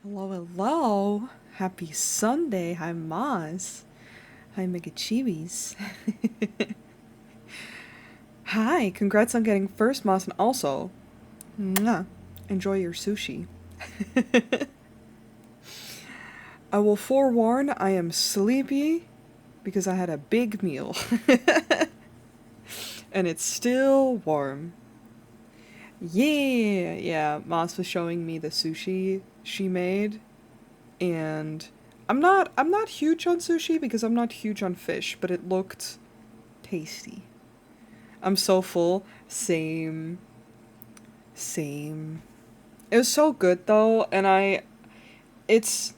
Hello, hello. Happy Sunday. Hi, Maz. Hi, Megachibis. Hi, congrats on getting first, Maz, and also, mwah, enjoy your sushi. I will forewarn, I am sleepy because I had a big meal. And it's still warm. Yeah, Maz was showing me the sushi she made, and I'm not huge on sushi because I'm not huge on fish, but it looked tasty. I'm so full. Same. Same. It was so good though, and it's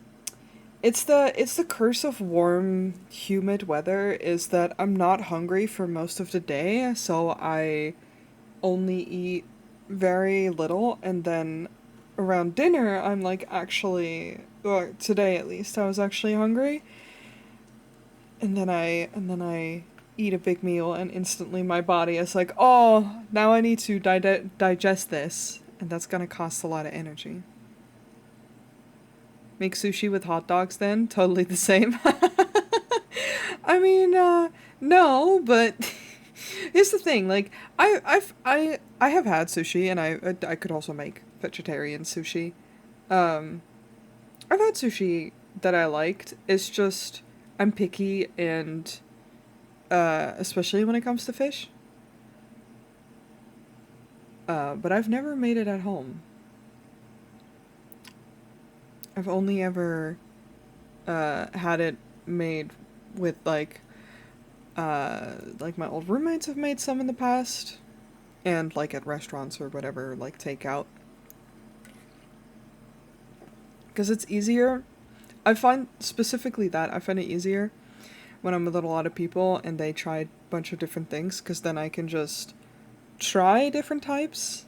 it's the curse of warm, humid weather is that I'm not hungry for most of the day, so I only eat very little, and then around dinner I'm like actually, or today at least, I was actually hungry, and then I eat a big meal, and instantly my body is like, oh, now I need to digest this, and that's gonna cost a lot of energy. Make sushi with hot dogs then? Totally the same. I mean, no, but here's the thing. Like, I have had sushi, and I could also make vegetarian sushi. Um, I've had sushi that I liked. It's just I'm picky, and especially when it comes to fish. But I've never made it at home. I've only ever had it made with like my old roommates have made some in the past, and like at restaurants or whatever, like takeout. Because it's easier. I find specifically that I find it easier when I'm with a lot of people and they try a bunch of different things, because then I can just try different types.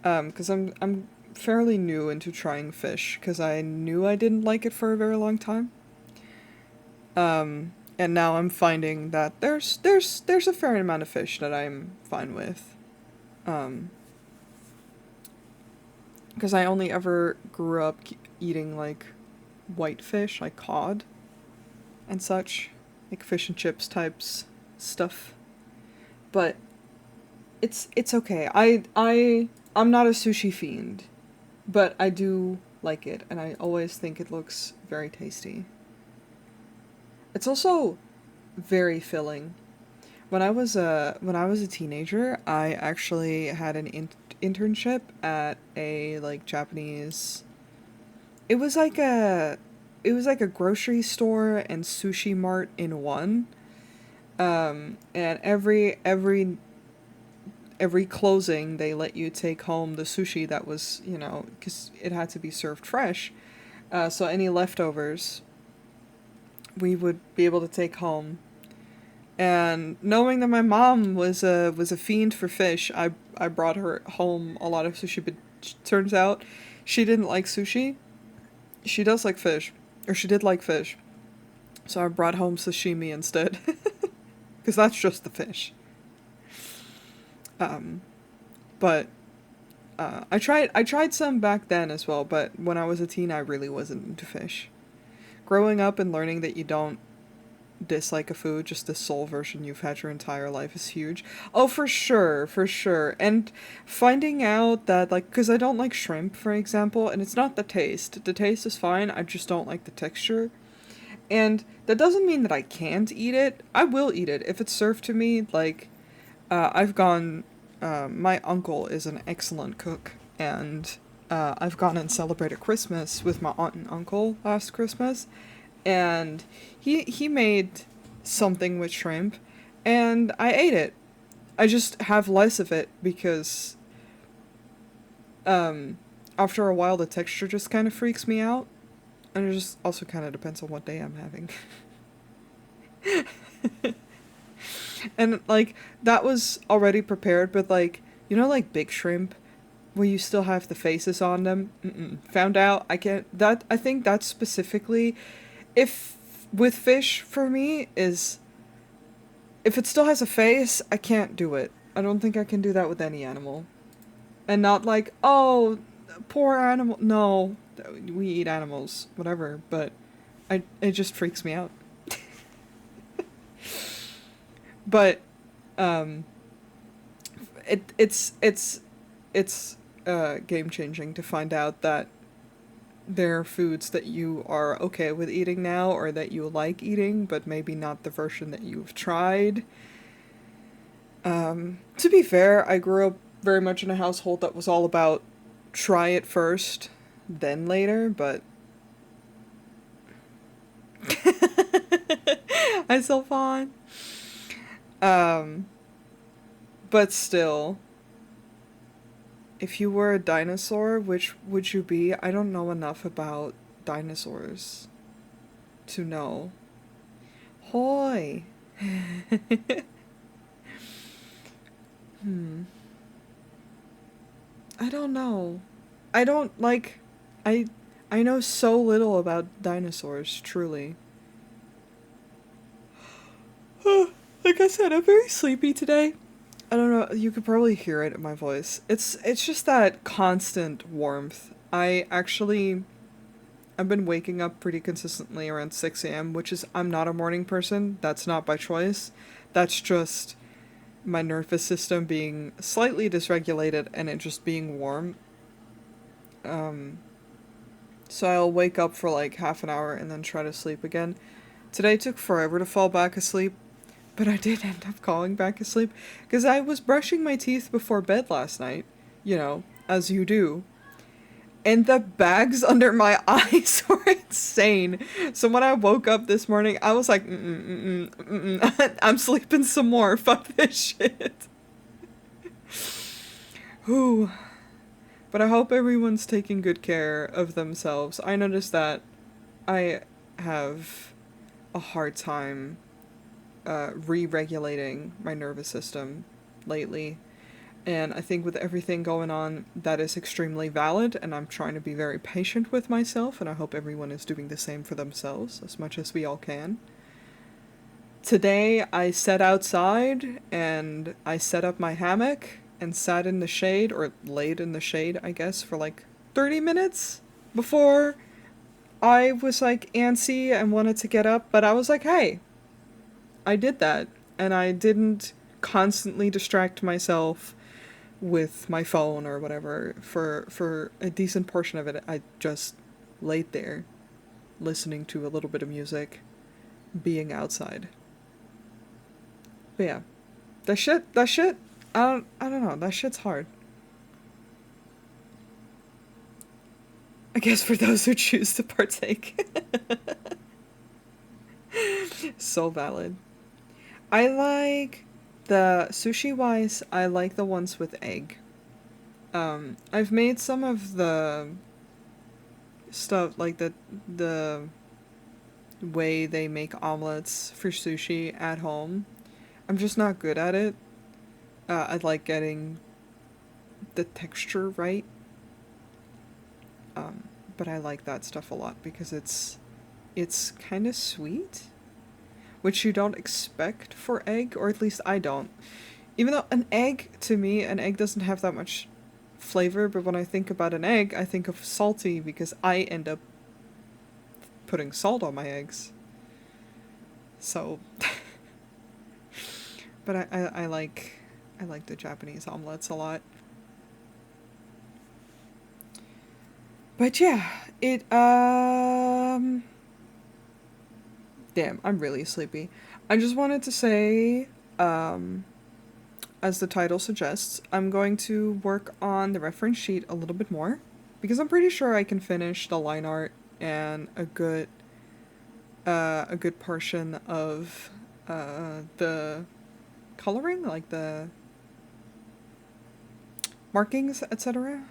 Because I'm fairly new into trying fish because I knew I didn't like it for a very long time. And now I'm finding that there's a fair amount of fish that I'm fine with. Um, because I only ever grew up eating like white fish, like cod and such, like fish and chips types stuff. But it's okay. I'm not a sushi fiend, but I do like it, and I always think it looks very tasty. It's also very filling. When I was a teenager, I actually had an internship at a like Japanese. It was like a it was like a grocery store and sushi mart in one. And every closing they let you take home the sushi that was, because it had to be served fresh. So any leftovers we would be able to take home. And knowing that my mom was a fiend for fish, I brought her home a lot of sushi, but turns out she didn't like sushi. She does like fish, or she did like fish. So I brought home sashimi instead, because that's just the fish. Um, but I tried some back then as well, but when I was a teen, I really wasn't into fish. Growing up and learning that you don't dislike a food, just the sole version you've had your entire life is huge. Oh, for sure, for sure. And finding out that, like, because I don't like shrimp, for example, and it's not the taste. The taste is fine, I just don't like the texture. And that doesn't mean that I can't eat it. I will eat it if it's served to me. Like, I've gone. My uncle is an excellent cook, and I've gone and celebrated Christmas with my aunt and uncle last Christmas, and he made something with shrimp, and I ate it. I just have less of it because um, after a while the texture just kind of freaks me out, and it just also kind of depends on what day I'm having. And like that was already prepared, but like like big shrimp, where you still have the faces on them. Found out I can't. That I think that's specifically, if with fish for me is if it still has a face, I can't do it. I don't think I can do that with any animal. And not like, oh, poor animal. No, We eat animals, whatever, but it just freaks me out. But um, it's game changing to find out that there are foods that you are okay with eating now or that you like eating, but maybe not the version that you've tried. To be fair, I grew up very much in a household that was all about try it first, then later, but I still fine. Um, but still, if you were a dinosaur, which would you be? I don't know enough about dinosaurs to know. Hoy. Hmm. I don't know. I don't like I I know so little about dinosaurs, truly. Like I said, I'm very sleepy today. I don't know, you could probably hear it in my voice. It's just that constant warmth. I've been waking up pretty consistently around 6 a.m., which is I'm not a morning person. That's not by choice. That's just my nervous system being slightly dysregulated and it just being warm. Um so I'll wake up for like half an hour and then try to sleep again. Today took forever to fall back asleep, but I did end up falling back asleep because I was brushing my teeth before bed last night, as you do. And the bags under my eyes were insane. So when I woke up this morning, I was like, I'm sleeping some more. Fuck this shit. Whew. But I hope everyone's taking good care of themselves. I noticed that I have a hard time re-regulating my nervous system lately. And I think with everything going on, that is extremely valid, and I'm trying to be very patient with myself, and I hope everyone is doing the same for themselves as much as we all can. Today, I sat outside, and I set up my hammock, and sat in the shade, or laid in the shade, I guess, for like 30 minutes before I was like antsy and wanted to get up, but I was like, hey, I did that, and I didn't constantly distract myself with my phone or whatever for a decent portion of it. I just laid there listening to a little bit of music, being outside. But yeah, that shit I don't know, that shit's hard. I guess for those who choose to partake. So valid. I like the sushi wise, I like the ones with egg. I've made some of the stuff like the way they make omelets for sushi at home. I'm just not good at it. I like getting the texture right. But I like that stuff a lot because it's kind of sweet, which you don't expect for egg, or at least I don't. Even though to me, an egg doesn't have that much flavor, but when I think about an egg, I think of salty because I end up putting salt on my eggs. So, but I like the Japanese omelets a lot. But yeah, damn, I'm really sleepy. I just wanted to say, as the title suggests, I'm going to work on the reference sheet a little bit more because I'm pretty sure I can finish the line art and a good portion of the coloring, like the markings, etc.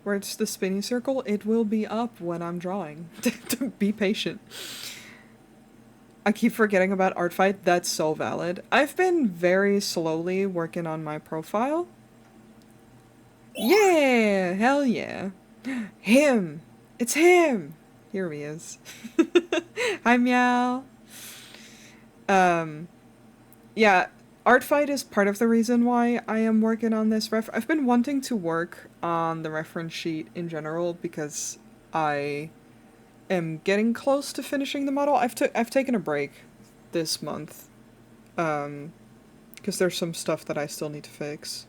Where it's the spinny circle, it will be up when I'm drawing. Be patient. I keep forgetting about ArtFight. That's so valid. I've been very slowly working on my profile. Yeah! Hell yeah. Him! It's him! Here he is. Hi, Meow. Um, yeah, ArtFight is part of the reason why I am working on this I've been wanting to work on the reference sheet in general because I am getting close to finishing the model. I've taken a break this month, because there's some stuff that I still need to fix.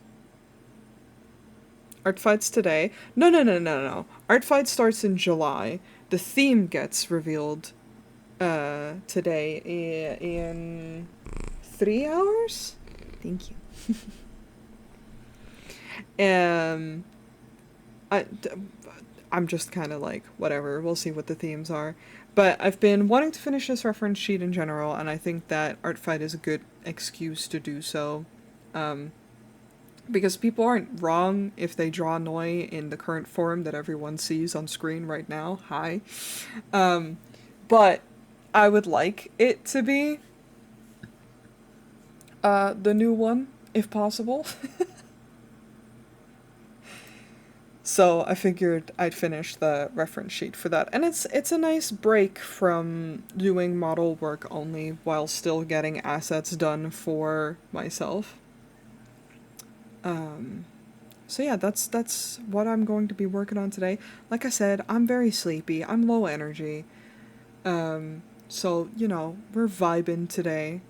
ArtFight's today. No. ArtFight starts in July. The theme gets revealed today in 3 hours. Thank you. I, I'm just kind of like, whatever, we'll see what the themes are. But I've been wanting to finish this reference sheet in general, and I think that ArtFight is a good excuse to do so. Because people aren't wrong if they draw Noi in the current form that everyone sees on screen right now. Hi. But I would like it to be the new one, if possible. So I figured I'd finish the reference sheet for that. And it's a nice break from doing model work only while still getting assets done for myself. So yeah, that's what I'm going to be working on today. Like I said, I'm very sleepy. I'm low energy. So, you know, we're vibing today.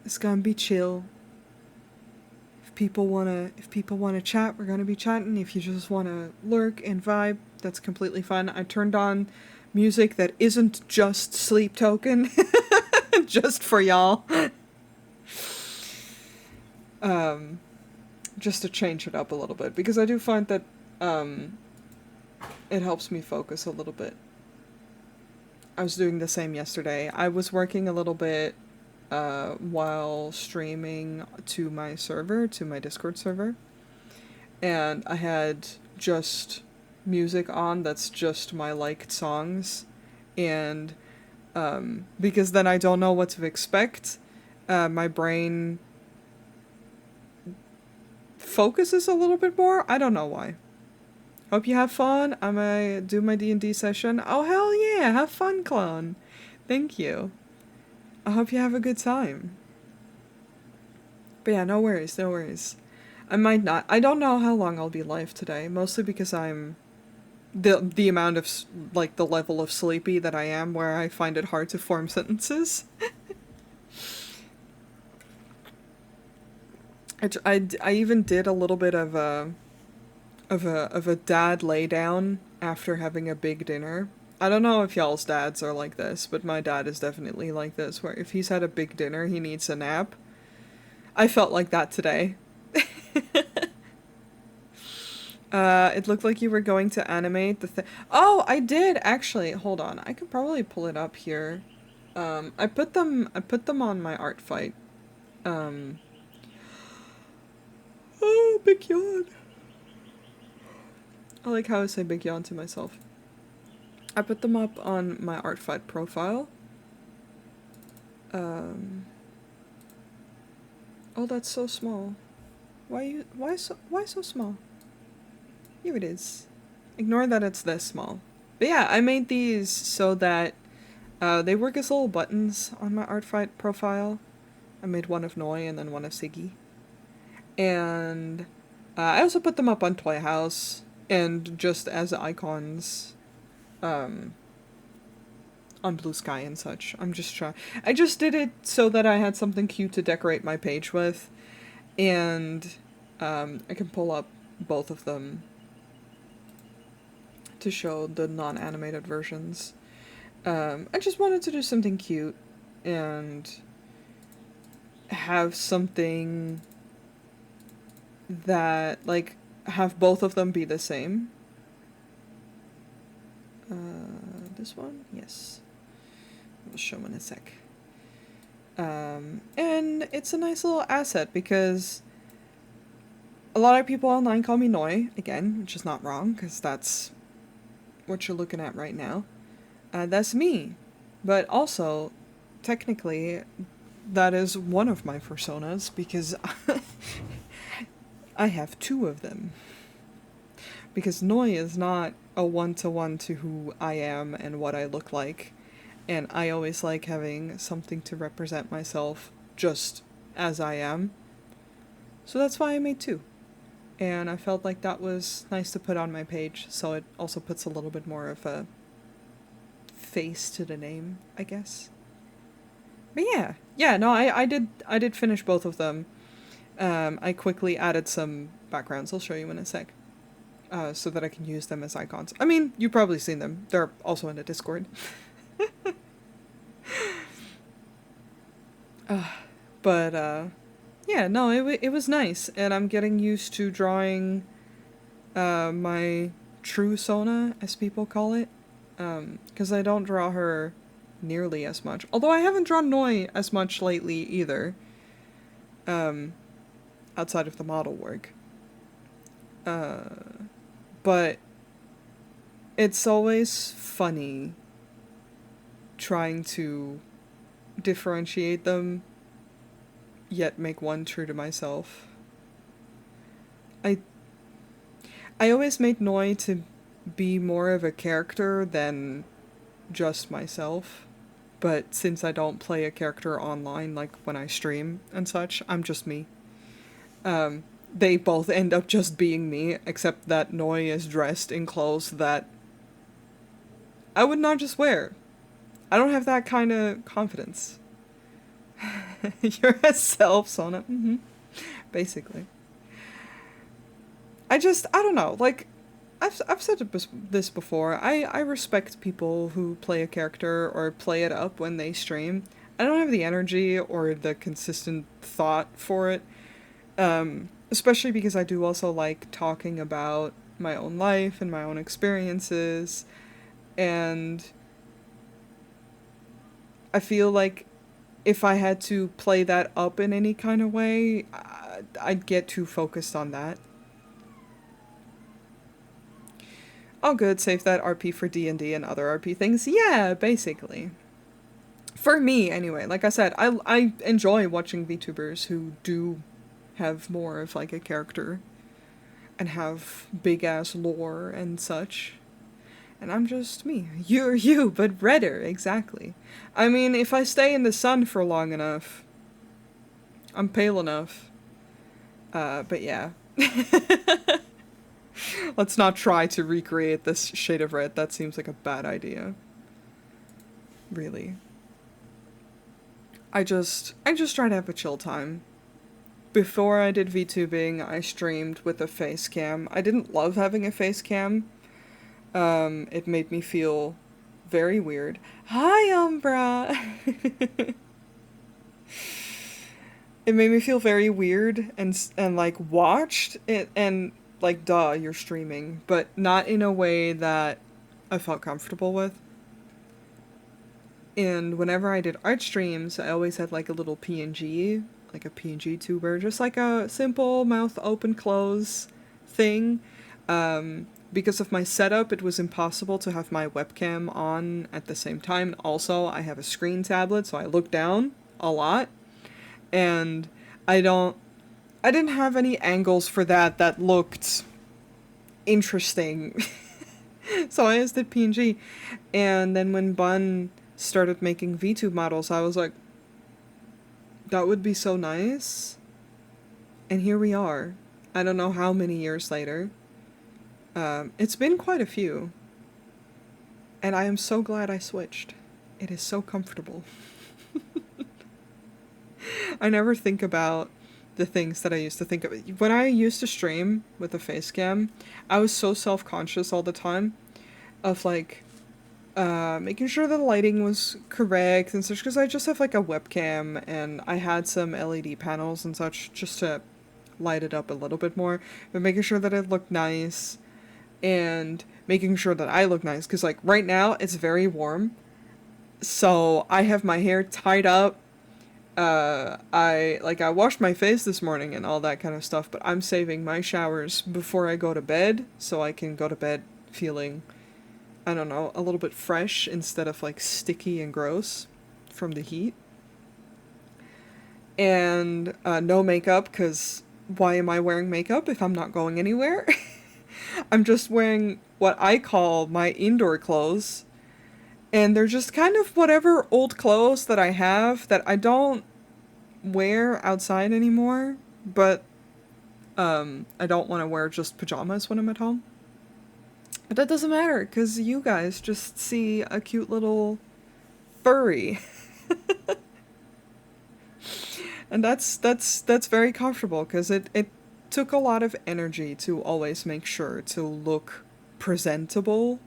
It's gonna be chill. If people wanna chat, we're gonna be chatting. If you just wanna lurk and vibe, that's completely fine. I turned on music that isn't just Sleep Token, just for y'all. Just to change it up a little bit, because I do find that it helps me focus a little bit. I was doing the same yesterday. I was working a little bit while streaming to my server, to my Discord server, and I had just music on that's just my liked songs, and because then I don't know what to expect, my brain focuses a little bit more. I don't know why. Hope you have fun. I'm gonna do my D&D session. Oh, hell yeah. Have fun, clone. Thank you. I hope you have a good time. But yeah, no worries. I might not. I don't know how long I'll be live today. Mostly because I'm... The amount of, like, the level of sleepy that I am, where I find it hard to form sentences. I even did a little bit of a dad lay down after having a big dinner. I don't know if y'all's dads are like this, but my dad is definitely like this, where if he's had a big dinner, he needs a nap. I felt like that today. It looked like you were going to animate the thing. Oh, I did actually. Hold on, I could probably pull it up here. I put them on my ArtFight. Oh, big yawn. I like how I say big yawn to myself. I put them up on my ArtFight profile. Oh, that's so small. Why so small? Here it is. Ignore that it's this small. But yeah, I made these so that they work as little buttons on my ArtFight profile. I made one of Noi and then one of Siggy. And I also put them up on Toy House and just as icons on Blue Sky and such. I just did it so that I had something cute to decorate my page with, and I can pull up both of them to show the non-animated versions. I just wanted to do something cute and have something that, like, have both of them be the same. This one? Yes. I'll show them in a sec. And it's a nice little asset because a lot of people online call me Noi, again, which is not wrong, because that's what you're looking at right now. That's me. But also, technically, that is one of my personas, because I have two of them. Because Noi is not a one-to-one to who I am and what I look like. And I always like having something to represent myself just as I am. So that's why I made two. And I felt like that was nice to put on my page, so it also puts a little bit more of a face to the name, I guess. But yeah, no, I did finish both of them. I quickly added some backgrounds. I'll show you in a sec, so that I can use them as icons. I mean, you've probably seen them. They're also in the Discord. But yeah, no, it was nice, and I'm getting used to drawing my true Sona, as people call it, because I don't draw her nearly as much. Although I haven't drawn Noi as much lately either, outside of the model work. But it's always funny trying to differentiate them, yet make one true to myself. I always made Noi to be more of a character than just myself. But since I don't play a character online, like when I stream and such, I'm just me. They both end up just being me, except that Noi is dressed in clothes that I would not just wear. I don't have that kind of confidence. You're a self, Sona. Mm-hmm. Basically. I don't know, like, I've said this before. I respect people who play a character or play it up when they stream. I don't have the energy or the consistent thought for it. Especially because I do also like talking about my own life and my own experiences. And I feel like if I had to play that up in any kind of way, I'd get too focused on that. Oh good, save that RP for D&D and other RP things. Yeah, basically. For me, anyway. Like I said, I enjoy watching VTubers who do have more of, like, a character and have big-ass lore and such. And I'm just me. You're you, but redder, exactly. I mean, if I stay in the sun for long enough, I'm pale enough. But yeah. Let's not try to recreate this shade of red. That seems like a bad idea. Really. I just try to have a chill time. Before I did VTubing, I streamed with a face cam. I didn't love having a face cam. It made me feel very weird. Hi, Umbra! It made me feel very weird and like watched it and like duh, you're streaming, but not in a way that I felt comfortable with. And whenever I did art streams, I always had like a little PNG, like a PNG tuber, just like a simple mouth open close thing. Because of my setup, it was impossible to have my webcam on at the same time. Also, I have a screen tablet, so I look down a lot. And I didn't have any angles for that looked interesting. So I just did PNG. And then when Bun started making VTube models, I was like, that would be so nice. And here we are. I don't know how many years later. It's been quite a few. And I am so glad I switched. It is so comfortable. I never think about the things that I used to think of. When I used to stream with a face cam, I was so self-conscious all the time of, like, making sure the lighting was correct and such, because I just have, like, a webcam, and I had some LED panels and such just to light it up a little bit more, but making sure that it looked nice, and making sure that I look nice, because, like, right now, it's very warm, so I have my hair tied up. I washed my face this morning and all that kind of stuff, but I'm saving my showers before I go to bed, so I can go to bed feeling, I don't know, a little bit fresh instead of, like, sticky and gross from the heat. And, no makeup, because why am I wearing makeup if I'm not going anywhere? I'm just wearing what I call my indoor clothes. And they're just kind of whatever old clothes that I have that I don't wear outside anymore, but I don't want to wear just pajamas when I'm at home. But that doesn't matter, because you guys just see a cute little furry. And that's very comfortable, because it took a lot of energy to always make sure to look presentable.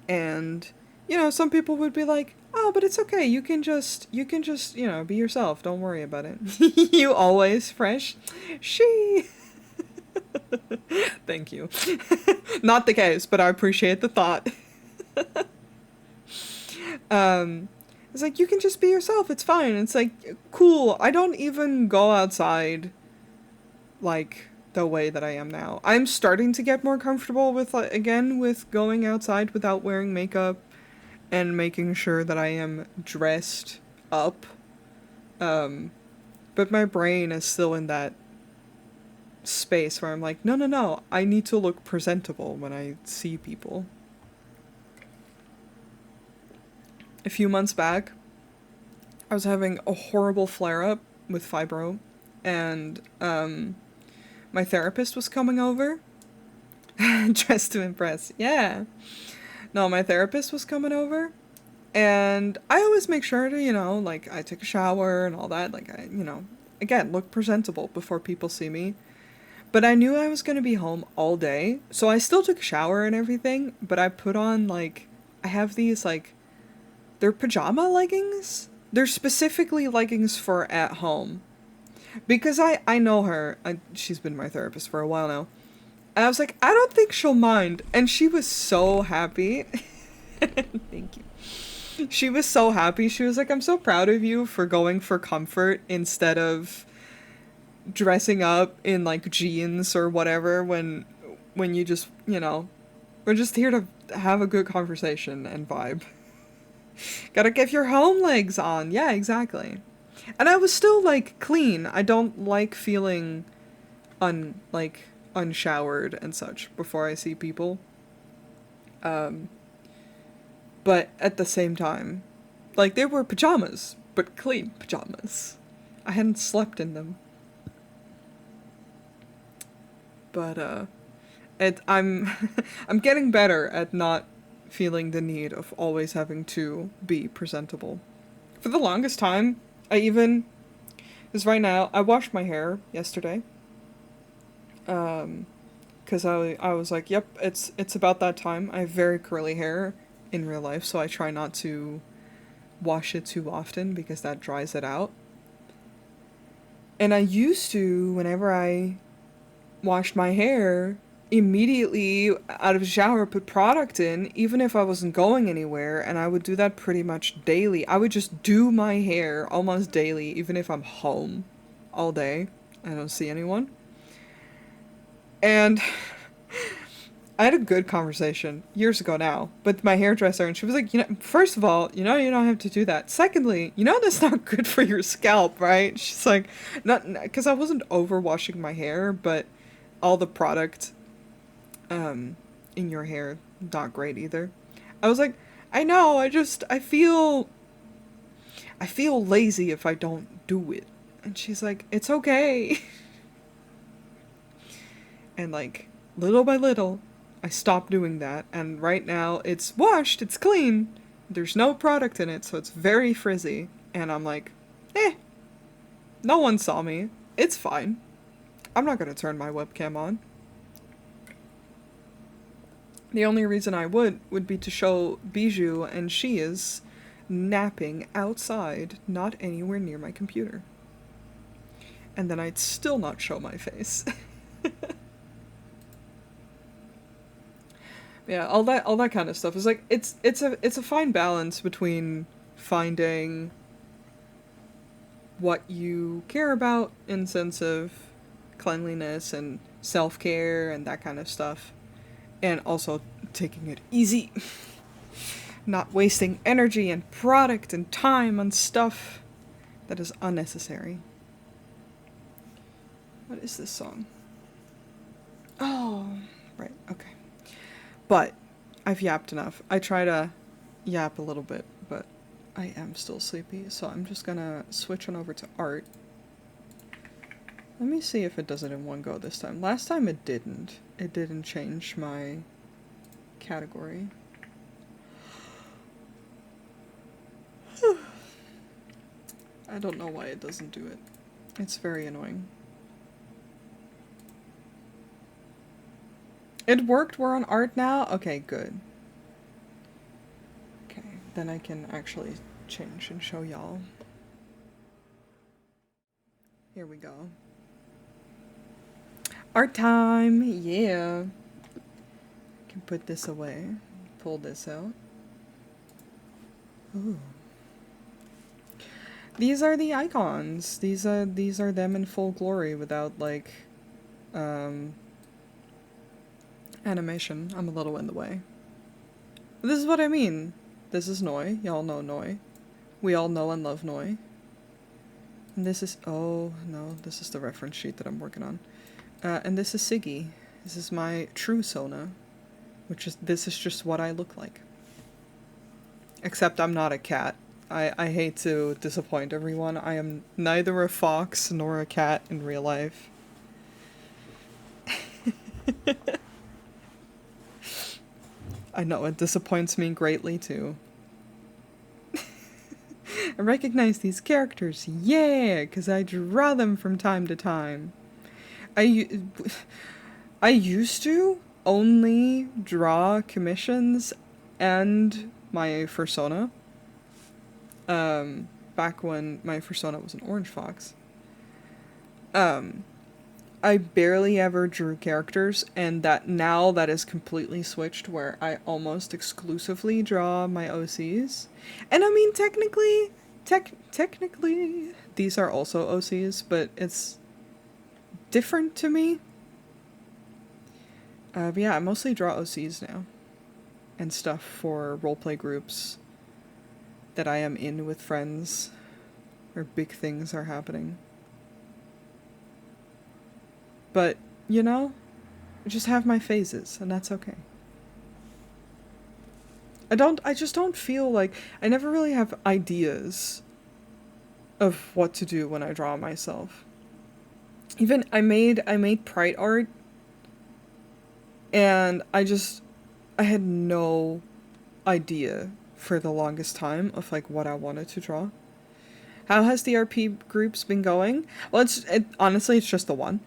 And, you know, some people would be like, oh, but it's okay, you can just, you know, be yourself, don't worry about it. You always fresh. She. Thank you. Not the case, but I appreciate the thought. um it's like, you can just be yourself, it's fine. It's like, cool. I don't even go outside like the way that I am now. I'm starting to get more comfortable with, again, with going outside without wearing makeup and making sure that I am dressed up. But my brain is still in that space where I'm like, no, no, no, I need to look presentable when I see people. A few months back, I was having a horrible flare up with fibro, and my therapist was coming over. Dressed to impress. Yeah. No, my therapist was coming over, and I always make sure to, you know, like, I take a shower and all that. Like, I, you know, again, look presentable before people see me. But I knew I was going to be home all day, so I still took a shower and everything, but I put on, like, I have these, like, they're pajama leggings? They're specifically leggings for at home. Because I know her, she's been my therapist for a while now, and I was like, I don't think she'll mind, and she was so happy. Thank you. She was so happy. She was like, I'm so proud of you for going for comfort instead of dressing up in, like, jeans or whatever when you just, you know, we're just here to have a good conversation and vibe. Gotta get your home legs on. Yeah, exactly. And I was still, like, clean. I don't like feeling unshowered and such before I see people. But at the same time, like, they were pajamas, but clean pajamas. I hadn't slept in them. But I'm I'm getting better at not feeling the need of always having to be presentable. For the longest time, because right now, I washed my hair yesterday. Because I was like, yep, it's about that time. I have very curly hair in real life, so I try not to wash it too often because that dries it out. And I used to, whenever I washed my hair, immediately out of the shower put product in, even if I wasn't going anywhere, and I would do that pretty much daily. I would just do my hair almost daily, even if I'm home all day. I don't see anyone. And I had a good conversation years ago now with my hairdresser, and she was like, you know, first of all, you know, you don't have to do that. Secondly, you know, that's not good for your scalp, right? She's like, not, because I wasn't overwashing my hair, but all the product in your hair, not great either. I was like, I know, I feel lazy if I don't do it. And she's like, it's okay. And, like, little by little, I stopped doing that, and right now it's washed, it's clean, there's no product in it, so it's very frizzy, and I'm like, no one saw me, it's fine. I'm not gonna turn my webcam on. The only reason I would be to show Bijou, and she is napping outside, not anywhere near my computer. And then I'd still not show my face. Yeah, all that kind of stuff is like, it's a fine balance between finding what you care about in sense of cleanliness and self-care and that kind of stuff, and also taking it easy. Not wasting energy and product and time on stuff that is unnecessary. What is this song? Oh, right, okay. But I've yapped enough. I try to yap a little bit, but I am still sleepy, so I'm just gonna switch on over to art. Let me see if it does it in one go this time. Last time it didn't. It didn't change my category. I don't know why it doesn't do it. It's very annoying. It worked, we're on art now? Okay, good. Okay, then I can actually change and show y'all. Here we go. Art time, yeah. Can put this away, pull this out. Ooh. These are the icons. These are them in full glory without like animation. I'm a little in the way. This is what I mean. This is Noi. Y'all know Noi. We all know and love Noi. And this is, oh no, this is the reference sheet that I'm working on. And this is Siggy. This is my true Sona, this is just what I look like. Except I'm not a cat. I hate to disappoint everyone. I am neither a fox nor a cat in real life. I know, it disappoints me greatly too. I recognize these characters, yeah, because I draw them from time to time. I used to only draw commissions and my persona. Back when my persona was an orange fox. I barely ever drew characters, and now that is completely switched where I almost exclusively draw my OCs. And I mean, technically, these are also OCs, but it's different to me. But yeah, I mostly draw OCs now. And stuff for roleplay groups that I am in with friends, where big things are happening. But, you know, I just have my phases, and that's okay. I just don't feel like, I never really have ideas of what to do when I draw myself. Even, I made Pride art, and I had no idea for the longest time of like what I wanted to draw. How has the RP groups been going? Well, honestly, it's just the one.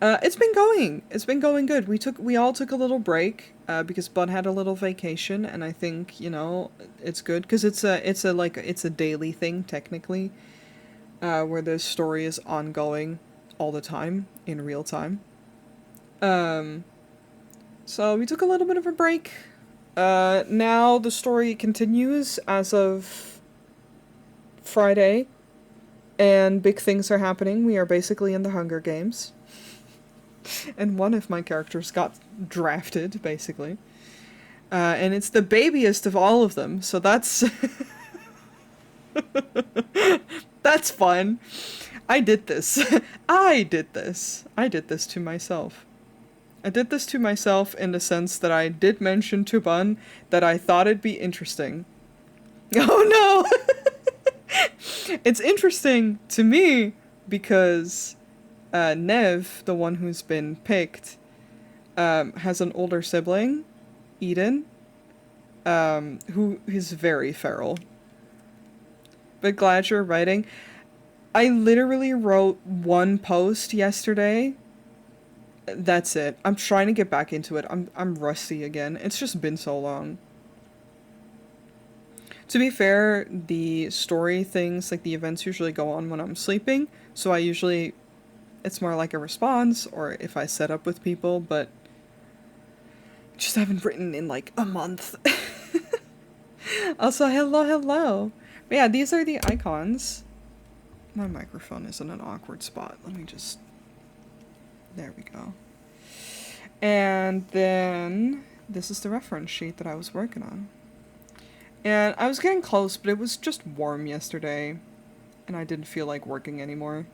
It's been going good. We all took a little break because Bud had a little vacation, and I think, you know, it's good because it's a daily thing technically, where the story is ongoing all the time in real time. So we took a little bit of a break. Now the story continues as of Friday, and big things are happening. We are basically in the Hunger Games. And one of my characters got drafted, basically. And it's the babiest of all of them, so that's... that's fun. I did this. I did this to myself. I did this to myself in the sense that I did mention to Bun that I thought it'd be interesting. Oh no! It's interesting to me because Nev, the one who's been picked, has an older sibling, Eden, who is very feral. But glad you're writing. I literally wrote one post yesterday. That's it. I'm trying to get back into it. I'm rusty again. It's just been so long. To be fair, the story things, like the events usually go on when I'm sleeping, so it's more like a response, or if I set up with people, but just haven't written in like a month. Also, hello. But yeah, these are the icons. My microphone is in an awkward spot. Let me just... There we go. And then this is the reference sheet that I was working on. And I was getting close, but it was just warm yesterday, and I didn't feel like working anymore.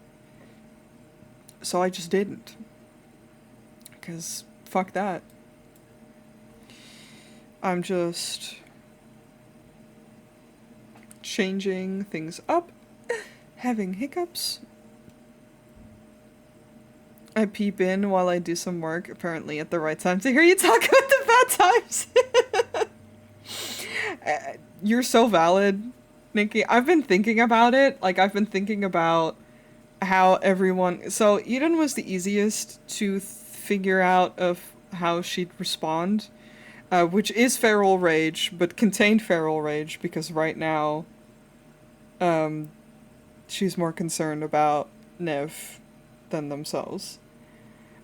So I just didn't. Because fuck that. I'm just changing things up, having hiccups. I peep in while I do some work, apparently at the right time, to hear you talk about the bad times. You're so valid, Nikki. I've been thinking about it. Like, I've been thinking about how everyone. So, Eden was the easiest to figure out of how she'd respond, which is feral rage, but contained feral rage because right now, um, she's more concerned about Nev than themselves.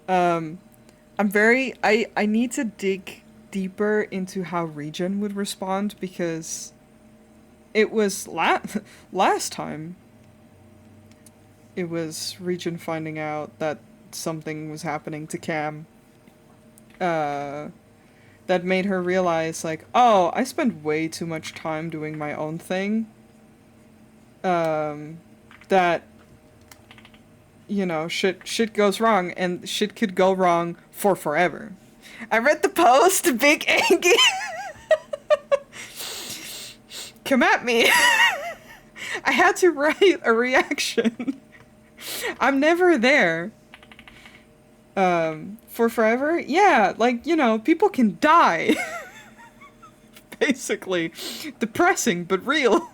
Um, I need to dig deeper into how Regen would respond because it was last time. It was Regen finding out that something was happening to Cam. Uh, that made her realize, like, oh, I spend way too much time doing my own thing. Um, that shit goes wrong, and shit could go wrong for forever. I read the post, big angry. Come at me. I had to write a reaction. I'm never there. For forever? Yeah, like, people can die. Basically. Depressing, but real.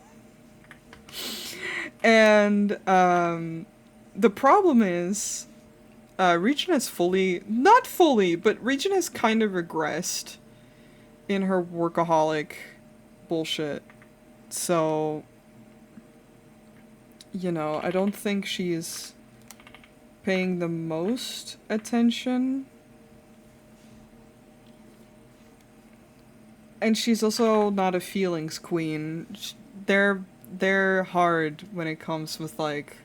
And, the problem is, Regen has not fully, but Regen has kind of regressed in her workaholic bullshit. So, I don't think she's paying the most attention. And she's also not a feelings queen. They're hard when it comes with, like,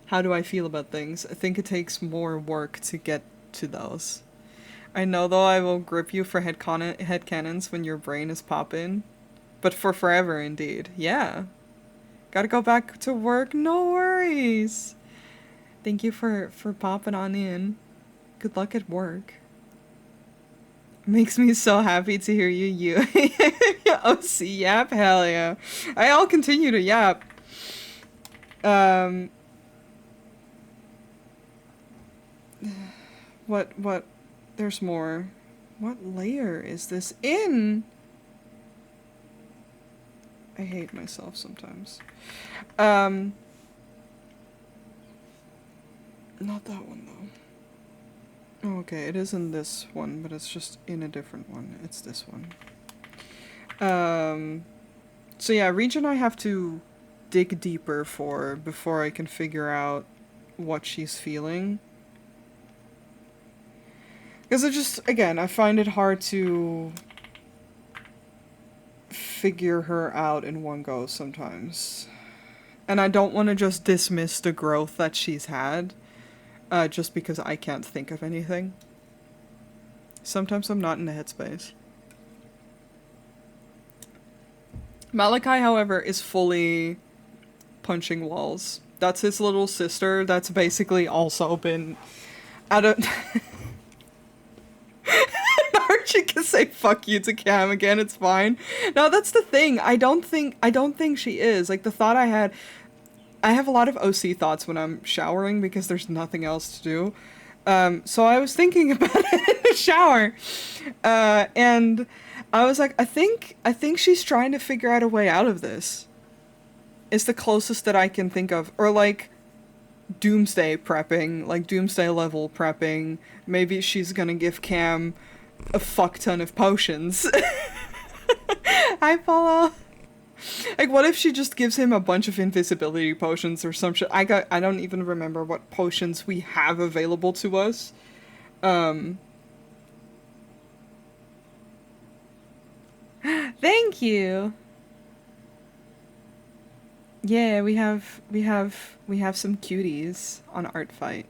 how do I feel about things? I think it takes more work to get to those. I know, though, I will grip you for headcanons when your brain is popping. But for forever, indeed. Yeah. Gotta go back to work? No worries. Thank you for popping on in. Good luck at work. Makes me so happy to hear you. OC yap? Hell yeah. I'll continue to yap. What? There's more. What layer is this in? I hate myself sometimes. Not that one, though. Oh, okay, it is in this one, but it's just in a different one. It's this one. So yeah, Regen I have to dig deeper for before I can figure out what she's feeling. Because I find it hard to figure her out in one go sometimes. And I don't want to just dismiss the growth that she's had, just because I can't think of anything. Sometimes I'm not in the headspace. Malachi, however, is fully punching walls. That's his little sister that's basically also been out of... Archie can say fuck you to Cam again, it's fine. No, that's the thing. I don't think she is. Like, the thought I have a lot of OC thoughts when I'm showering because there's nothing else to do. So I was thinking about it in the shower. And I was like, I think she's trying to figure out a way out of this. It's the closest that I can think of. Or like doomsday prepping, like doomsday level prepping. Maybe she's gonna give Cam a fuck ton of potions. Hi, Paula. Like, what if she just gives him a bunch of invisibility potions or some shit? I don't even remember what potions we have available to us. Thank you. Yeah, we have some cuties on ArtFight.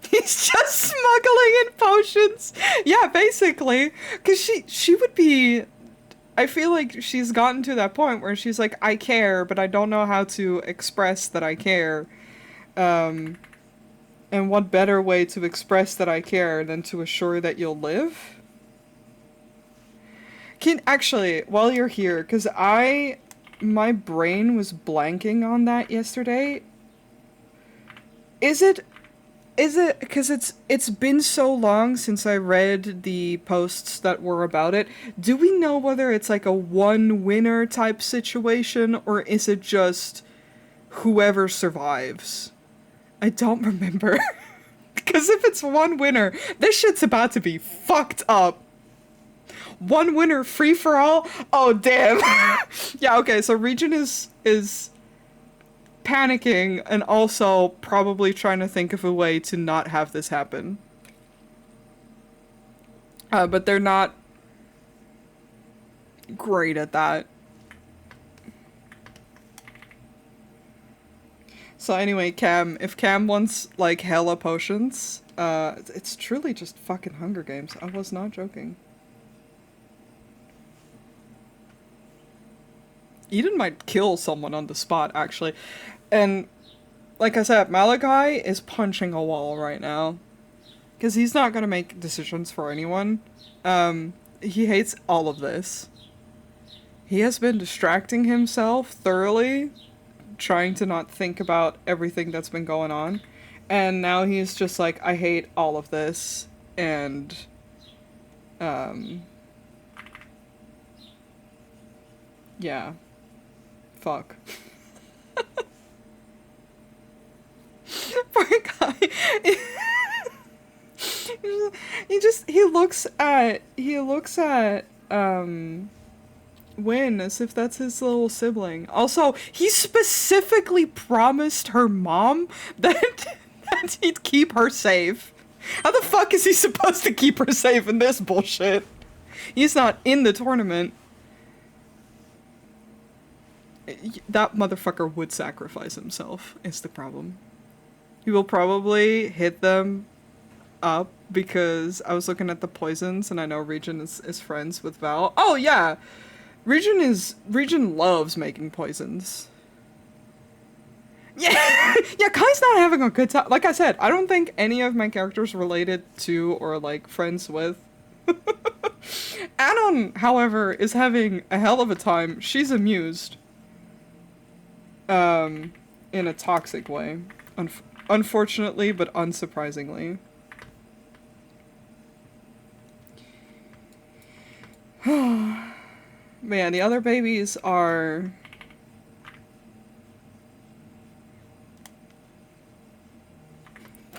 He's just smuggling in potions. Yeah, basically. Because she would be... I feel like she's gotten to that point where she's like, I care, but I don't know how to express that I care. And what better way to express that I care than to assure that you'll live? Actually, while you're here, because my brain was blanking on that yesterday. Is it Is it because it's been so long since I read the posts that were about it? Do we know whether it's like a one winner type situation or is it just whoever survives? I don't remember. Because if it's one winner, this shit's about to be fucked up. One winner, free for all? Oh damn. Yeah, okay, so Region is panicking and also probably trying to think of a way to not have this happen. But they're not great at that. So anyway, Cam, if Cam wants like hella potions, it's truly just fucking Hunger Games. I was not joking. Eden might kill someone on the spot, actually. And like I said, Malachi is punching a wall right now. Because he's not going to make decisions for anyone. He hates all of this. He has been distracting himself thoroughly, trying to not think about everything that's been going on. And now he's just like, I hate all of this. And, yeah. Fuck. Poor guy. he looks at Win as if that's his little sibling. Also, he specifically promised her mom that that he'd keep her safe. How the fuck is he supposed to keep her safe in this bullshit? He's not in the tournament. That motherfucker would sacrifice himself, is the problem. He will probably hit them up because I was looking at the poisons and I know Region is friends with Val. Oh yeah! Region loves making poisons. Yeah! Yeah, Kai's not having a good time. Like I said, I don't think any of my characters related to or like friends with. Anon, however, is having a hell of a time. She's amused. In a toxic way. Unfortunately, but unsurprisingly. Man, the other babies are...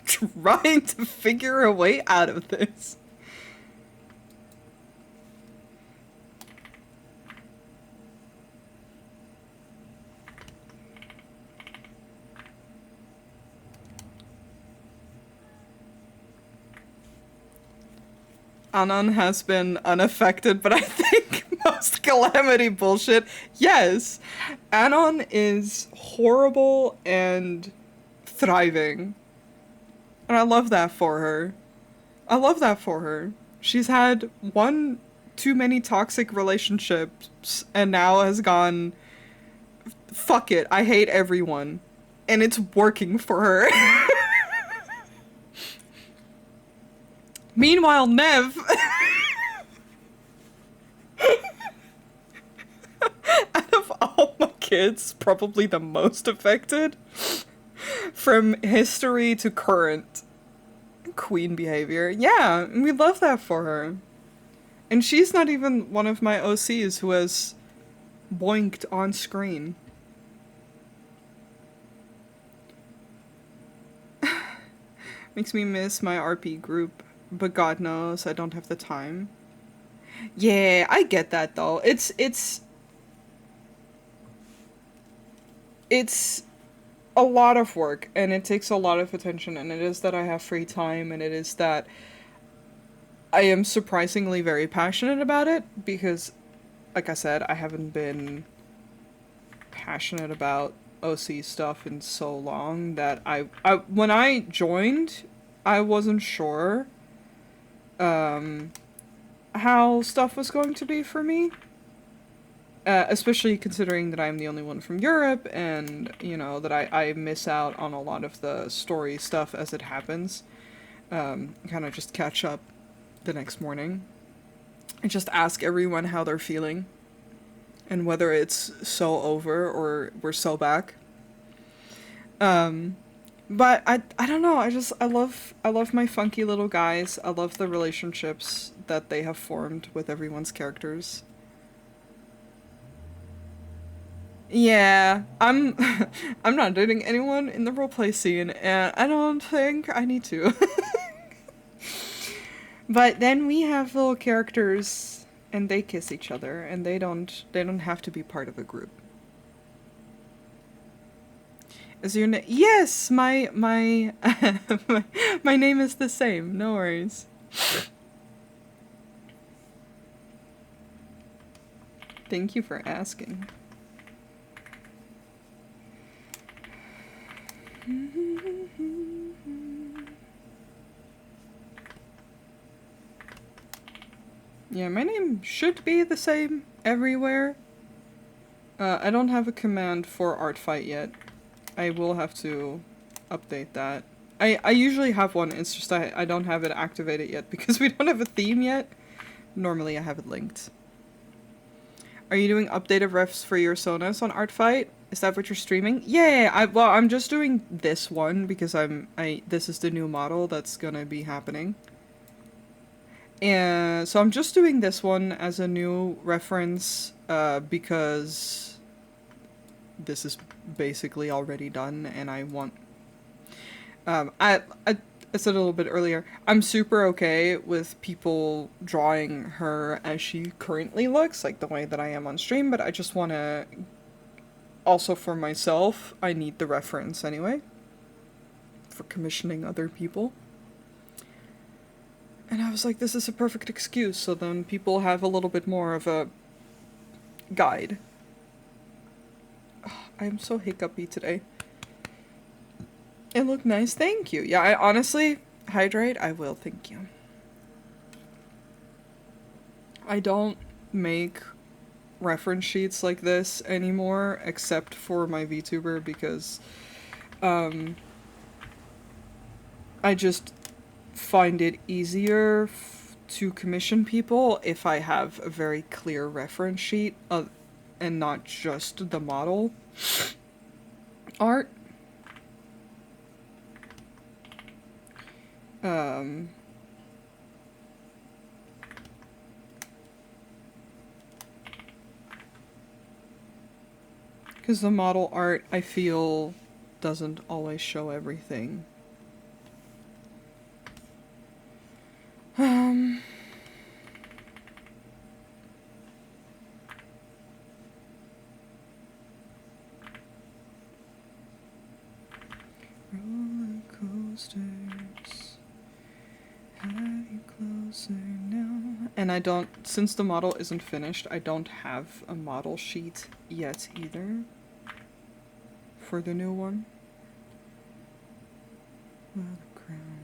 trying to figure a way out of this. Anon has been unaffected, but I think most calamity bullshit. Yes, Anon is horrible and thriving. And I love that for her. I love that for her. She's had one too many toxic relationships and now has gone, fuck it, I hate everyone. And it's working for her. Meanwhile, Nev... out of all my kids, probably the most affected. From history to current queen behavior. Yeah, we love that for her. And she's not even one of my OCs who has boinked on screen. Makes me miss my RP group, but God knows I don't have the time. Yeah, I get that though. It's a lot of work and it takes a lot of attention, and it is that I have free time, and it is that I am surprisingly very passionate about it because, like I said, I haven't been passionate about OC stuff in so long that I when I joined, I wasn't sure how stuff was going to be for me. Especially considering that I'm the only one from Europe and, you know, that I miss out on a lot of the story stuff as it happens. Kind of just catch up the next morning and just ask everyone how they're feeling and whether it's so over or we're so back. But I don't know. I love my funky little guys. I love the relationships that they have formed with everyone's characters. Yeah, I'm I'm not dating anyone in the roleplay scene, and I don't think I need to. But then we have little characters, and they kiss each other, and they don't have to be part of a group. Is your name? Yes, my my name is the same. No worries. Thank you for asking. Yeah, my name should be the same everywhere. I don't have a command for ArtFight yet. I will have to update that. I usually have one, it's just I don't have it activated yet because we don't have a theme yet. Normally I have it linked. Are you doing updated refs for your Sonos on ArtFight? Is that what you're streaming? Yeah, well I'm just doing this one because this is the new model that's gonna be happening. And so I'm just doing this one as a new reference because this is basically already done and I want I said a little bit earlier, I'm super okay with people drawing her as she currently looks, like the way that I am on stream, but I just want to, also for myself, I need the reference anyway, for commissioning other people. And I was like, this is a perfect excuse, so then people have a little bit more of a guide. Oh, I'm so hiccupy today. It looked nice, thank you. Yeah, I honestly, hydrate, I will, thank you. I don't make reference sheets like this anymore, except for my VTuber, because I just find it easier to commission people if I have a very clear reference sheet and not just the model art. Because the model art, I feel, doesn't always show everything. Roller coasters have you closer now. And I don't, since the model isn't finished, I don't have a model sheet yet either for the new one. Well, the crown.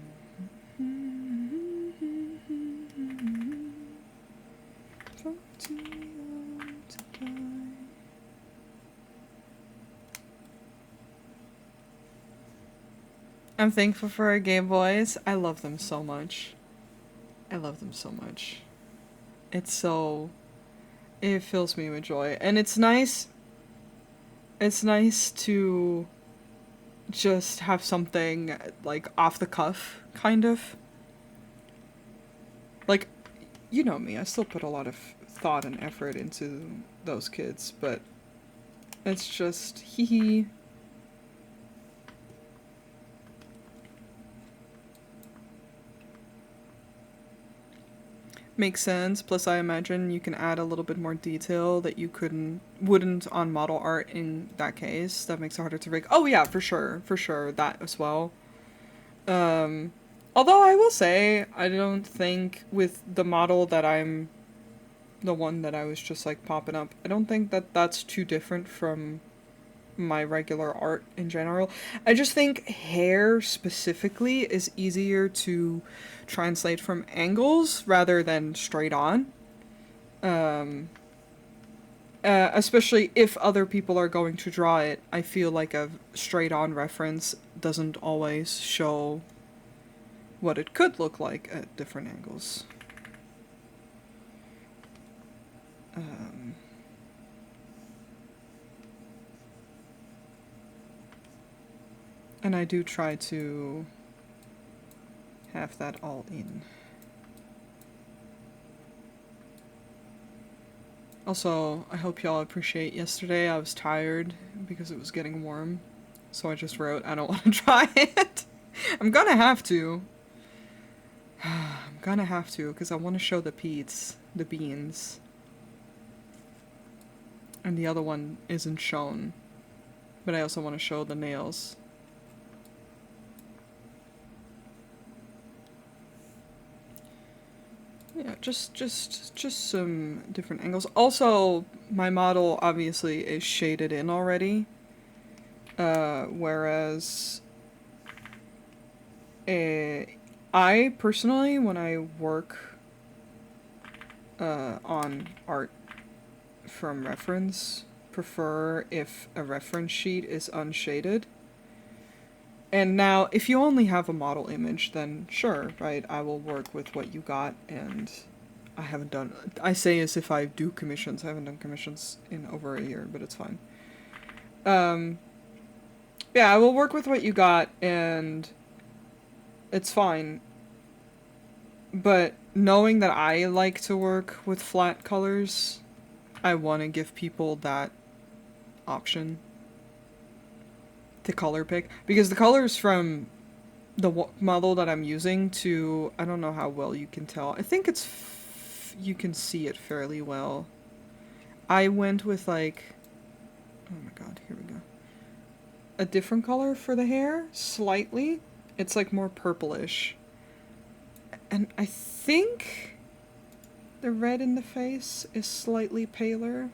I'm thankful for our Game Boys. I love them so much. I love them so much. It's so... It fills me with joy. And it's nice... It's nice to just have something, like, off the cuff, kind of. Like, you know me, I still put a lot of thought and effort into those kids, but it's just, hee hee. Makes sense. Plus, I imagine you can add a little bit more detail that you wouldn't on model art in that case. That makes it harder to rig. Oh yeah, for sure, that as well. Although I will say, I don't think with the model that I'm, the one that I was just like popping up, I don't think that that's too different from my regular art in general. I just think hair specifically is easier to translate from angles rather than straight on. Especially if other people are going to draw it, I feel like a straight on reference doesn't always show what it could look like at different angles. And I do try to have that all in. Also, I hope y'all appreciate yesterday. I was tired because it was getting warm. So I just wrote, I don't want to try it. I'm gonna have to. I'm gonna have to, because I want to show the the beans. And the other one isn't shown. But I also want to show the nails. Yeah, just some different angles. Also, my model obviously is shaded in already. Whereas I personally, when I work on art from reference, prefer if a reference sheet is unshaded. And now, if you only have a model image, then sure, right, I will work with what you got, and I haven't done... I say as if I do commissions. I haven't done commissions in over a year, but it's fine. Yeah, I will work with what you got, and it's fine. But knowing that I like to work with flat colors, I want to give people that option to color pick. Because the colors from the model that I'm using to... I don't know how well you can tell. I think it's... you can see it fairly well. I went with like... oh my god, here we go. A different color for the hair, slightly. It's like more purplish. And I think the red in the face is slightly paler.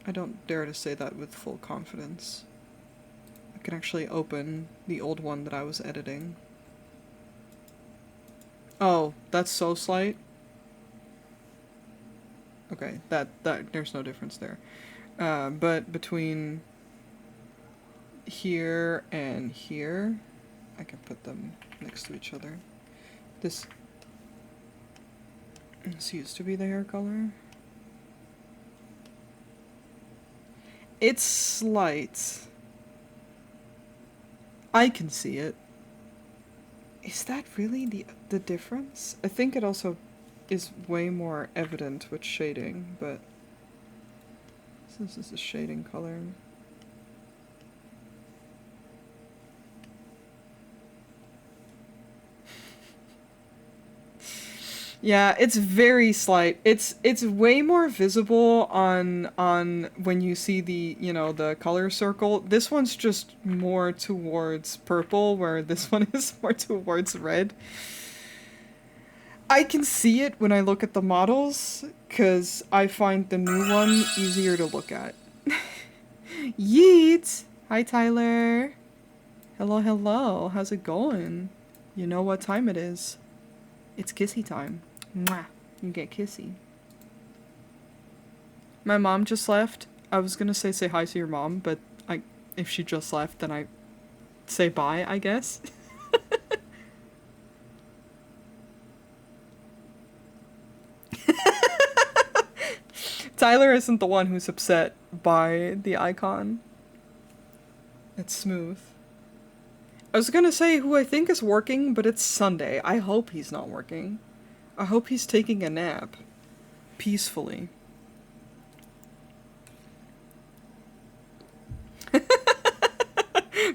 I don't dare to say that with full confidence. I can actually open the old one that I was editing. Oh, that's so slight. Okay, that there's no difference there. But between here and here, I can put them next to each other. This used to be the hair color. It's slight. I can see it. Is that really the difference? I think it also is way more evident with shading, but this is a shading color. Yeah, it's very slight. It's way more visible on when you see the, you know, the color circle. This one's just more towards purple, where this one is more towards red. I can see it when I look at the models, because I find the new one easier to look at. Yeet! Hi, Tyler. Hello, hello. How's it going? You know what time it is. It's kissy time. Mwah. You get kissy. My mom just left. I was gonna say hi to your mom, but if she just left, then I say bye, I guess. Tyler isn't the one who's upset by the icon. It's smooth. I was gonna say who I think is working, but it's Sunday. I hope he's not working. I hope he's taking a nap. Peacefully.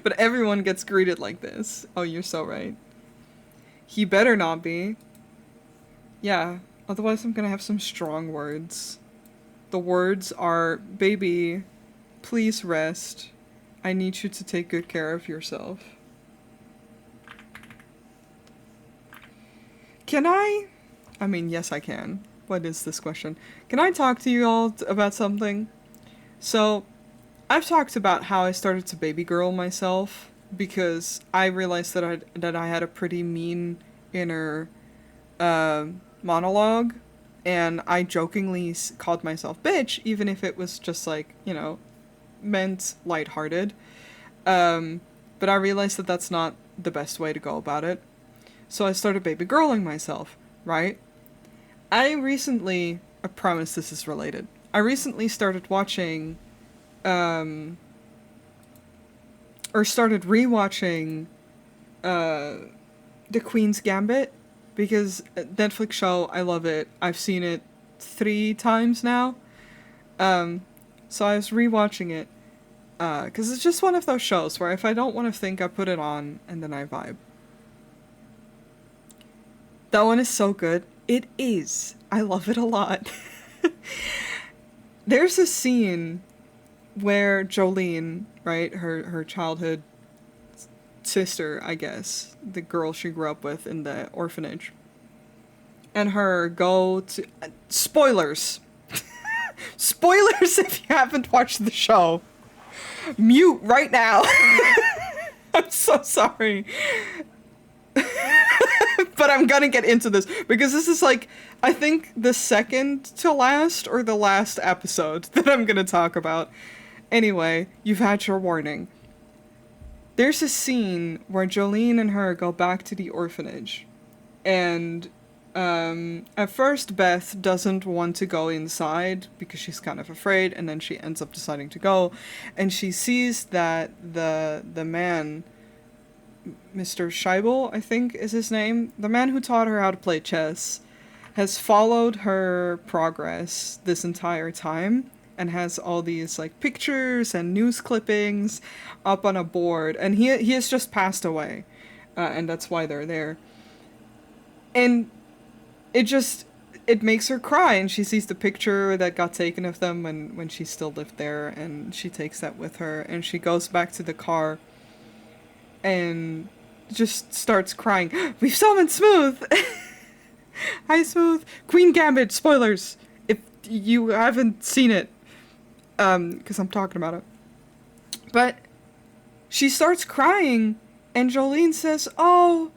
But everyone gets greeted like this. Oh, you're so right. He better not be. Yeah, otherwise I'm gonna have some strong words. The words are, baby, please rest. I need you to take good care of yourself. Can I mean, yes I can. What is this question? Can I talk to you all about something? So, I've talked about how I started to baby girl myself because I realized that I had a pretty mean inner monologue, and I jokingly called myself bitch, even if it was just like, you know, meant lighthearted. But I realized that that's not the best way to go about it. So I started baby girling myself, right? I promise this is related. I recently started watching or started rewatching The Queen's Gambit, because Netflix show, I love it. I've seen it 3 times now. So I was rewatching it because it's just one of those shows where if I don't want to think, I put it on and then I vibe. That one is so good. It is. I love it a lot. There's a scene where Jolene, right, her childhood sister, I guess, the girl she grew up with in the orphanage, and her go to spoilers. Spoilers if you haven't watched the show. Mute right now. I'm so sorry. But I'm gonna get into this because this is like, I think the second to last or the last episode that I'm gonna talk about. Anyway, you've had your warning. There's a scene where Jolene and her go back to the orphanage, and at first Beth doesn't want to go inside because she's kind of afraid, and then she ends up deciding to go, and she sees that the man, Mr. Scheibel, I think is his name, the man who taught her how to play chess, has followed her progress this entire time and has all these like pictures and news clippings up on a board, and he has just passed away, and that's why they're there. And it makes her cry, and she sees the picture that got taken of them when she still lived there, and she takes that with her, and she goes back to the car and just starts crying. We've summoned Smooth! Hi, Smooth! Queen Gambit, spoilers! If you haven't seen it, because I'm talking about it. But she starts crying, and Jolene says, Oh,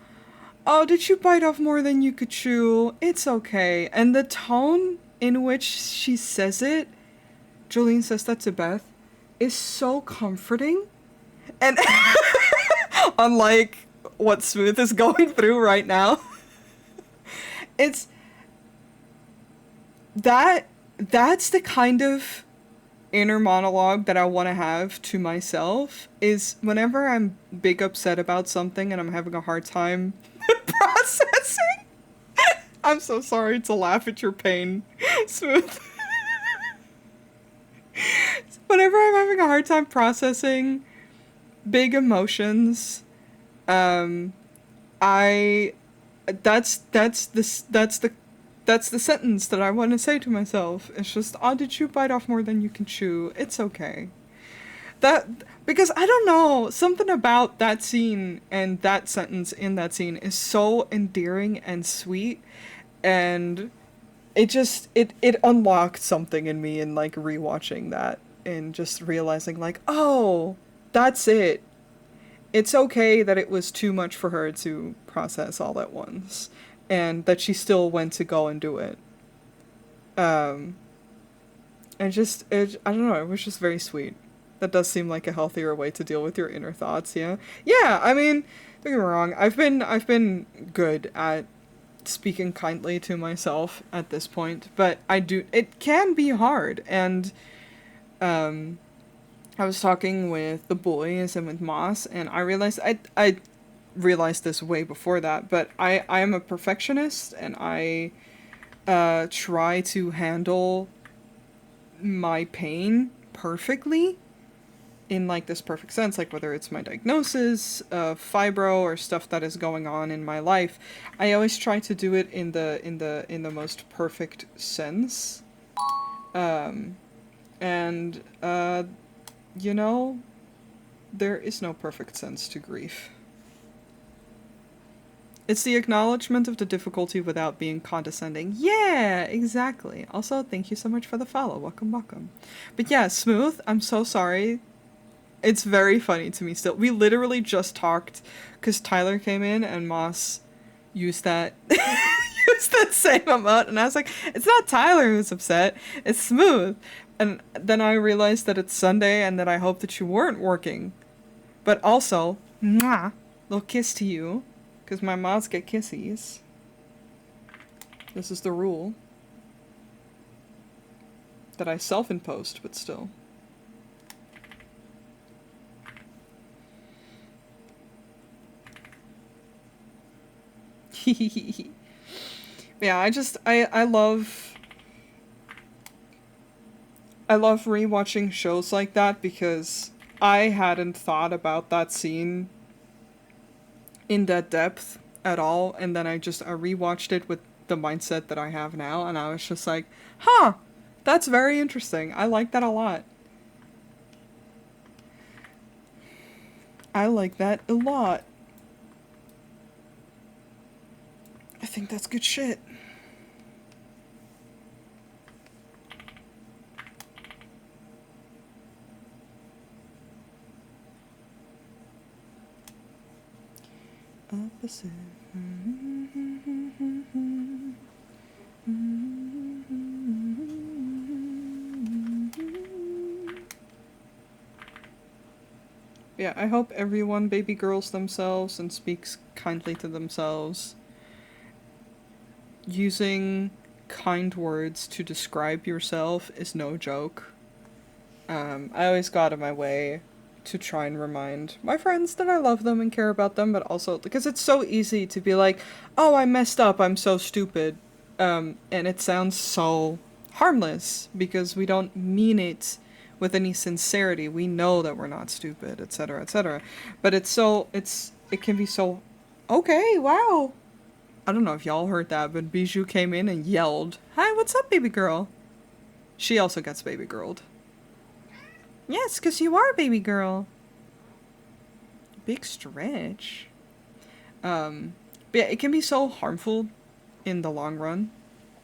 did you bite off more than you could chew? It's okay. And the tone in which she says it, Jolene says that to Beth, is so comforting. And unlike what Smooth is going through right now, it's that's the kind of inner monologue that I want to have to myself, is whenever I'm big upset about something and I'm having a hard time processing. I'm so sorry to laugh at your pain, Smooth. Whenever I'm having a hard time processing big emotions, that's the sentence that I want to say to myself. It's just, oh, did you bite off more than you can chew? It's okay. Because I don't know, something about that scene and that sentence in that scene is so endearing and sweet, and it unlocked something in me in like rewatching that and just realizing like, oh, that's it. It's okay that it was too much for her to process all at once, and that she still went to go and do it. And I don't know, it was just very sweet. That does seem like a healthier way to deal with your inner thoughts, yeah? Yeah, I mean, don't get me wrong, I've been good at speaking kindly to myself at this point, but it can be hard, and, I was talking with the boys and with Moss, and I realized, I realized this way before that, but I am a perfectionist, and I, try to handle my pain perfectly, in like this perfect sense, like whether it's my diagnosis of fibro or stuff that is going on in my life, I always try to do it in the most perfect sense. And you know, there is no perfect sense to grief. It's the acknowledgement of the difficulty without being condescending. Yeah, exactly. Also, thank you so much for the follow. Welcome, welcome. But yeah, Smooth, I'm so sorry. It's very funny to me still. We literally just talked because Tyler came in and Moss used that used that same amount, and I was like, it's not Tyler who's upset, it's Smooth. And then I realized that it's Sunday and that I hope that you weren't working. But also, mwah, little kiss to you, because my mods get kissies. This is the rule that I self-imposed, but still. Yeah, I love rewatching shows like that because I hadn't thought about that scene in that depth at all, and then I rewatched it with the mindset that I have now, and I was just like, huh, that's very interesting. I like that a lot. I like that a lot. I think that's good shit. Opposite. Yeah, I hope everyone baby girls themselves and speaks kindly to themselves. Using kind words to describe yourself is no joke. I always go out of my way to try and remind my friends that I love them and care about them, but also because it's so easy to be like, oh, I messed up, I'm so stupid. And it sounds so harmless because we don't mean it with any sincerity. We know that we're not stupid, etc., etc. But it can be so, okay, wow. I don't know if y'all heard that, but Bijou came in and yelled, "Hi, what's up, baby girl?" She also gets baby girled. Yes, because you are a baby girl. Big stretch. But yeah, it can be so harmful in the long run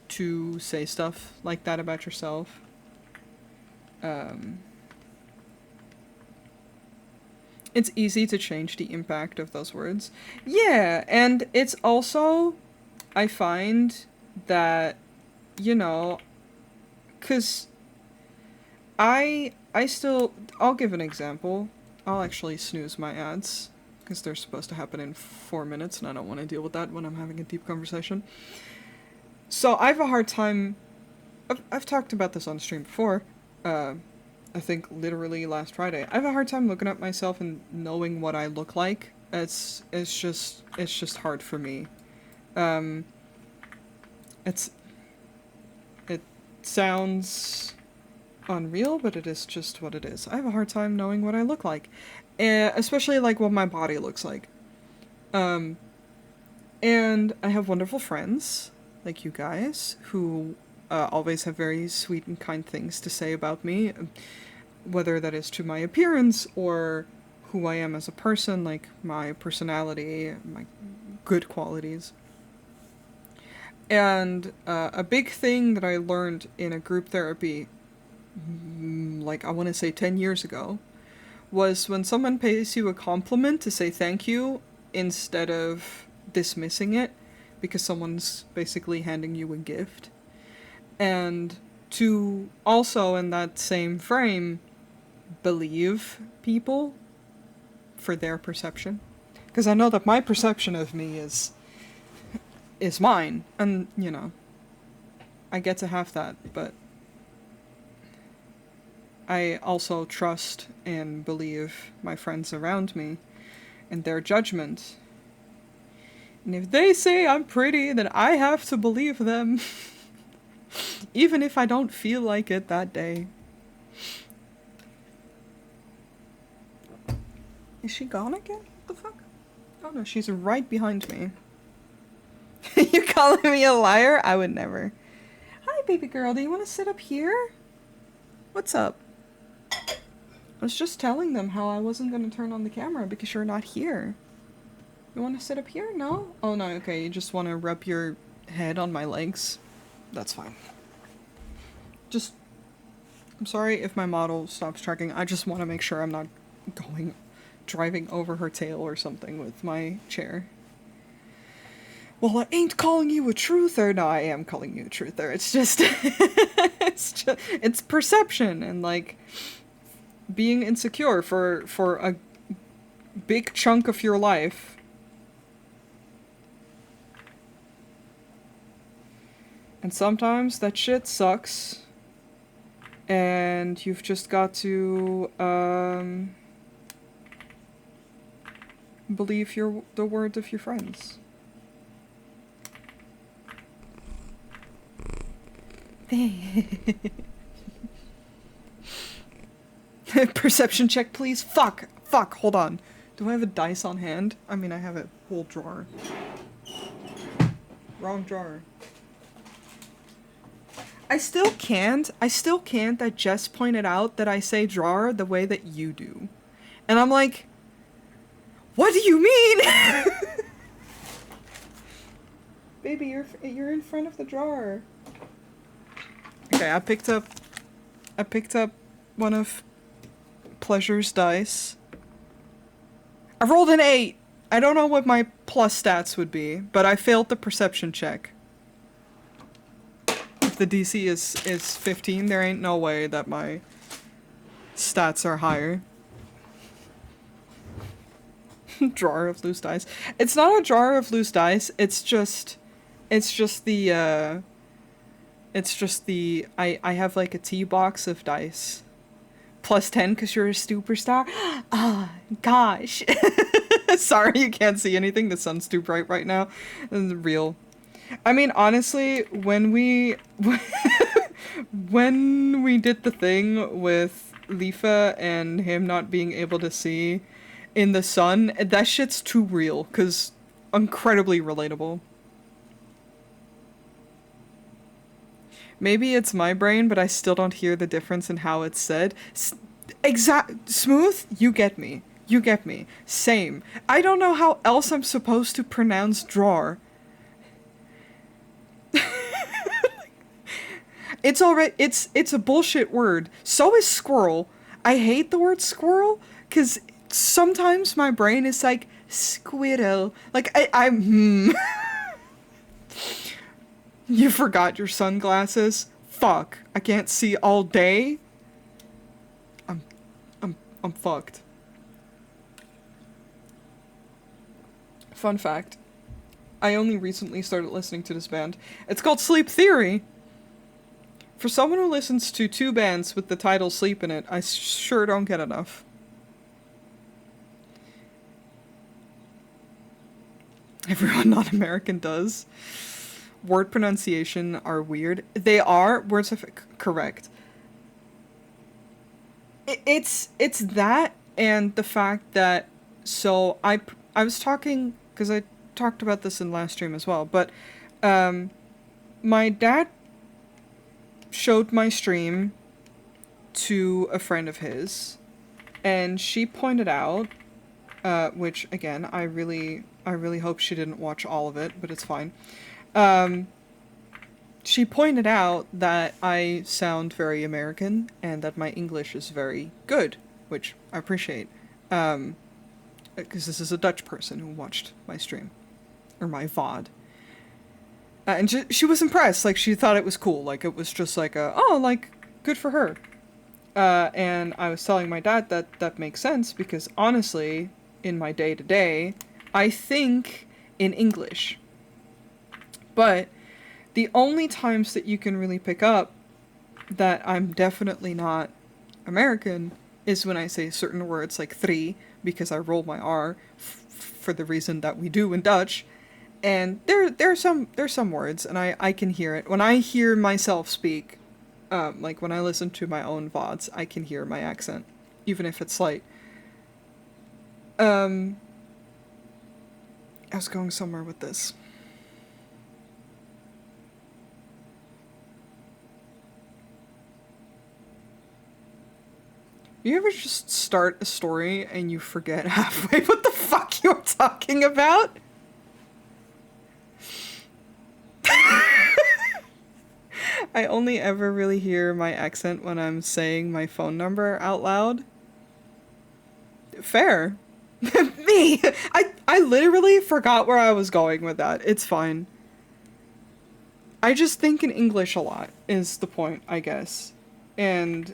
to say stuff like that about yourself. It's easy to change the impact of those words. Yeah, and it's also, I find that, you know, because I'll give an example. I'll actually snooze my ads because they're supposed to happen in 4 minutes and I don't want to deal with that when I'm having a deep conversation. So I have a hard time, I've talked about this on stream before, I think literally last Friday. I have a hard time looking at myself and knowing what I look like. It's just hard for me. It sounds unreal, but it is just what it is. I have a hard time knowing what I look like, especially like what my body looks like. And I have wonderful friends like you guys who always have very sweet and kind things to say about me, whether that is to my appearance or who I am as a person, like my personality, my good qualities. And a big thing that I learned in a group therapy, like I want to say 10 years ago, was when someone pays you a compliment to say thank you instead of dismissing it because someone's basically handing you a gift. And to also, in that same frame, believe people for their perception. Because I know that my perception of me is mine, and, you know, I get to have that, but I also trust and believe my friends around me and their judgment. And if they say I'm pretty, then I have to believe them. Even if I don't feel like it that day. Is she gone again? What the fuck? Oh no, she's right behind me. You calling me a liar? I would never. Hi, baby girl. Do you want to sit up here? What's up? I was just telling them how I wasn't going to turn on the camera because you're not here. You want to sit up here? No? Oh no, okay. You just want to rub your head on my legs. That's fine. I'm sorry if my model stops tracking. I just want to make sure I'm not driving over her tail or something with my chair. Well, I ain't calling you a truther. No, I am calling you a truther. It's just, it's perception and like being insecure for a big chunk of your life. And sometimes that shit sucks. And you've just got to believe the word of your friends. Perception check, please. Fuck. Fuck. Hold on. Do I have a dice on hand? I mean, I have a whole drawer. Wrong drawer. I still can't that Jess pointed out that I say drawer the way that you do. And I'm like, what do you mean? Baby, you're in front of the drawer. Okay, I picked up one of Pleasure's dice. I rolled an 8. I don't know what my plus stats would be, but I failed the perception check. If the DC is 15, there ain't no way that my stats are higher. Drawer of loose dice. It's not a drawer of loose dice, it's just the I have like a tea box of dice. Plus 10 because you're a superstar. Ah, gosh. Sorry, you can't see anything. The sun's too bright right now. It's real. I mean, honestly, when we did the thing with Lifa and him not being able to see in the sun, that shit's too real, because incredibly relatable. Maybe it's my brain, but I still don't hear the difference in how it's said. Smooth? You get me. You get me. Same. I don't know how else I'm supposed to pronounce drawer. It's alright. It's a bullshit word. So is squirrel. I hate the word squirrel, because sometimes my brain is like, squirrel. Like, I'm You forgot your sunglasses? Fuck. I can't see all day? I'm fucked. Fun fact. I only recently started listening to this band. It's called Sleep Theory. For someone who listens to 2 bands with the title Sleep in it, I sure don't get enough. Everyone not American does. Word pronunciation are weird. They are. Words are correct. It's that, and the fact that, so I was talking, because I talked about this in last stream as well, but my dad showed my stream to a friend of his, and she pointed out, which again, I really hope she didn't watch all of it, but it's fine. She pointed out that I sound very American and that my English is very good, which I appreciate. Because this is a Dutch person who watched my stream, or my VOD. And she was impressed, like, she thought it was cool, like, it was just like oh, like, good for her. And I was telling my dad that makes sense, because honestly, in my day-to-day, I think in English. But the only times that you can really pick up that I'm definitely not American is when I say certain words like three, because I roll my R for the reason that we do in Dutch. And there's some words, and I can hear it. When I hear myself speak, like when I listen to my own VODs, I can hear my accent, even if it's slight. I was going somewhere with this. You ever just start a story and you forget halfway what the fuck you're talking about? I only ever really hear my accent when I'm saying my phone number out loud. Fair. Me! I literally forgot where I was going with that. It's fine. I just think in English a lot, is the point, I guess. And,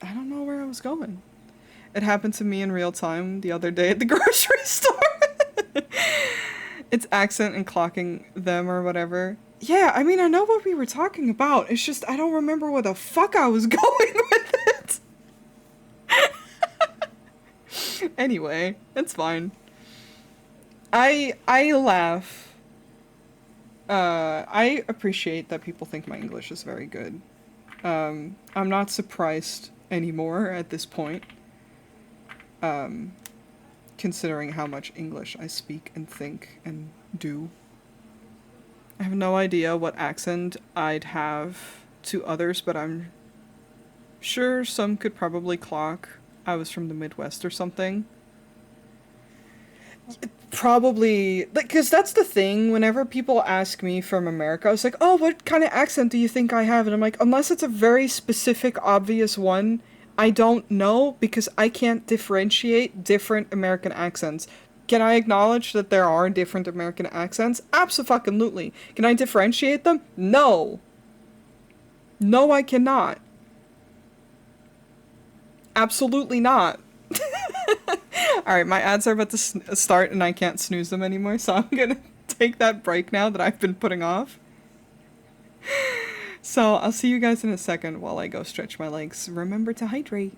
I don't know where I was going. It happened to me in real time the other day at the grocery store. It's accent and clocking them or whatever. Yeah, I mean, I know what we were talking about. It's just I don't remember where the fuck I was going with it. Anyway, it's fine. I laugh. I appreciate that people think my English is very good. I'm not surprised anymore at this point, considering how much English I speak and think and do. I have no idea what accent I'd have to others, but I'm sure some could probably clock I was from the Midwest or something. Probably, like, because that's the thing. Whenever people ask me from America, I was like, oh, what kind of accent do you think I have? And I'm like, unless it's a very specific, obvious one, I don't know because I can't differentiate different American accents. Can I acknowledge that there are different American accents? Absolutely. Can I differentiate them? No. No, I cannot. Absolutely not. Alright, my ads are about to start and I can't snooze them anymore, so I'm gonna take that break now that I've been putting off. So I'll see you guys in a second while I go stretch my legs. Remember to hydrate.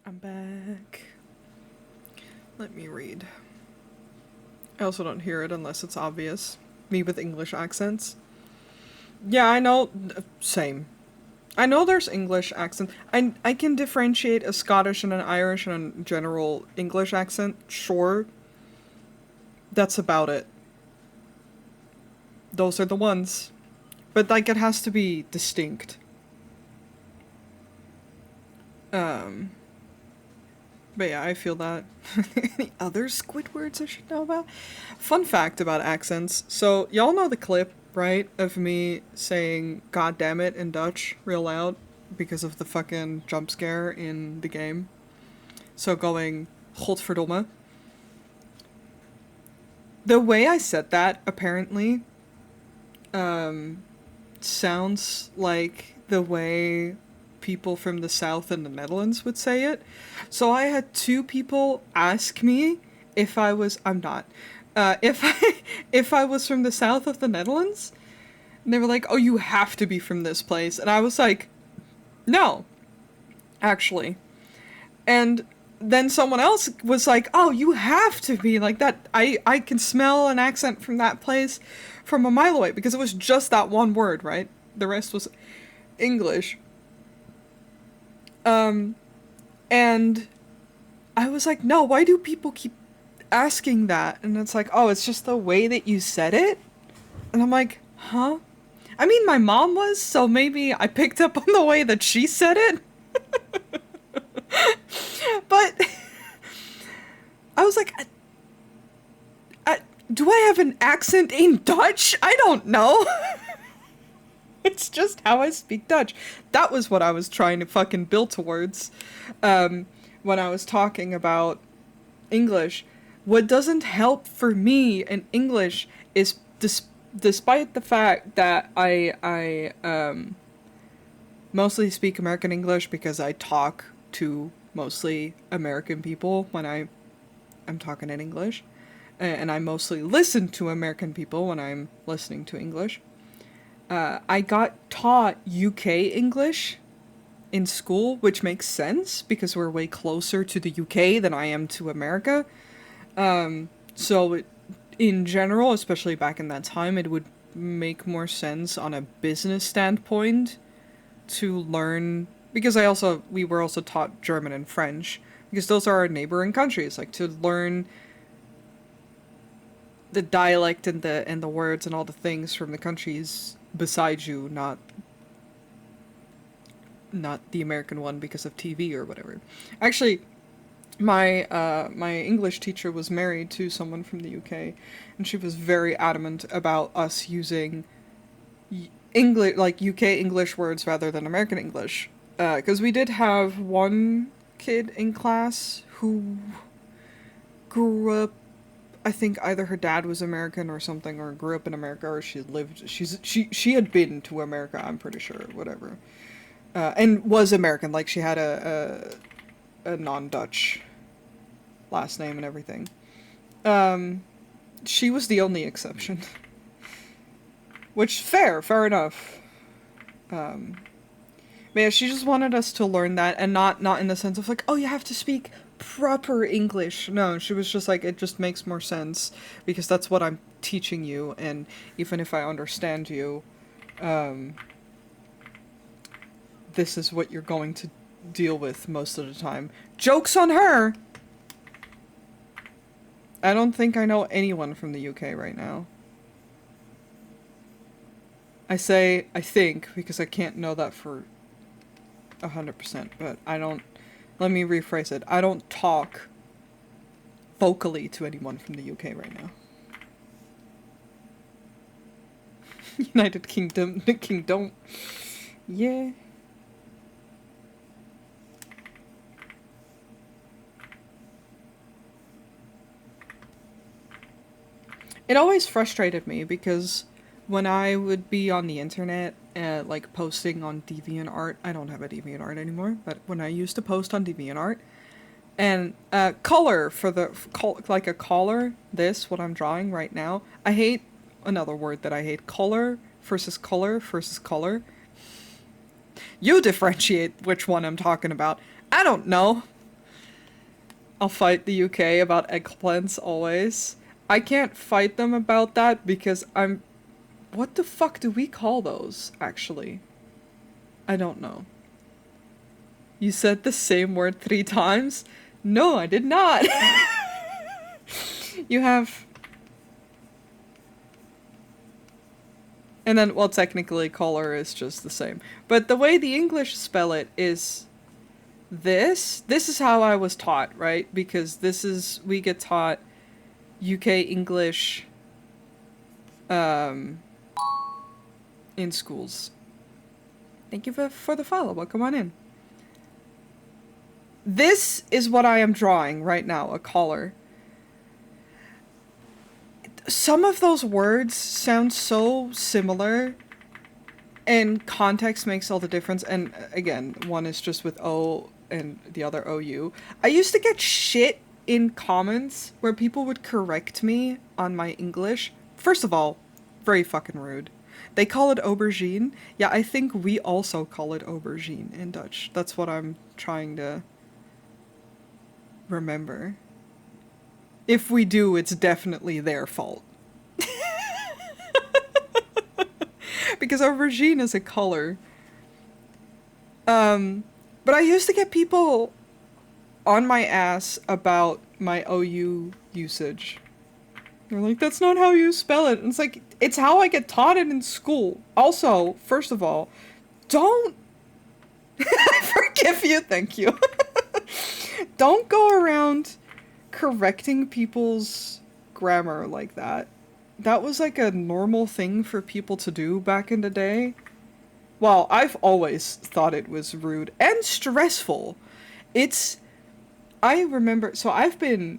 I'm back. Let me read. I also don't hear it unless it's obvious. Me with English accents. Yeah, I know. Same. I know there's English accent. I can differentiate a Scottish and an Irish and a general English accent. Sure. That's about it. Those are the ones. But like it has to be distinct. Um but yeah, I feel that. Any other Squidwards I should know about? Fun fact about accents. So y'all know the clip, right, of me saying "God damn it" in Dutch real loud because of the fucking jump scare in the game. So going "Godverdomme." The way I said that apparently um, sounds like the way people from the South and the Netherlands would say it. So I had two people ask me if I was. I'm not. If I if I was from the south of the Netherlands, and they were like, "Oh, you have to be from this place," and I was like, "No, actually." And then someone else was like, "Oh, you have to be like that. I can smell an accent from that place from a mile away because it was just that one word, right? The rest was English." Um, and I was like, "No, why do people keep asking that?" And it's like, "Oh, it's just the way that you said it." And I'm like, "Huh?" I mean, my mom was, so maybe I picked up on the way that she said it. But I was like, do I have an accent in Dutch? I don't know. It's just how I speak Dutch. That was what I was trying to fucking build towards when I was talking about English. What doesn't help for me in English is despite the fact that I mostly speak American English because I talk to mostly American people when I'm talking in English, and I mostly listen to American people when I'm listening to English. I got taught UK English in school, which makes sense because we're way closer to the UK than I am to America. So in general, especially back in that time, it would make more sense on a business standpoint to learn, because we were also taught German and French because those are our neighboring countries, like to learn the dialect and the words and all the things from the countries beside you, not the American one because of TV or whatever. Actually, my English teacher was married to someone from the UK, and she was very adamant about us using English, like UK English words rather than American English, because we did have one kid in class who grew up. I think either her dad was American or something, or grew up in America, or she had been to America. I'm pretty sure, whatever, and was American. Like she had a non-Dutch last name and everything. She was the only exception, which fair enough. But yeah, she just wanted us to learn that, and not in the sense of like, oh, you have to speak proper English. No, she was just like, it just makes more sense because that's what I'm teaching you, and even if I understand you, this is what you're going to deal with most of the time. Joke's on her! I don't think I know anyone from the UK right now. I say I think because I can't know that for 100%, but I don't. Let me rephrase it. I don't talk vocally to anyone from the UK right now. United Kingdom, the Kingdom. Yeah. It always frustrated me because when I would be on the internet, like posting on DeviantArt, I don't have a DeviantArt anymore, but when I used to post on DeviantArt, and color for like a color, this, what I'm drawing right now, I hate another word that I hate, color versus color versus color. You differentiate which one I'm talking about. I don't know. I'll fight the UK about eggplants always. I can't fight them about that because I'm... What the fuck do we call those, actually? I don't know. You said the same word 3 times? No, I did not. You have... And then, well, technically color is just the same. But the way the English spell it is this. This is how I was taught, right? Because this is... We get taught UK English in schools. Thank you for the follow. Well, come on in. This is what I am drawing right now, a collar. Some of those words sound so similar, and context makes all the difference. And again, one is just with O and the other OU. I used to get shit in comments where people would correct me on my English. First of all, very fucking rude. They call it aubergine. Yeah, I think we also call it aubergine in Dutch. That's what I'm trying to remember. If we do, it's definitely their fault. Because aubergine is a color. But I used to get people on my ass about my OU usage. They're like, that's not how you spell it. And it's like, it's how I get taught it in school. Also, first of all, don't... Forgive you, thank you. Don't go around correcting people's grammar like that. That was like a normal thing for people to do back in the day. Well, I've always thought it was rude and stressful. I remember, so I've been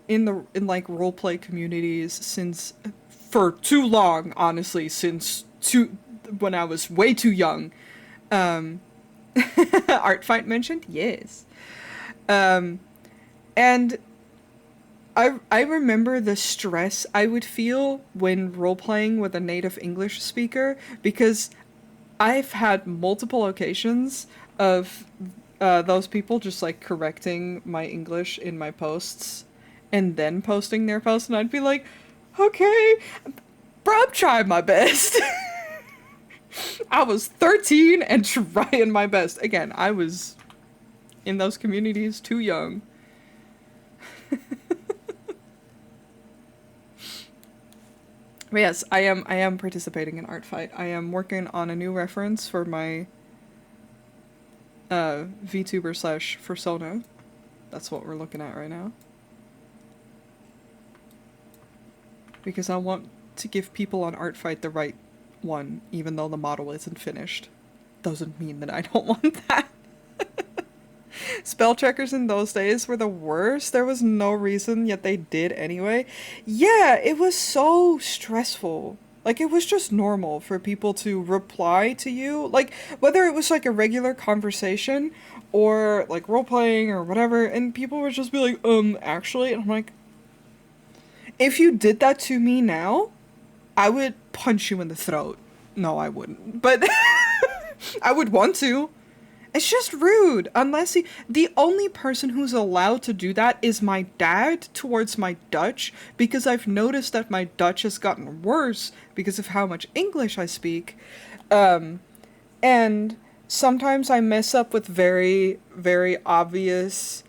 in like roleplay communities since, for too long, honestly, when I was way too young. ArtFight mentioned? Yes. And I remember the stress I would feel when role-playing with a native English speaker, because I've had multiple occasions of those people just like correcting my English in my posts and then posting their posts, and I'd be like, okay, bro, I'm trying my best. I was 13 and trying my best. Again, I was in those communities too young. But yes, I am participating in ArtFight. I am working on a new reference for my VTuber / persona. That's what we're looking at right now. Because I want to give people on ArtFight the right one, even though the model isn't finished. Doesn't mean that I don't want that. Spell checkers in those days were the worst. There was no reason, yet they did anyway. Yeah, it was so stressful. Like, it was just normal for people to reply to you. Like, whether it was like a regular conversation or like role-playing or whatever, and people would just be like, actually, and I'm like, if you did that to me now, I would punch you in the throat. No, I wouldn't. But I would want to. It's just rude. Unless the only person who's allowed to do that is my dad towards my Dutch, because I've noticed that my Dutch has gotten worse because of how much English I speak. And sometimes I mess up with very, very obvious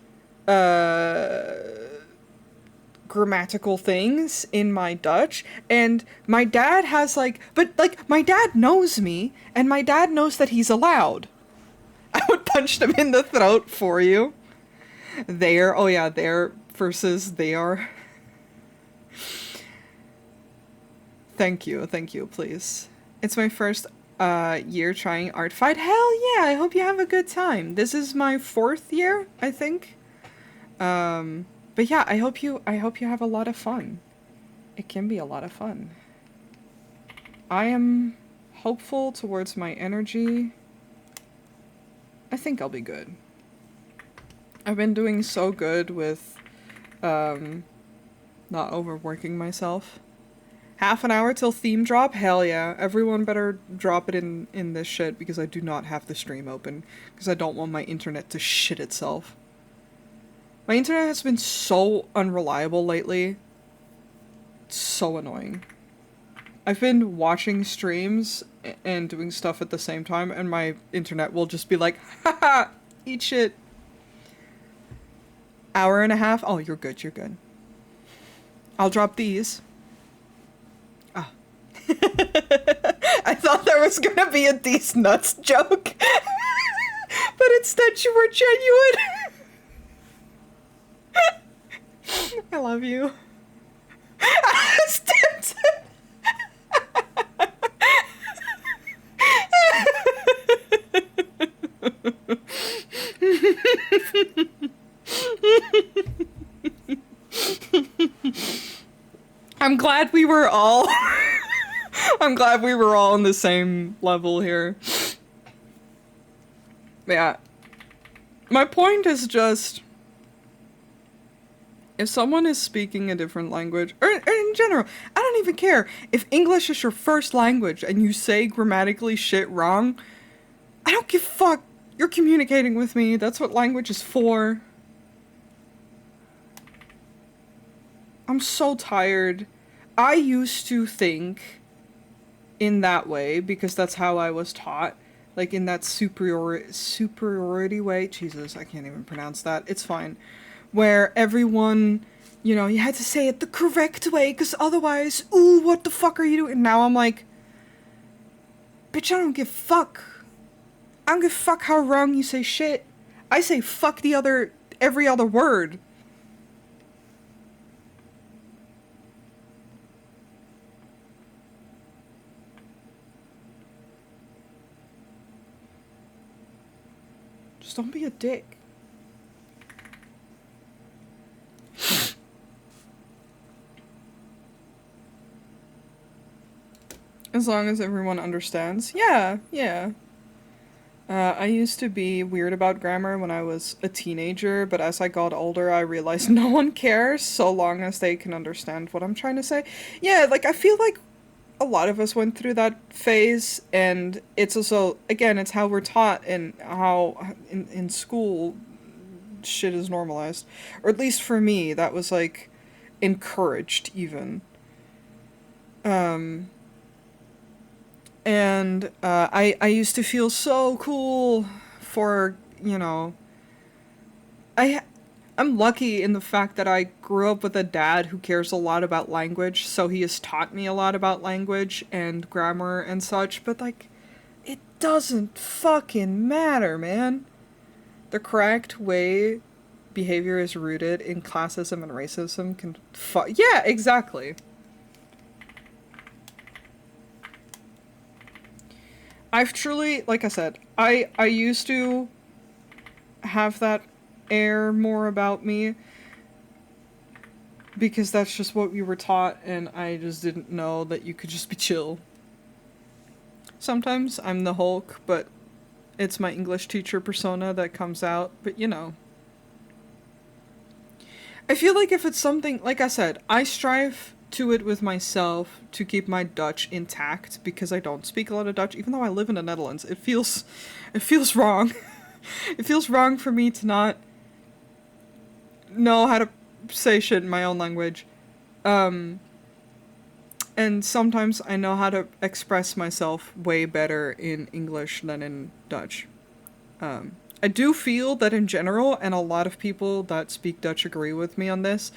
grammatical things in my Dutch, and my dad has my dad knows me, and my dad knows that he's allowed. I would punch them in the throat for you. There, oh yeah, there versus they are. Thank you, please. It's my first year trying ArtFight. Hell yeah, I hope you have a good time. This is my 4th year, I think. But yeah, I hope you have a lot of fun. It can be a lot of fun. I am hopeful towards my energy. I think I'll be good. I've been doing so good with not overworking myself. Half an hour till theme drop? Hell yeah. Everyone better drop it in this shit, because I do not have the stream open, because I don't want my internet to shit itself. My internet has been so unreliable lately. It's so annoying. I've been watching streams and doing stuff at the same time, and my internet will just be like, haha, eat shit. Hour and a half? Oh, you're good, you're good. I'll drop these. Ah. I thought there was gonna be a these nuts joke. But instead you were genuine. I love you. Stinson. I'm glad we were all I'm glad we were all on the same level here. Yeah. My point is just, if someone is speaking a different language, or in general, I don't even care. If English is your first language and you say grammatically shit wrong, I don't give a fuck. You're communicating with me. That's what language is for. I'm so tired. I used to think in that way because that's how I was taught. Like in that superiority way. Jesus, I can't even pronounce that. It's fine. Where everyone, you know, you had to say it the correct way because otherwise, ooh, what the fuck are you doing? And now I'm like, bitch, I don't give a fuck. I don't give a fuck how wrong you say shit. I say fuck every other word. Just don't be a dick. As long as everyone understands. Yeah, yeah. I used to be weird about grammar when I was a teenager, but as I got older, I realized no one cares so long as they can understand what I'm trying to say. Yeah, like, I feel like a lot of us went through that phase, and it's also, again, it's how we're taught and how in school shit is normalized. Or at least for me, that was, like, encouraged, even. And I used to feel so cool for, you know, I'm lucky in the fact that I grew up with a dad who cares a lot about language, so he has taught me a lot about language and grammar and such, but like, it doesn't fucking matter, man. The correct way behavior is rooted in classism and racism can yeah, exactly. I've truly, like I said, I used to have that air more about me because that's just what we were taught, and I just didn't know that you could just be chill. Sometimes I'm the Hulk, but it's my English teacher persona that comes out, but you know. I feel like if it's something, like I said, I strive to it with myself to keep my Dutch intact because I don't speak a lot of Dutch, even though I live in the Netherlands. It feels wrong. It feels wrong for me to not know how to say shit in my own language. And sometimes I know how to express myself way better in English than in Dutch. I do feel that in general, and a lot of people that speak Dutch agree with me on this,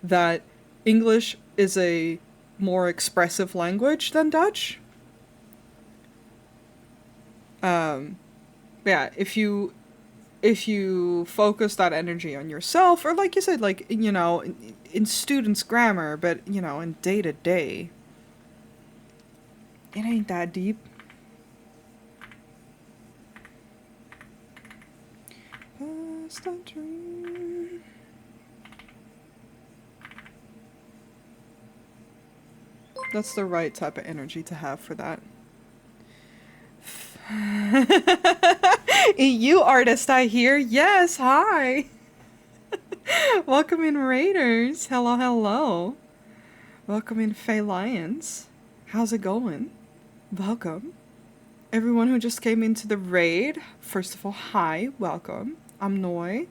that English is a more expressive language than Dutch. Yeah, if you focus that energy on yourself, or like you said, like, you know, in students' grammar, but, you know, in day-to-day, it ain't that deep. Past a dream. That's the right type of energy to have for that. EU artist, I hear. Yes, hi. Welcome in, Raiders. Hello, hello. Welcome in, Faye Lions. How's it going? Welcome. Everyone who just came into the raid, first of all, hi, welcome. I'm Noi.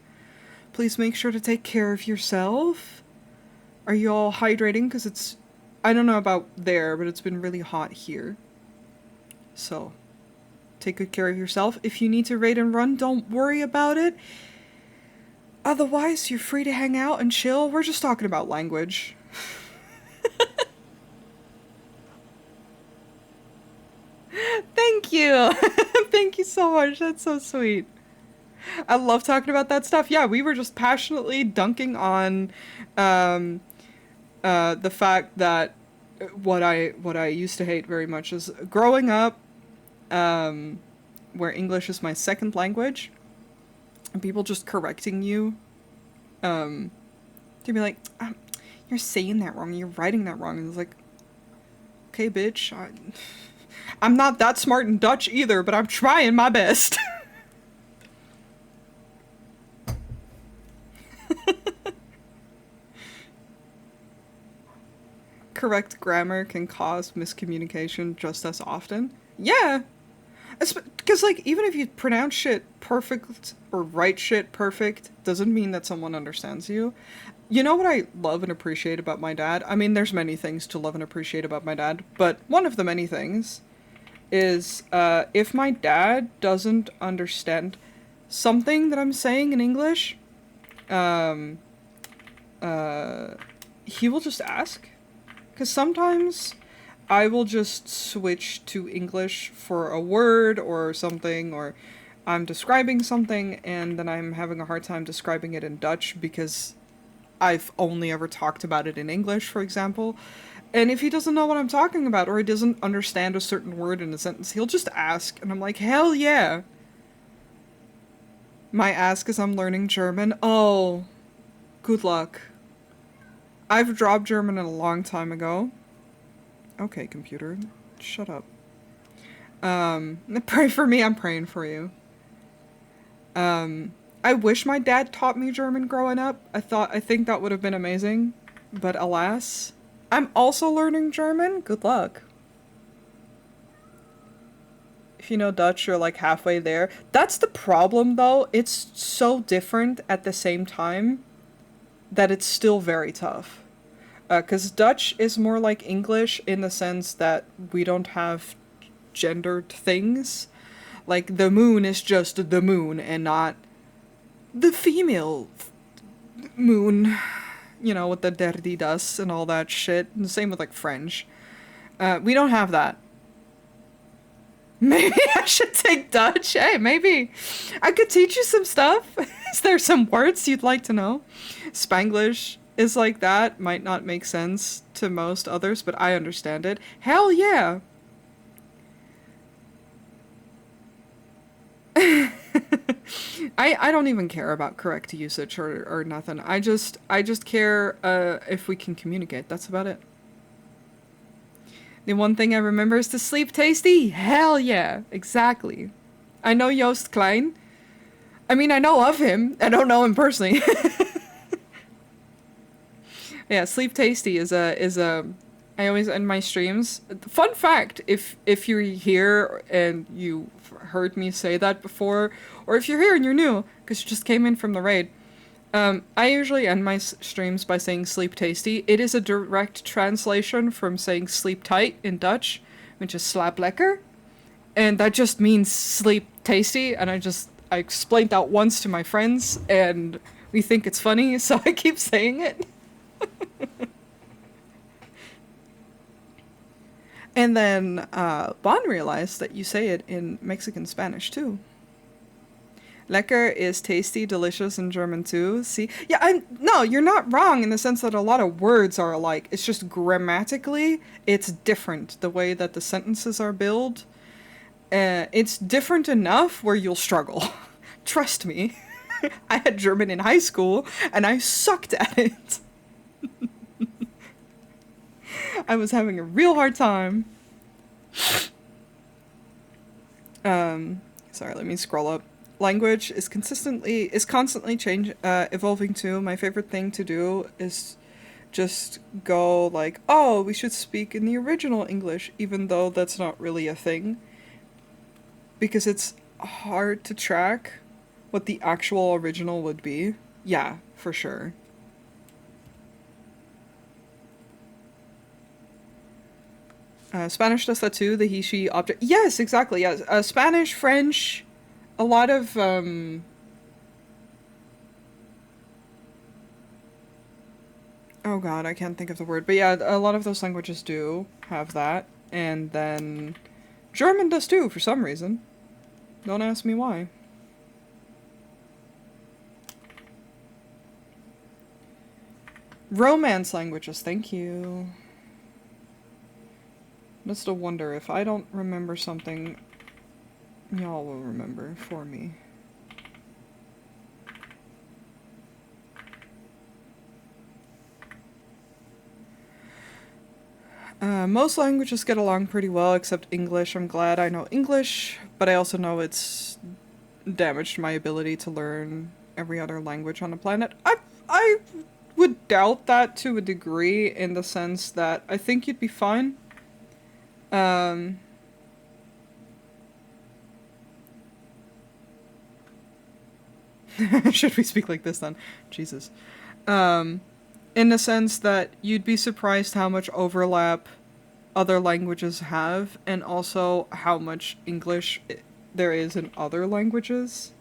Please make sure to take care of yourself. Are you all hydrating? Because it's... I don't know about there, but it's been really hot here. So, take good care of yourself. If you need to raid and run, don't worry about it. Otherwise, you're free to hang out and chill. We're just talking about language. Thank you. Thank you so much. That's so sweet. I love talking about that stuff. Yeah, we were just passionately dunking on um, the fact that what I used to hate very much is growing up, where English is my second language, and people just correcting you. To be like, "You're saying that wrong. You're writing that wrong," and it's like, "Okay, bitch, I'm not that smart in Dutch either, but I'm trying my best." Correct grammar can cause miscommunication just as often. Yeah. Because, like, even if you pronounce shit perfect or write shit perfect, doesn't mean that someone understands you. You know what I love and appreciate about my dad? I mean, there's many things to love and appreciate about my dad, but one of the many things is if my dad doesn't understand something that I'm saying in English, um, he will just ask. Because sometimes I will just switch to English for a word or something, or I'm describing something and then I'm having a hard time describing it in Dutch because I've only ever talked about it in English, for example. And if he doesn't know what I'm talking about or he doesn't understand a certain word in a sentence, he'll just ask, and I'm like, hell yeah. My ask is I'm learning German. Oh, good luck. I've dropped German a long time ago. Okay, computer, shut up. Pray for me, I'm praying for you. I wish my dad taught me German growing up. I think that would have been amazing. But alas, I'm also learning German. Good luck. If you know Dutch, you're like halfway there. That's the problem though. It's so different at the same time that it's still very tough. Because Dutch is more like English in the sense that we don't have gendered things. Like, the moon is just the moon and not the female moon. You know, with the dirty dust and all that shit. And the same with, like, French. We don't have that. Maybe I should take Dutch. Hey, maybe I could teach you some stuff. Is there some words you'd like to know? Spanglish is like that. Might not make sense to most others, but I understand it. Hell yeah. I don't even care about correct usage or nothing. I just care if we can communicate. That's about it. The one thing I remember is to sleep tasty. Hell yeah. Exactly. I know Joost Klein. I mean, I know of him. I don't know him personally. Yeah, sleep tasty is a I always end my streams. Fun fact, if you're here and you heard me say that before, or if you're here and you're new because you just came in from the raid, I usually end my streams by saying sleep tasty. It is a direct translation from saying sleep tight in Dutch, which is slaap lekker, and that just means sleep tasty. And I explained that once to my friends, and we think it's funny, so I keep saying it. And then Bon realized that you say it in Mexican Spanish too. Lecker is tasty, delicious in German too. See? Yeah, no, you're not wrong in the sense that a lot of words are alike. It's just grammatically, it's different. The way that the sentences are built. It's different enough where you'll struggle. Trust me. I had German in high school, and I sucked at it. I was having a real hard time. Sorry, let me scroll up. Language is constantly evolving too. My favorite thing to do is just go like, oh, we should speak in the original English, even though that's not really a thing. Because it's hard to track what the actual original would be. Yeah, for sure. Spanish does that too, the he, she object. Yes, exactly, yes. Spanish, French, a lot of, oh god, I can't think of the word. But yeah, a lot of those languages do have that. And then German does too, for some reason. Don't ask me why. Romance languages, thank you. Just a wonder, if I don't remember something, y'all will remember for me. Most languages get along pretty well, except English. I'm glad I know English, but I also know it's damaged my ability to learn every other language on the planet. I would doubt that to a degree, in the sense that I think you'd be fine. Should we speak like this then? Jesus. In the sense that you'd be surprised how much overlap other languages have, and also how much English there is in other languages.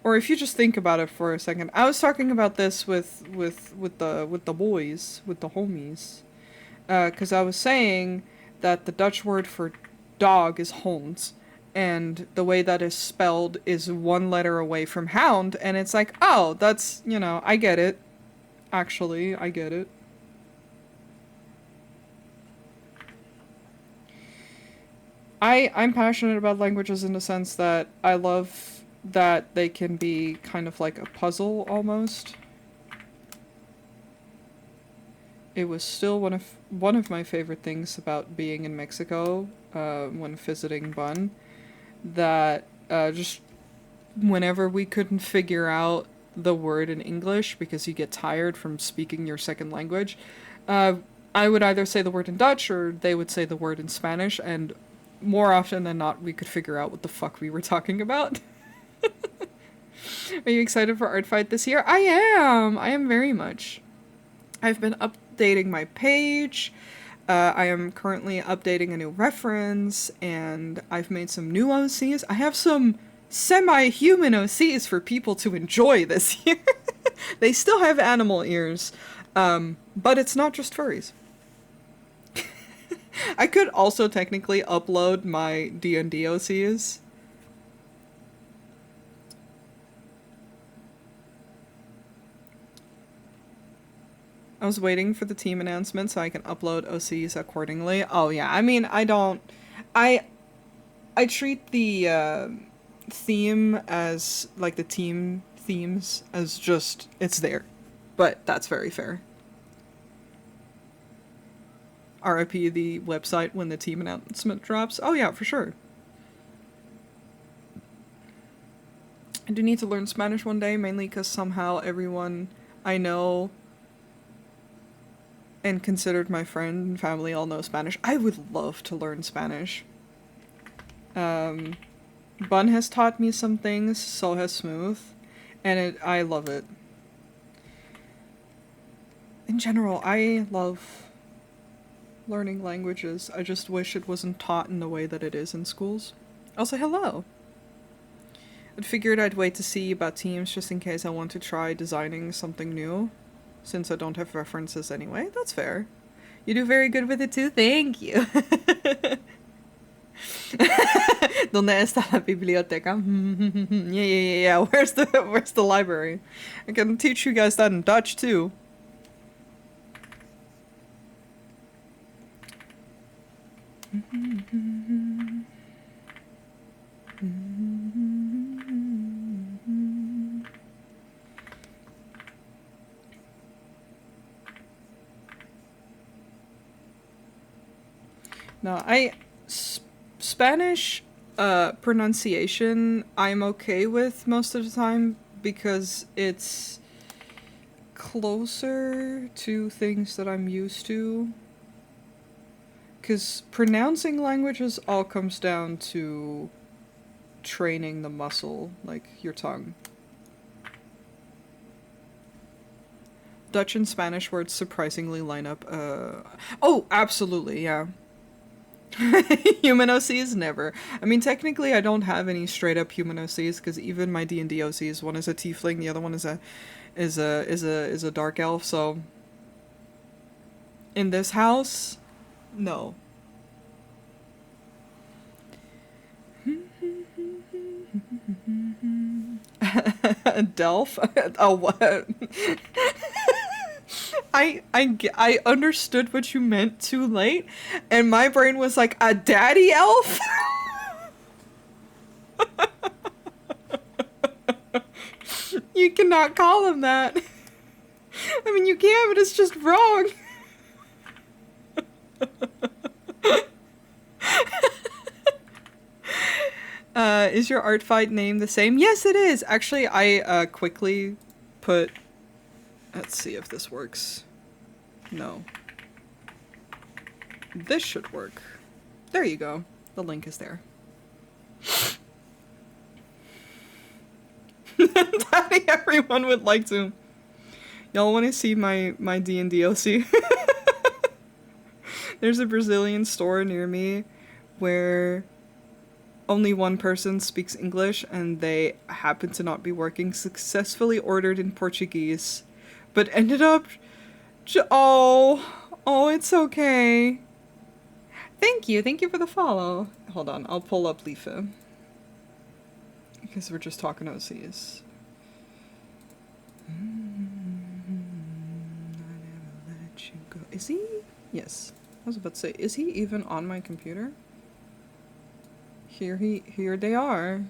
Or if you just think about it for a second, I was talking about this with the boys, with the homies, because I was saying that the Dutch word for dog is hond, and the way that is spelled is one letter away from hound, and it's like, oh, that's, you know, I get it. Actually, I get it. I'm passionate about languages in the sense that I love that they can be kind of like a puzzle almost. It was still one of my favorite things about being in Mexico when visiting Bun, that just whenever we couldn't figure out the word in English because you get tired from speaking your second language, I would either say the word in Dutch or they would say the word in Spanish, and more often than not, we could figure out what the fuck we were talking about. Are you excited for ArtFight this year? I am! I am very much. I've been updating my page. I am currently updating a new reference, and I've made some new OCs. I have some semi-human OCs for people to enjoy this year. They still have animal ears, but it's not just furries. I could also technically upload my D&D OCs. I was waiting for the team announcement so I can upload OCs accordingly. Oh yeah, I mean, I treat the theme as, like, the team themes as just, it's there. But that's very fair. RIP the website when the team announcement drops. Oh yeah, for sure. I do need to learn Spanish one day, mainly because somehow everyone I know and considered my friend and family all know Spanish. I would love to learn Spanish. Bun has taught me some things, so has Smooth, and I love it. In general, I love learning languages. I just wish it wasn't taught in the way that it is in schools. Also, hello! I figured I'd wait to see about teams just in case I want to try designing something new, since I don't have references anyway. That's fair. You do very good with it too, thank you! ¿Dónde está la biblioteca? Yeah. Where's the library? I can teach you guys that in Dutch too. No, Spanish pronunciation I'm okay with most of the time because it's closer to things that I'm used to. Because pronouncing languages all comes down to training the muscle, like your tongue. Dutch and Spanish words surprisingly line up. Oh, absolutely, yeah. Human OCs, never. I mean, technically, I don't have any straight up human OCs because even my D&D OCs, one is a tiefling, the other one is a dark elf. So in this house, no. Delph? Oh, what? I understood what you meant too late, and my brain was like, a daddy elf? You cannot call him that. I mean, you can, but it's just wrong. Is your ArtFight name the same? Yes, it is. Actually, I quickly put... Let's see if this works. No. This should work. There you go. The link is there. Daddy, everyone would like to. Y'all want to see my D&D OC? There's a Brazilian store near me where only one person speaks English and they happen to not be working. Successfully ordered in Portuguese, but ended up... Oh, it's okay. Thank you for the follow. Hold on, I'll pull up Leafa. Because we're just talking OCs. Is he? Yes. I was about to say, is he even on my computer? Here they are.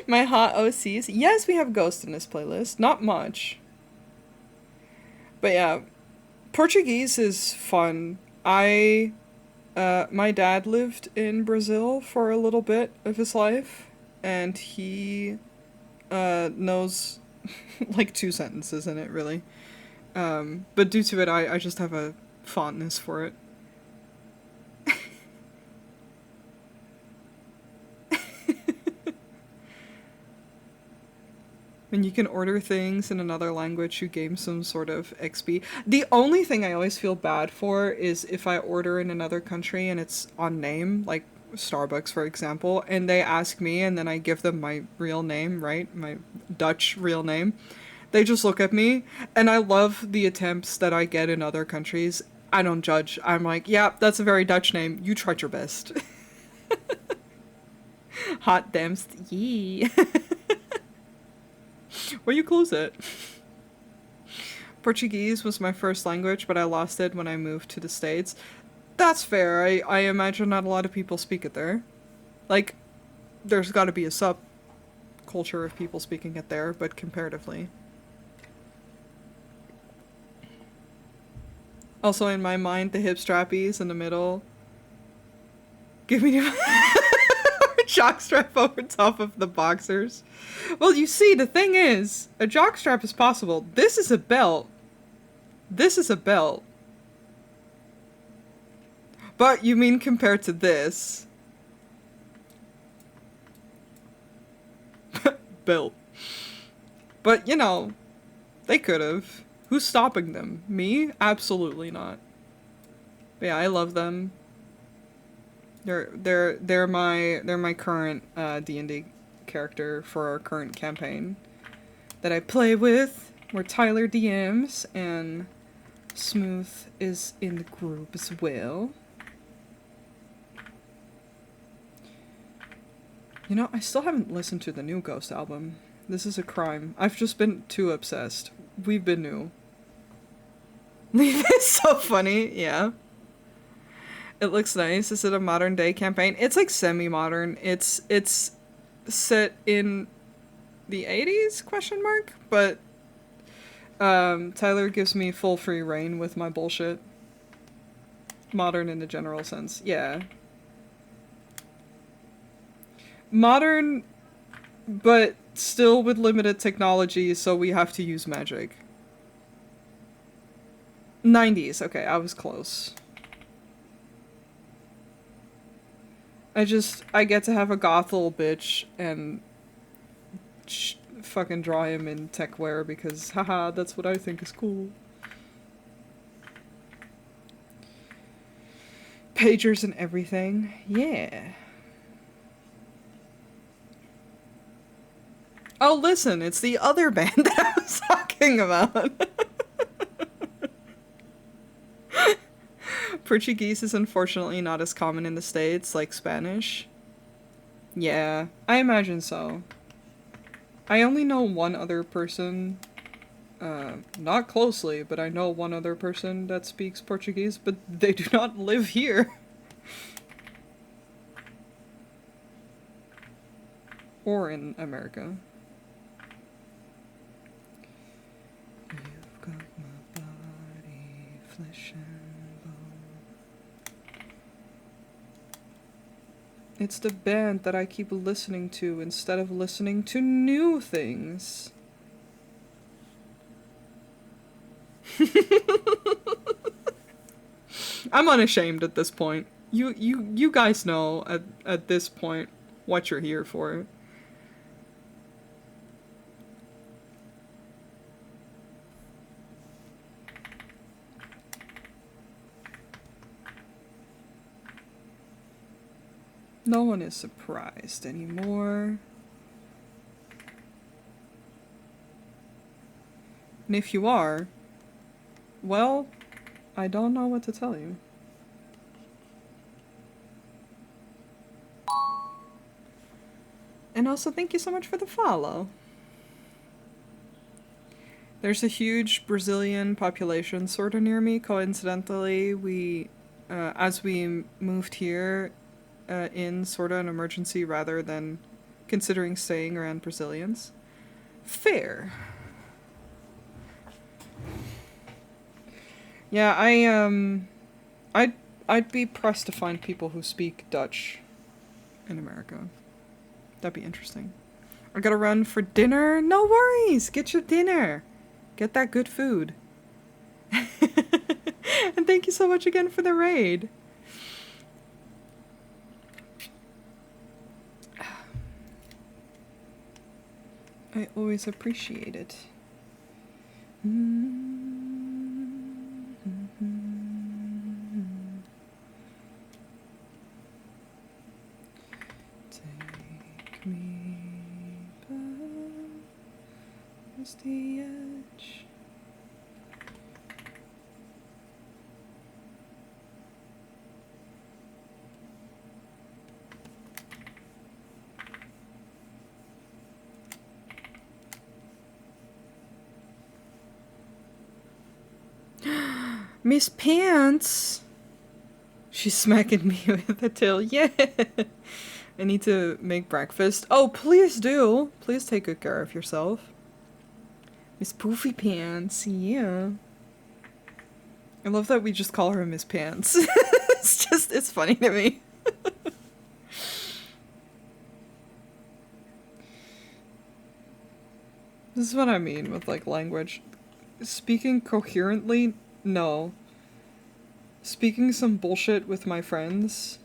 My hot OCs. Yes, we have Ghost in this playlist. Not much. But yeah, Portuguese is fun. My dad lived in Brazil for a little bit of his life, and he knows like 2 sentences in it, really. But due to it, I just have a fondness for it. When you can order things in another language, you gain some sort of XP. The only thing I always feel bad for is if I order in another country and it's on name, like Starbucks, for example, and they ask me and then I give them my real name, right? My Dutch real name. They just look at me, and I love the attempts that I get in other countries. I don't judge. I'm like, yeah, that's a very Dutch name. You tried your best. Hot damst. Yee. Where you close it? Portuguese was my first language, but I lost it when I moved to the States. That's fair. I imagine not a lot of people speak it there. Like, there's got to be a subculture of people speaking it there, but comparatively. Also, in my mind, the hip strappies in the middle. Give me jockstrap over top of the boxers. Well, you see, the thing is, a jockstrap is possible. This is a belt. This is a belt. But you mean compared to this? Belt. But, you know, they could have. Who's stopping them? Me? Absolutely not. But yeah, I love them. They're my current D&D character for our current campaign that I play with, where Tyler DMs and Smooth is in the group as well. You know, I still haven't listened to the new Ghost album. This is a crime. I've just been too obsessed. We've been new. Leave is so funny, yeah. It looks nice. Is it a modern day campaign? It's like semi-modern. It's set in the 80s, question mark? But Tyler gives me full free reign with my bullshit. Modern in the general sense. Yeah. Modern, but still with limited technology, so we have to use magic. 90s. Okay, I was close. I get to have a goth little bitch and fucking draw him in tech wear because, haha, that's what I think is cool. Pagers and everything. Yeah. Oh, listen, it's the other band that I was talking about. Portuguese is unfortunately not as common in the States like Spanish. Yeah, I imagine so. I only know one other person, not closely, but I know one other person that speaks Portuguese, but they do not live here. Or in America. You've got my body, flesh and bone. It's the band that I keep listening to instead of listening to new things. I'm unashamed at this point. You guys know at this point what you're here for. No one is surprised anymore. And if you are, well, I don't know what to tell you. And also, thank you so much for the follow. There's a huge Brazilian population sort of near me. Coincidentally, as we moved here, in sort of an emergency rather than considering staying around Brazilians. Fair. Yeah, I'd be pressed to find people who speak Dutch in America. That'd be interesting. I gotta run for dinner? No worries! Get your dinner! Get that good food. And thank you so much again for the raid. I always appreciate it. Take me past the edge. Miss Pants! She's smacking me with a tail. Yeah! I need to make breakfast. Oh, please do! Please take good care of yourself. Miss Poofy Pants, yeah. I love that we just call her Miss Pants. It's funny to me. This is what I mean with, like, language. Speaking coherently, no. Speaking some bullshit with my friends,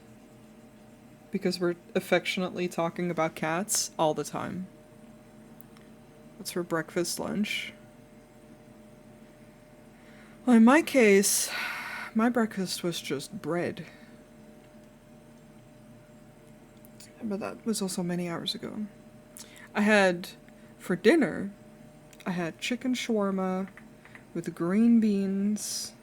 because we're affectionately talking about cats all the time. What's for breakfast, lunch? Well, in my case, my breakfast was just bread. But that was also many hours ago. For dinner, I had chicken shawarma with green beans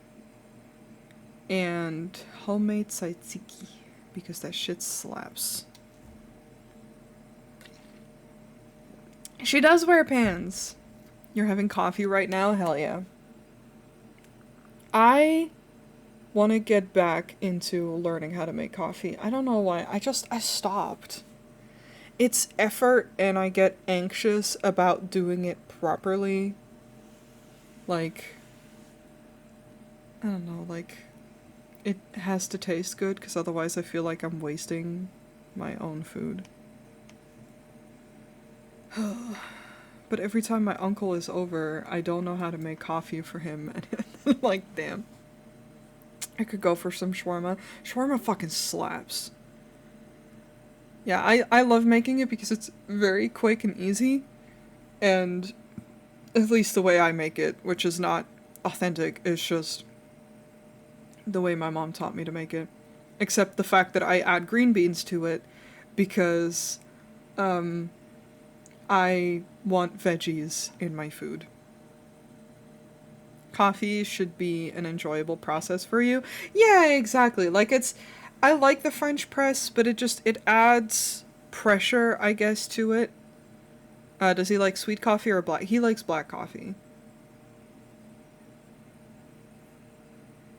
and homemade tzatziki, because that shit slaps. She does wear pants. You're having coffee right now? Hell yeah. I want to get back into learning how to make coffee. I don't know why. I stopped. It's effort and I get anxious about doing it properly. Like, I don't know, like, it has to taste good because otherwise I feel like I'm wasting my own food. But every time my uncle is over, I don't know how to make coffee for him. And like, damn. I could go for some shawarma. Shawarma fucking slaps. Yeah, I love making it because it's very quick and easy, and at least the way I make it, which is not authentic, is just the way my mom taught me to make it. Except the fact that I add green beans to it because um, I want veggies in my food. Coffee should be an enjoyable process for you. Yeah, exactly. Like I like the French press, but it adds pressure, I guess, to it. Does he like sweet coffee or black? He likes black coffee.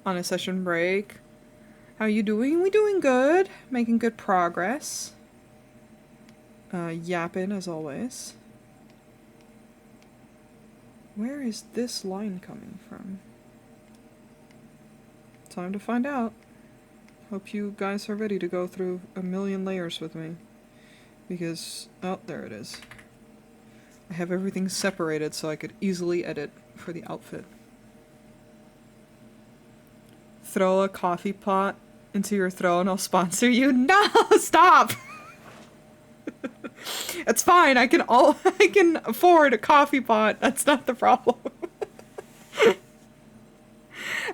On a session break. How you doing? We doing good. Making good progress. Yapping as always. Where is this line coming from? Time to find out. Hope you guys are ready to go through a million layers with me. Because, oh, there it is. I have everything separated so I could easily edit for the outfit. Throw a coffee pot into your throat and I'll sponsor you. No, stop! It's fine, I can afford a coffee pot. That's not the problem.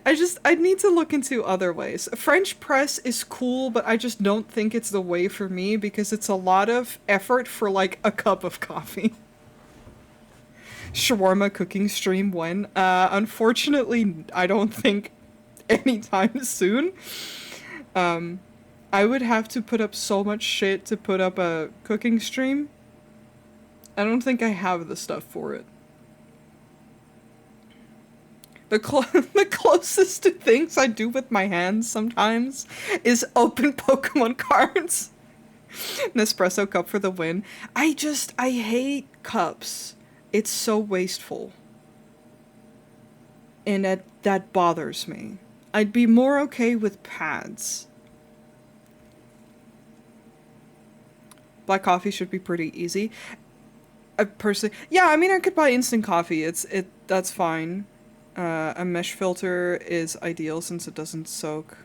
I need to look into other ways. French press is cool, but I just don't think it's the way for me because it's a lot of effort for like a cup of coffee. Shawarma cooking stream when? Unfortunately, I don't think anytime soon. I would have to put up so much shit to put up a cooking stream. I don't think I have the stuff for it. The closest to things I do with my hands sometimes is open Pokemon cards. Nespresso cup for the win. I hate cups. It's so wasteful. And that bothers me. I'd be more okay with pads. Black coffee should be pretty easy. I personally, yeah, I mean, I could buy instant coffee. That's fine. A mesh filter is ideal since it doesn't soak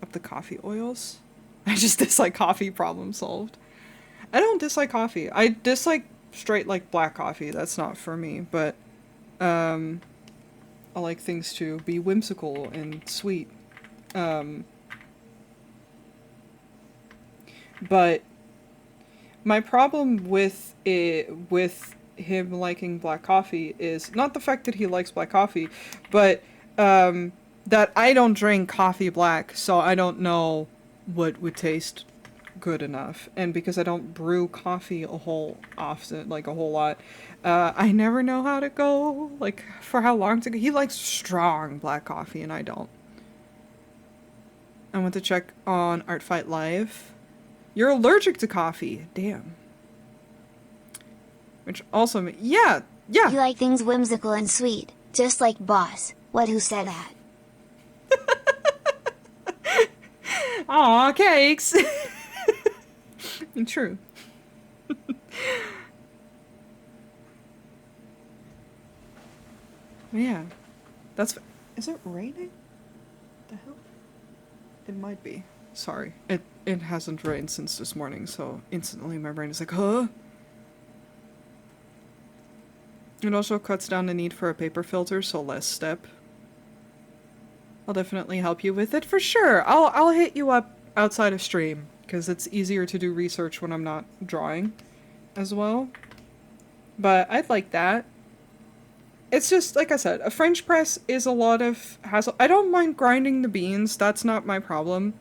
up the coffee oils. I just dislike coffee, problem solved. I don't dislike coffee. I dislike straight like black coffee. That's not for me, but I like things to be whimsical and sweet. But my problem with him liking black coffee is not the fact that he likes black coffee, but that I don't drink coffee black, so I don't know what would taste good enough. And because I don't brew coffee a whole lot, I never know how to go, like, for how long to go. He likes strong black coffee, and I don't. I went to check on ArtFight Live. You're allergic to coffee. Damn. Which also, yeah. You like things whimsical and sweet, just like Boss. Who said that? Aw, cakes! True. Yeah. Is it raining? The hell? It might be. Sorry. It hasn't rained since this morning, so instantly my brain is like, huh? It also cuts down the need for a paper filter, so less step. I'll definitely help you with it for sure. I'll hit you up outside of stream, because it's easier to do research when I'm not drawing as well. But I'd like that. It's just, like I said, a French press is a lot of hassle. I don't mind grinding the beans, that's not my problem.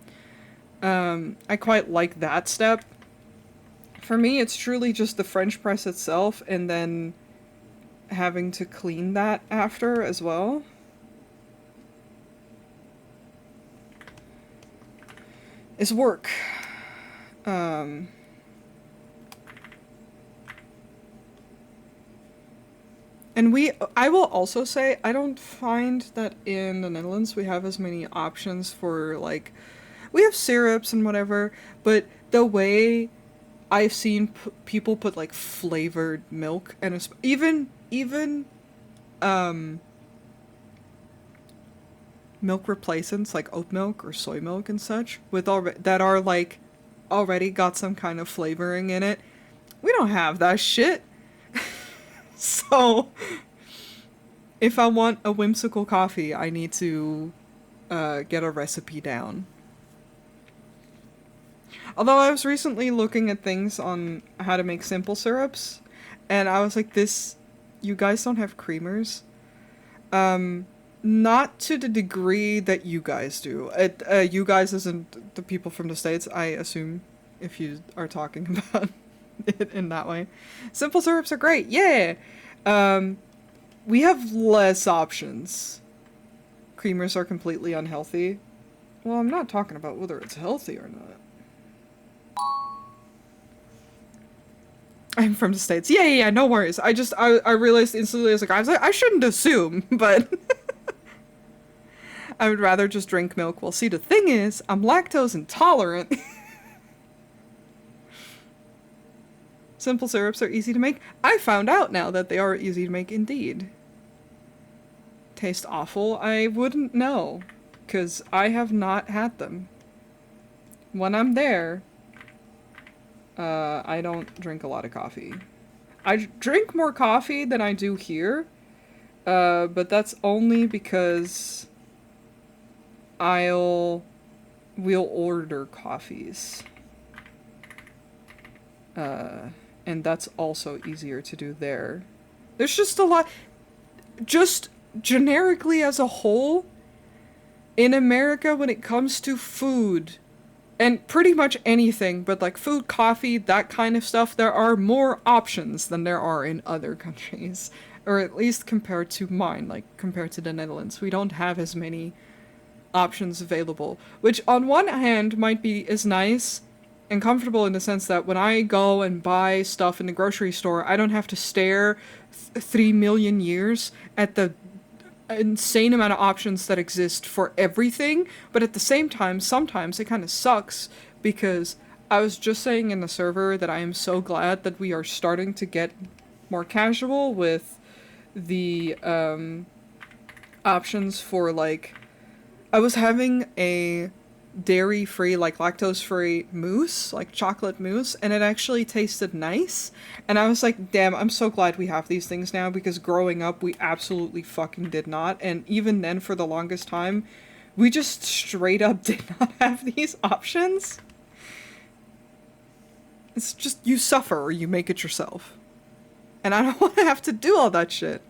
I quite like that step. For me, it's truly just the French press itself, and then having to clean that after as well. Is work. And I will also say, I don't find that in the Netherlands we have as many options for, like, we have syrups and whatever, but the way I've seen people put, like, flavored milk, and even milk replacements, like oat milk or soy milk and such, that are, like, already got some kind of flavoring in it. We don't have that shit. So, if I want a whimsical coffee, I need to get a recipe down. Although I was recently looking at things on how to make simple syrups, and I was like, you guys don't have creamers? Not to the degree that you guys do. You guys isn't the people from the States, I assume, if you are talking about it in that way. Simple syrups are great, yeah! We have less options. Creamers are completely unhealthy. Well, I'm not talking about whether it's healthy or not. I'm from the States. Yeah, no worries. I realized instantly, I shouldn't assume, but I would rather just drink milk. Well, see, the thing is, I'm lactose intolerant. Simple syrups are easy to make. I found out now that they are easy to make indeed. Taste awful? I wouldn't know, because I have not had them. When I'm there, I don't drink a lot of coffee. I drink more coffee than I do here, but that's only because we'll order coffees. And that's also easier to do there. There's just a lot, just generically as a whole, in America when it comes to food, and pretty much anything, but like food, coffee, that kind of stuff, there are more options than there are in other countries. Or at least compared to mine, like compared to the Netherlands. We don't have as many options available. Which on one hand might be as nice and comfortable in the sense that when I go and buy stuff in the grocery store, I don't have to stare 3 million years at the insane amount of options that exist for everything, but at the same time, sometimes it kind of sucks because I was just saying in the server that I am so glad that we are starting to get more casual with the options for, like, I was having a dairy-free, like lactose-free mousse, like chocolate mousse, and it actually tasted nice. And I was like, damn, I'm so glad we have these things now, because growing up we absolutely fucking did not. And even then, for the longest time, we just straight up did not have these options. It's just, you suffer or you make it yourself. And I don't want to have to do all that shit.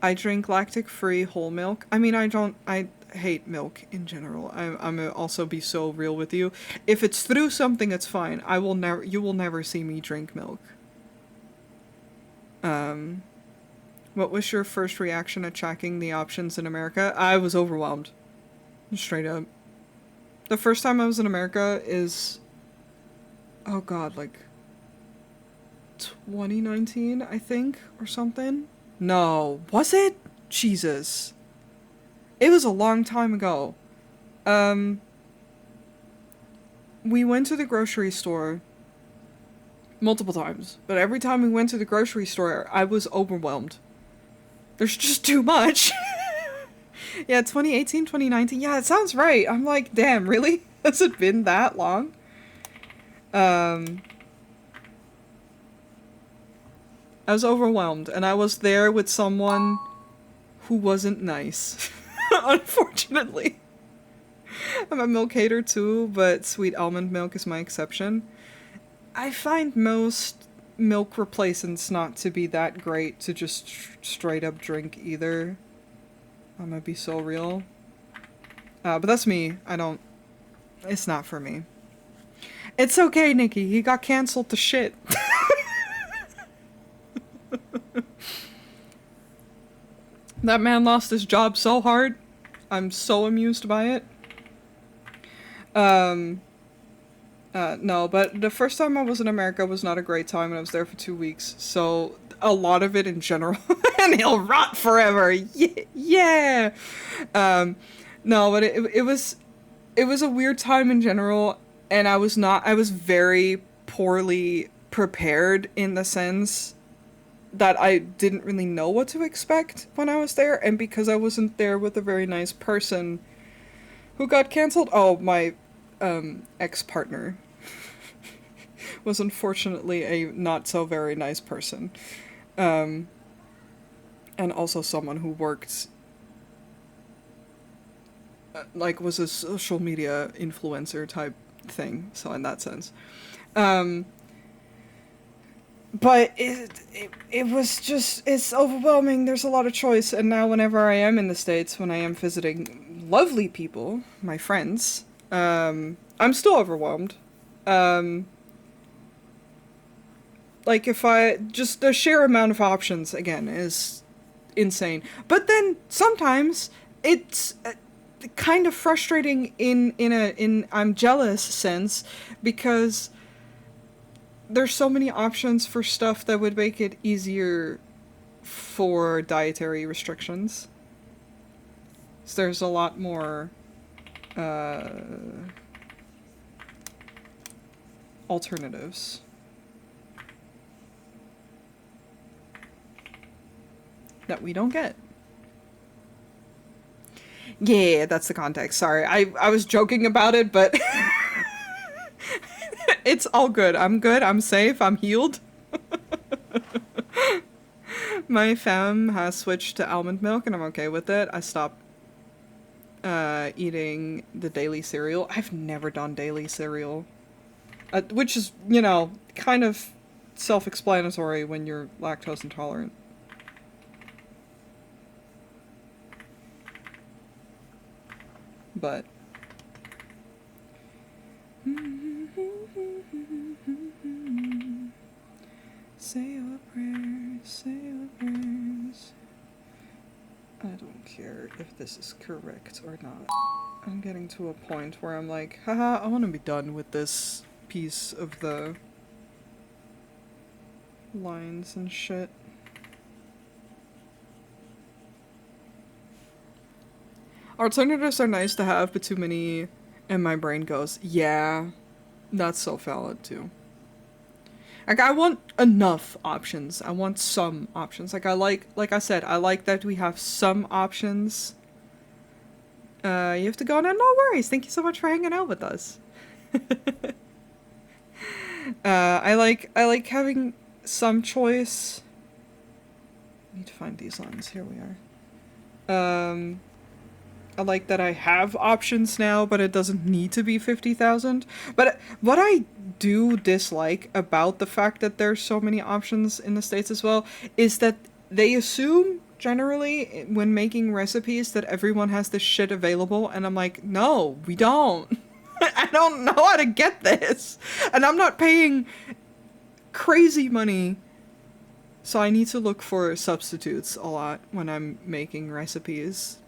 I drink lactic-free whole milk. I mean, I hate milk in general. I'm gonna also be so real with you. If it's through something, it's fine. You will never see me drink milk. What was your first reaction at checking the options in America? I was overwhelmed. Straight up. The first time I was in America is, oh god, like 2019, I think, or something. No, was it? Jesus. It was a long time ago. We went to the grocery store multiple times, but every time we went to the grocery store, I was overwhelmed. There's just too much. Yeah, 2018, 2019. Yeah, it sounds right. I'm like, damn, really? Has it been that long? I was overwhelmed, and I was there with someone who wasn't nice. Unfortunately. I'm a milk hater too, but sweet almond milk is my exception. I find most milk replacements not to be that great to just straight up drink either. I'm gonna be so real. But that's me. It's not for me. It's okay, Nikki. He got canceled to shit. That man lost his job so hard. I'm so amused by it. No, but the first time I was in America was not a great time, and I was there for 2 weeks. So a lot of it in general, and he'll rot forever. Yeah. No, but it was a weird time in general, and I was very poorly prepared in the sense that I didn't really know what to expect when I was there, and because I wasn't there with a very nice person, Who got canceled? Oh, my ex-partner was unfortunately a not so very nice person. Um, and also someone who worked, like, was a social media influencer type thing, so in that sense. Um, but it was just, it's overwhelming. There's a lot of choice, and now whenever I am in the States, when I am visiting lovely people, my friends, I'm still overwhelmed. Um, like, if I, just the sheer amount of options, again, is insane. But then, sometimes, it's kind of frustrating in I'm jealous sense, because there's so many options for stuff that would make it easier for dietary restrictions. So there's a lot more uh, alternatives that we don't get. Yeah, that's the context. Sorry, I was joking about it, but it's all good. I'm good. I'm safe. I'm healed. My fam has switched to almond milk, and I'm okay with it. I stopped eating the daily cereal. I've never done daily cereal, which is, kind of self-explanatory when you're lactose intolerant. But say your prayers, say your prayers. I don't care if this is correct or not. I'm getting to a point where I'm like, haha, I want to be done with this piece of the lines and shit. Alternatives are nice to have, but too many, and my brain goes, yeah, that's so valid too. Like, I want enough options. I want some options. Like I said, I like that we have some options. You have to go now. No worries. Thank you so much for hanging out with us. I like having some choice. I need to find these lines. Here we are. I like that I have options now, but it doesn't need to be 50,000. But what I do dislike about the fact that there's so many options in the States as well is that they assume generally when making recipes that everyone has this shit available, and I'm like, no, we don't. I don't know how to get this. And I'm not paying crazy money. So I need to look for substitutes a lot when I'm making recipes.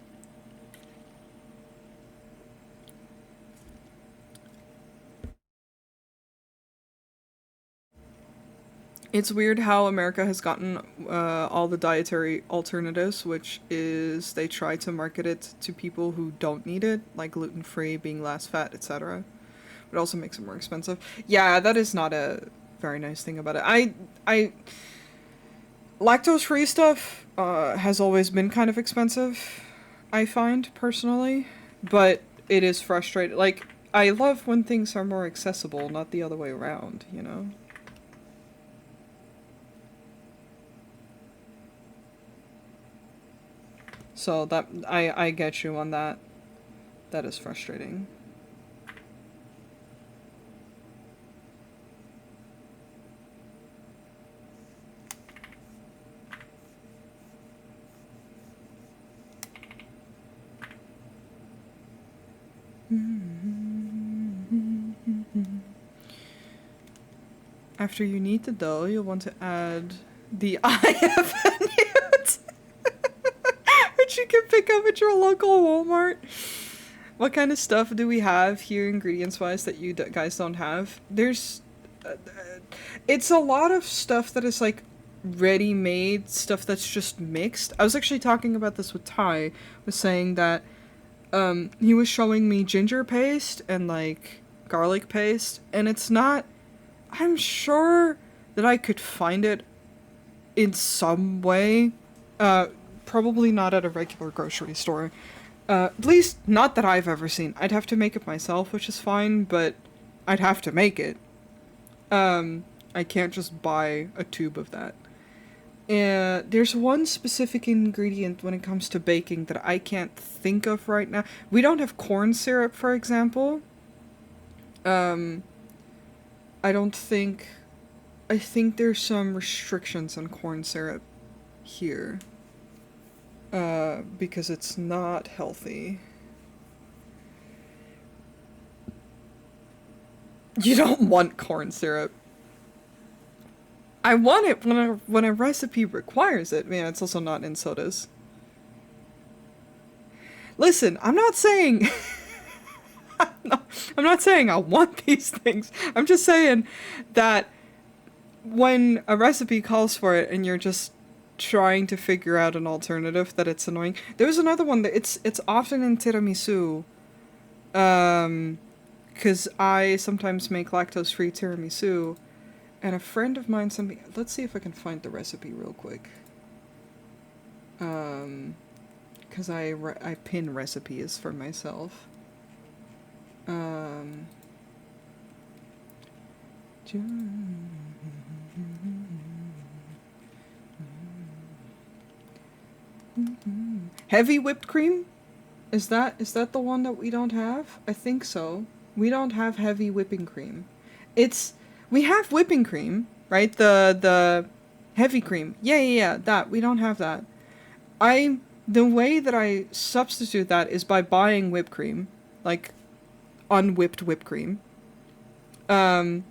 It's weird how America has gotten all the dietary alternatives, which is they try to market it to people who don't need it, like gluten-free, being less fat, etc. But it also makes it more expensive. Yeah, that is not a very nice thing about it. I lactose-free stuff has always been kind of expensive, I find, personally. But it is frustrating. Like, I love when things are more accessible, not the other way around, you know? So that I get you on that. That is frustrating. After you knead the dough, you'll want to add the IFN which you can pick up at your local Walmart. What kind of stuff do we have here, ingredients-wise, that you guys don't have? There's... it's a lot of stuff that is, like, ready-made, stuff that's just mixed. I was actually talking about this with Ty, was saying that, he was showing me ginger paste and, like, garlic paste, and it's not... I'm sure that I could find it in some way. Probably not at a regular grocery store. At least not that I've ever seen. I'd have to make it myself, which is fine, but I'd have to make it. I can't just buy a tube of that. There's one specific ingredient when it comes to baking that I can't think of right now. We don't have corn syrup, for example. Um, I don't think. I think there's some restrictions on corn syrup here. Because it's not healthy. You don't want corn syrup. I want it when a recipe requires it. Man, it's also not in sodas. Listen, I'm not saying I'm not saying I want these things. I'm just saying that when a recipe calls for it and you're just trying to figure out an alternative, that it's annoying. There's another one that it's often in tiramisu. Because I sometimes make lactose-free tiramisu, and a friend of mine sent me. Let's see if I can find the recipe real quick. Because I pin recipes for myself. Heavy whipped cream? Is that the one that we don't have? I think so. We don't have heavy whipping cream. We have whipping cream, right? The heavy cream. Yeah, that. We don't have that. The way that I substitute that is by buying whipped cream, like unwhipped whipped cream. And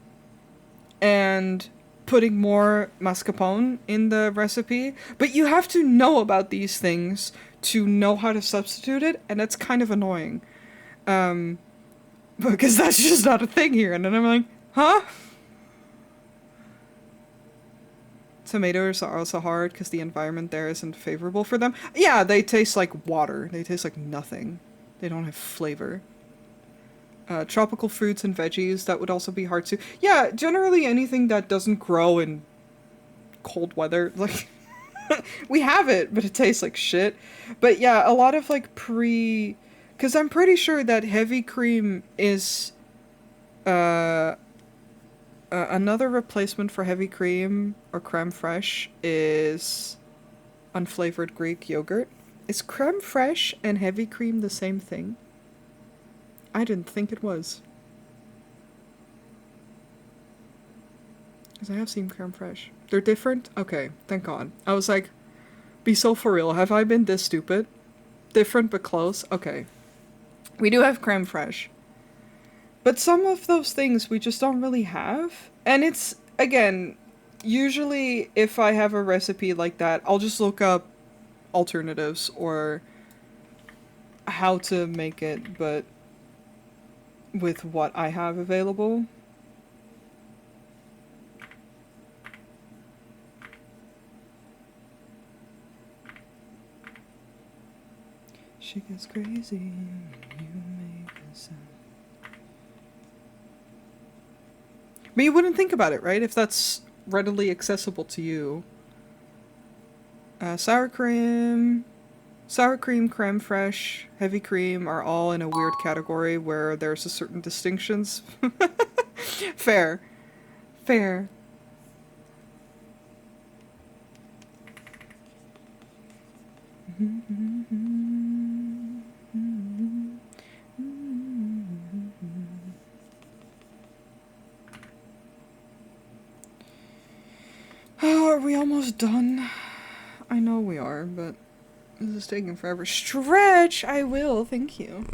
putting more mascarpone in the recipe, but you have to know about these things to know how to substitute it, and that's kind of annoying. Because that's just not a thing here, and then I'm like, huh? Tomatoes are also hard because the environment there isn't favorable for them. Yeah, they taste like water. They taste like nothing. They don't have flavor. Tropical fruits and veggies, that would also be hard too. Yeah, generally anything that doesn't grow in cold weather, like, we have it, but it tastes like shit. But yeah, a lot of like because I'm pretty sure that heavy cream is another replacement for heavy cream or creme fraiche is unflavored Greek yogurt. Is creme fraiche and heavy cream the same thing? I didn't think it was. Because I have seen creme fraiche. They're different? Okay, thank God. I was like, be so for real. Have I been this stupid? Different but close? Okay. We do have creme fraiche. But some of those things we just don't really have. And it's, again, usually if I have a recipe like that, I'll just look up alternatives or how to make it, but with what I have available. She gets crazy, you make a sound. But you wouldn't think about it, right? If that's readily accessible to you. Sour cream, creme fraiche, heavy cream are all in a weird category where there's a certain distinctions. Fair. Fair. Oh, are we almost done? I know we are, but this is taking forever. Stretch! I will, thank you.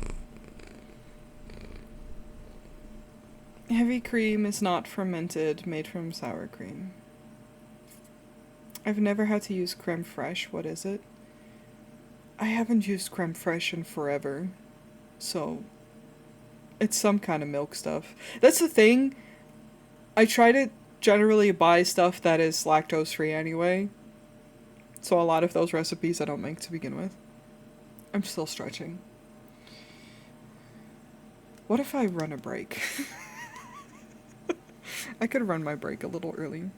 Heavy cream is not fermented, made from sour cream. I've never had to use creme fraiche. What is it? I haven't used creme fraiche in forever. So, it's some kind of milk stuff. That's the thing. I try to generally buy stuff that is lactose free anyway. So a lot of those recipes I don't make to begin with. I'm still stretching. What if I run a break? I could run my break a little early.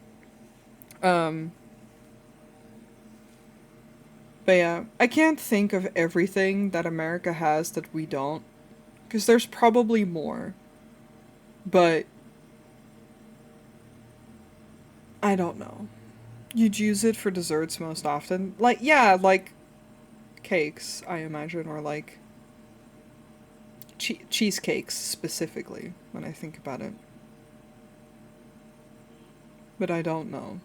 But yeah, I can't think of everything that America has that we don't, because there's probably more. But I don't know. You'd use it for desserts most often. Like, yeah, like cakes, I imagine, or like cheesecakes specifically, when I think about it. But I don't know.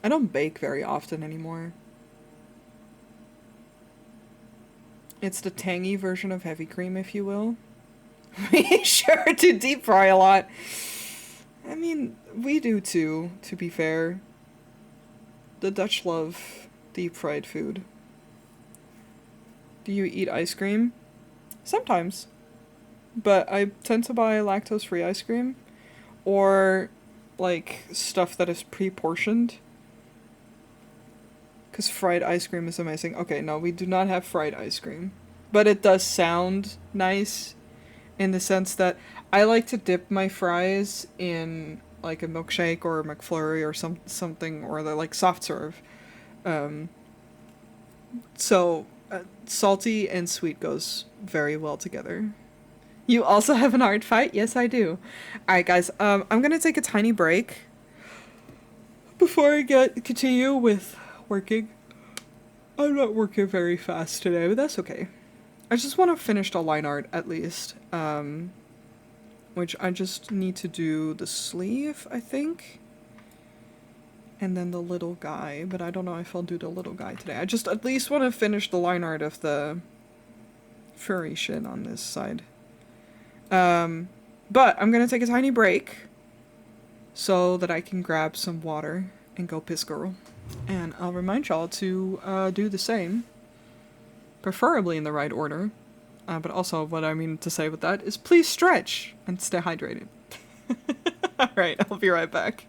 I don't bake very often anymore. It's the tangy version of heavy cream, if you will. We sure do deep fry a lot. I mean, we do too, to be fair. The Dutch love deep fried food. Do you eat ice cream? Sometimes. But I tend to buy lactose free ice cream or like stuff that is pre portioned. Because fried ice cream is amazing. Okay, no, we do not have fried ice cream. But it does sound nice in the sense that I like to dip my fries in like a milkshake or a McFlurry or something or the like soft serve. Um, so salty and sweet goes very well together. You also have an art fight? Yes, I do. All right, guys. I'm gonna take a tiny break before I get continue with working. I'm not working very fast today, but that's okay. I just want to finish the line art at least. Which I just need to do the sleeve, I think. And then the little guy, but I don't know if I'll do the little guy today. I just at least want to finish the line art of the furry shit on this side. Um, but I'm gonna take a tiny break so that I can grab some water and go piss girl. And I'll remind y'all to do the same, preferably in the right order. But also, what I mean to say with that is please stretch and stay hydrated. Alright, I'll be right back.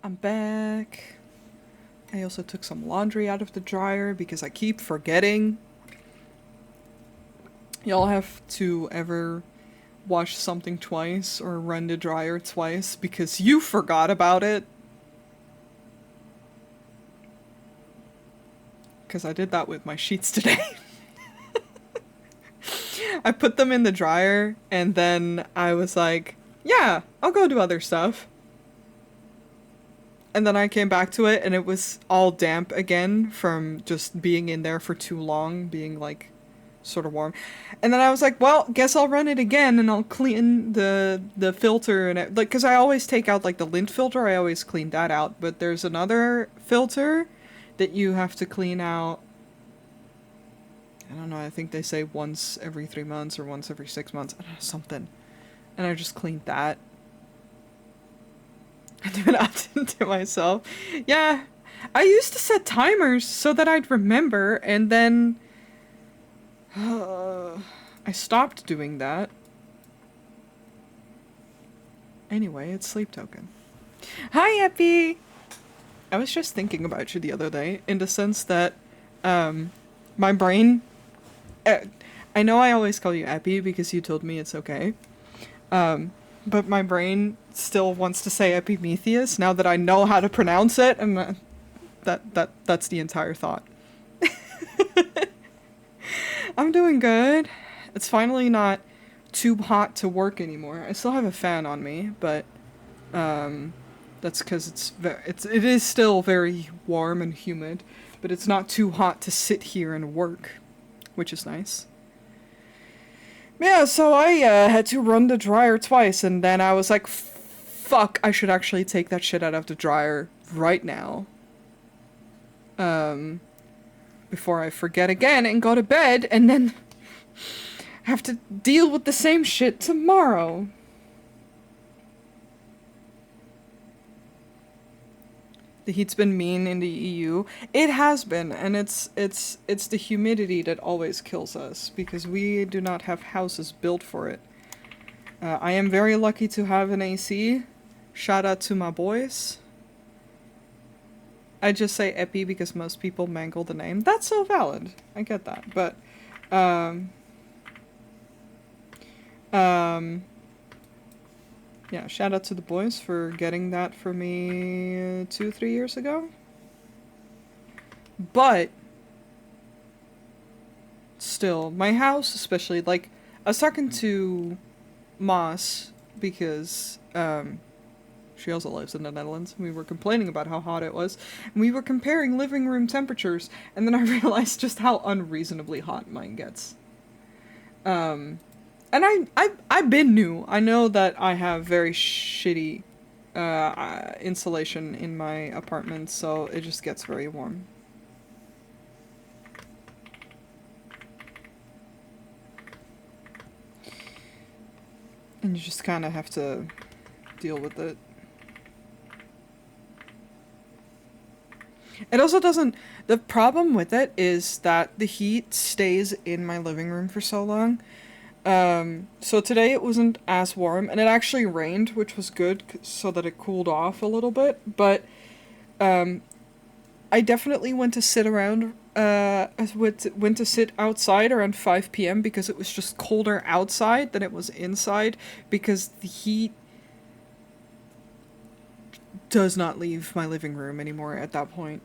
I'm back. I also took some laundry out of the dryer because I keep forgetting. Y'all have to ever wash something twice or run the dryer twice because you forgot about it? Because I did that with my sheets today. I put them in the dryer and then I was like, yeah, I'll go do other stuff. And then I came back to it and it was all damp again from just being in there for too long, being like sort of warm. And then I was like, well, guess I'll run it again and I'll clean the filter and it, like, cuz I always take out like the lint filter, I always clean that out, but there's another filter that you have to clean out. I don't know, I think they say once every 3 months or once every 6 months, I don't know, something. And I just cleaned that. I do it often to myself. Yeah, I used to set timers so that I'd remember, and then I stopped doing that. Anyway, it's Sleep Token. Hi, Epi! I was just thinking about you the other day, in the sense that my brain... I know I always call you Epi because you told me it's okay. But my brain still wants to say Epimetheus now that I know how to pronounce it, and that's the entire thought. I'm doing good. It's finally not too hot to work anymore. I still have a fan on me, but that's because it is still very warm and humid, but it's not too hot to sit here and work, which is nice. Yeah, so I had to run the dryer twice, and then I was like, fuck, I should actually take that shit out of the dryer right now. Before I forget again and go to bed, and then have to deal with the same shit tomorrow. The heat's been mean in the EU. It has been, and it's the humidity that always kills us, because we do not have houses built for it. I am very lucky to have an AC. Shout out to my boys. I just say Epi because most people mangle the name. That's so valid. I get that, but yeah, shout out to the boys for getting that for me 2-3 years ago. But still, my house especially, like, I was talking to Moss because she also lives in the Netherlands. We were complaining about how hot it was, and we were comparing living room temperatures, and then I realized just how unreasonably hot mine gets. And I've been new. I know that I have very shitty insulation in my apartment, so it just gets very warm. And you just kind of have to deal with it. It also doesn't... The problem with it is that the heat stays in my living room for so long. So today it wasn't as warm, and it actually rained, which was good, so that it cooled off a little bit, but, I definitely went to sit around, went to sit outside around 5 p.m. because it was just colder outside than it was inside, because the heat does not leave my living room anymore at that point.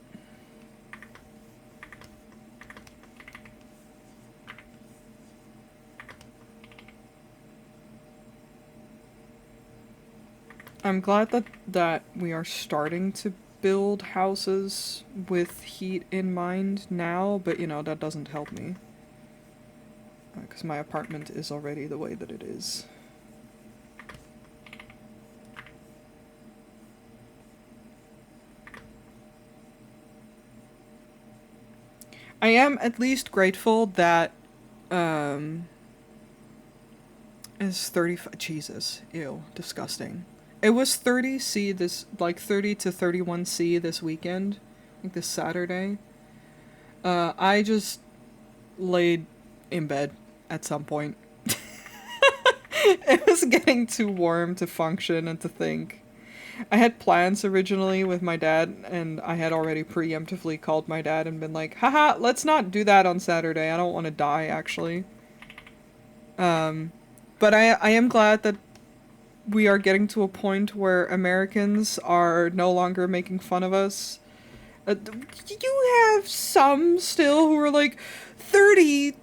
I'm glad that we are starting to build houses with heat in mind now, but you know, that doesn't help me. Because my apartment is already the way that it is. I am at least grateful that, it's 35, Jesus, ew, disgusting. It was 30°C this, like 30 to 31°C this weekend, like this Saturday. I just laid in bed at some point. It was getting too warm to function and to think. I had plans originally with my dad, and I had already preemptively called my dad and been like, haha, let's not do that on Saturday. I don't want to die, actually. But I am glad that we are getting to a point where Americans are no longer making fun of us. You have some still who are like, 30C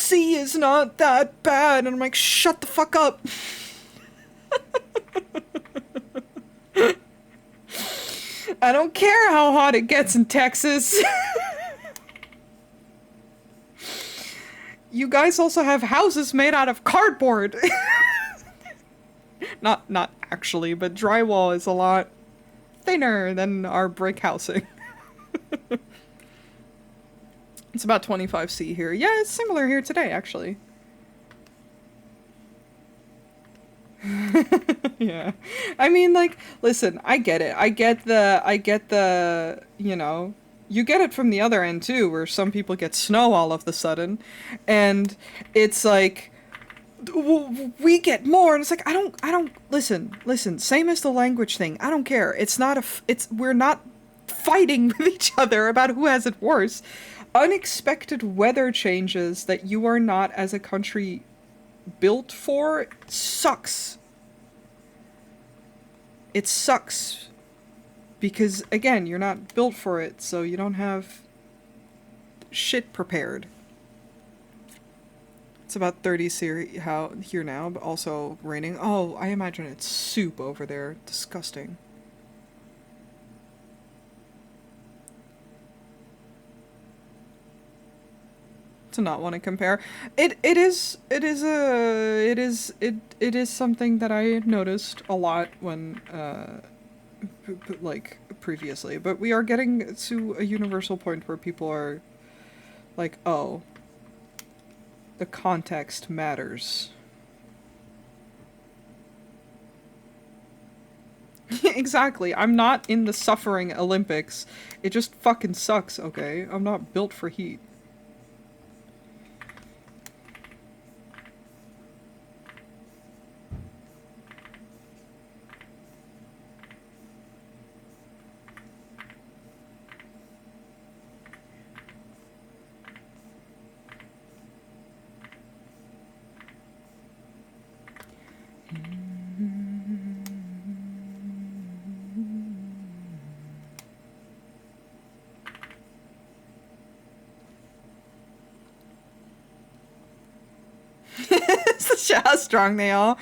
is not that bad. And I'm like, shut the fuck up. I don't care how hot it gets in Texas. You guys also have houses made out of cardboard. Not actually, but drywall is a lot thinner than our brick housing. It's about 25C here. Yeah, it's similar here today, actually. Yeah. I mean, like, listen, I get it. I get the, you know, you get it from the other end too, where some people get snow all of the sudden, and it's like, we get more, and it's like, I don't, listen, same as the language thing. I don't care. It's not we're not fighting with each other about who has it worse. Unexpected weather changes that you are not as a country built for sucks. It sucks because, again, you're not built for it, so you don't have shit prepared. It's about 30 here now, but also raining. Oh, I imagine it's soup over there. Disgusting. To not want to compare. It is something that I noticed a lot when like previously, but we are getting to a universal point where people are like, oh, the context matters. Exactly. I'm not in the suffering Olympics. It just fucking sucks, okay? I'm not built for heat. Such how strong they are.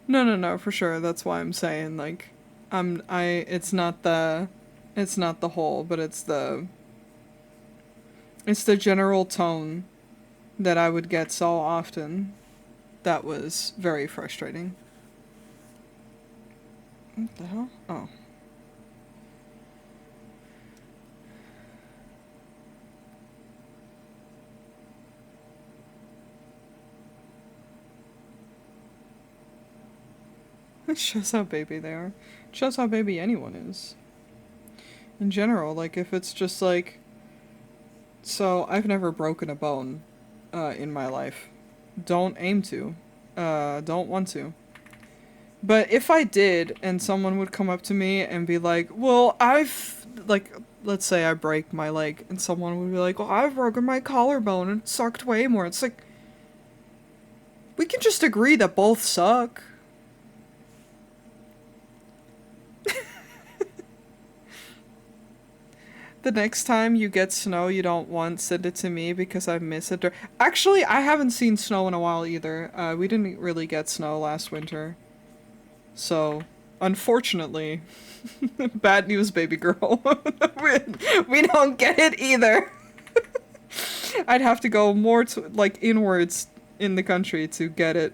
No, for sure. That's why I'm saying, like, it's not the whole, but it's the general tone that I would get so often. That was very frustrating. What the hell? Oh. It shows how baby they are. It shows how baby anyone is. In general, like, if it's just like... So, I've never broken a bone, in my life. Don't aim to. Don't want to. But if I did, and someone would come up to me and be like, well, like, let's say I break my leg, and someone would be like, well, I've broken my collarbone and it sucked way more. It's like, we can just agree that both suck. The next time you get snow you don't want, send it to me because I miss it. Actually, I haven't seen snow in a while either. We didn't really get snow last winter. So, unfortunately, bad news, baby girl. we don't get it either. I'd have to go more to, like, inwards in the country to get it.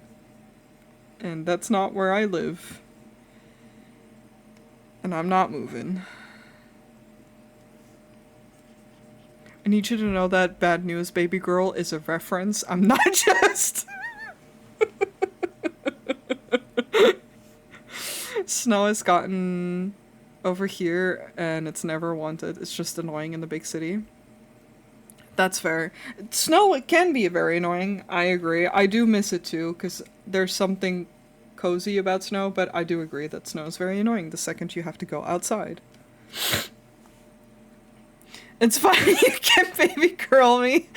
And that's not where I live. And I'm not moving. I need you to know that bad news, baby girl, is a reference. I'm not just... Snow has gotten over here, and it's never wanted. It's just annoying in the big city. That's fair. Snow, it can be very annoying. I agree. I do miss it too, because there's something cozy about snow, but I do agree that snow is very annoying the second you have to go outside. It's fine, you can baby girl me.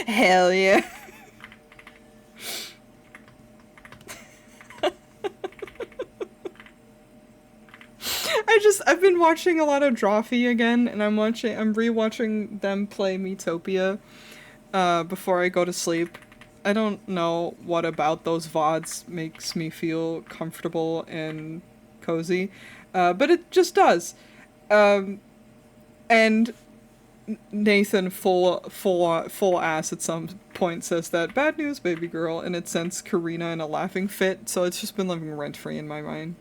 Hell yeah. I've been watching a lot of Drawfee again, and I'm rewatching them play Metopia, before I go to sleep. I don't know what about those VODs makes me feel comfortable and cozy, but it just does. And Nathan full ass at some point says that bad news baby girl, and it sends Karina in a laughing fit, so it's just been living rent free in my mind.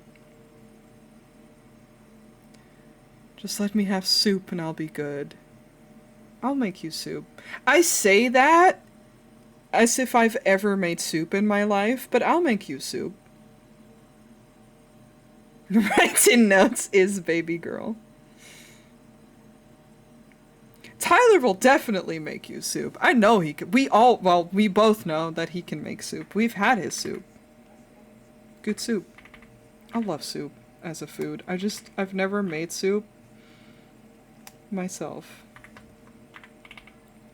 Just let me have soup and I'll be good. I'll make you soup. I say that as if I've ever made soup in my life, but I'll make you soup. Writes in notes is baby girl. Tyler will definitely make you soup. I know he can. We both know that he can make soup. We've had his soup. Good soup. I love soup as a food. I've never made soup myself.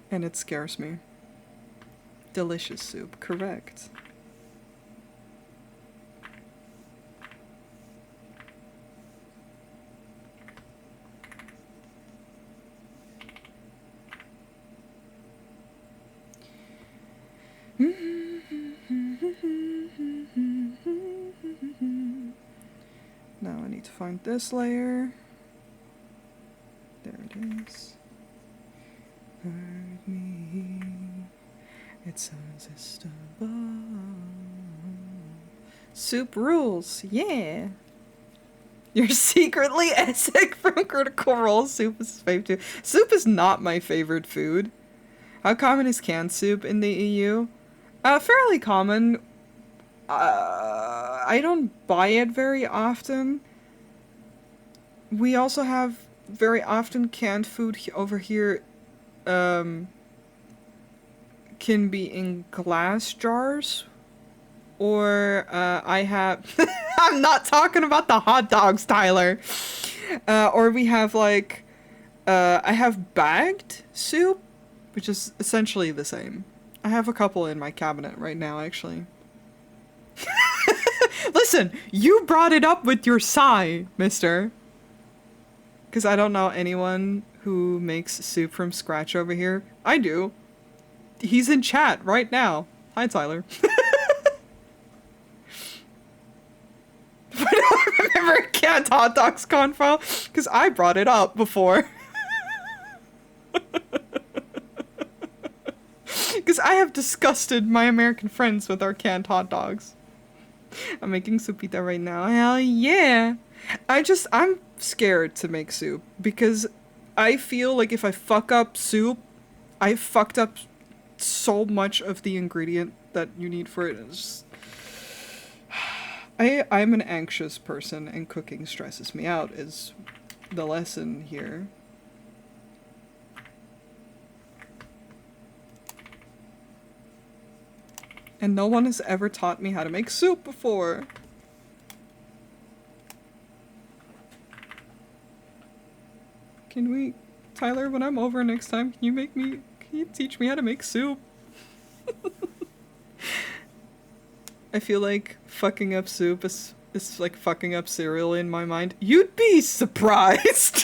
And it scares me. Delicious soup, correct. Now I need to find this layer. There it is. Hurt me. It's irresistible. Soup rules, yeah. You're secretly Essek from Critical Role. Soup is his favorite too. Soup is not my favorite food. How common is canned soup in the EU? Fairly common. I don't buy it very often. We also have very often canned food over here can be in glass jars, or I have I'm not talking about the hot dogs, Tyler. Or we have like I have bagged soup, which is essentially the same. I have a couple in my cabinet right now, actually. Listen, you brought it up with your sigh, mister. Because I don't know anyone who makes soup from scratch over here. I do. He's in chat right now. Hi, Tyler. I don't remember canned hot dogs convo, because I brought it up before. Because I have disgusted my American friends with our canned hot dogs. I'm making soupita right now. Hell yeah. I'm scared to make soup because I feel like if I fuck up soup, I fucked up so much of the ingredient that you need for it. It's just... I'm an anxious person and cooking stresses me out is the lesson here. And no one has ever taught me how to make soup before. Can we, Tyler, when I'm over next time, can you teach me how to make soup? I feel like fucking up soup is like fucking up cereal in my mind. You'd be surprised!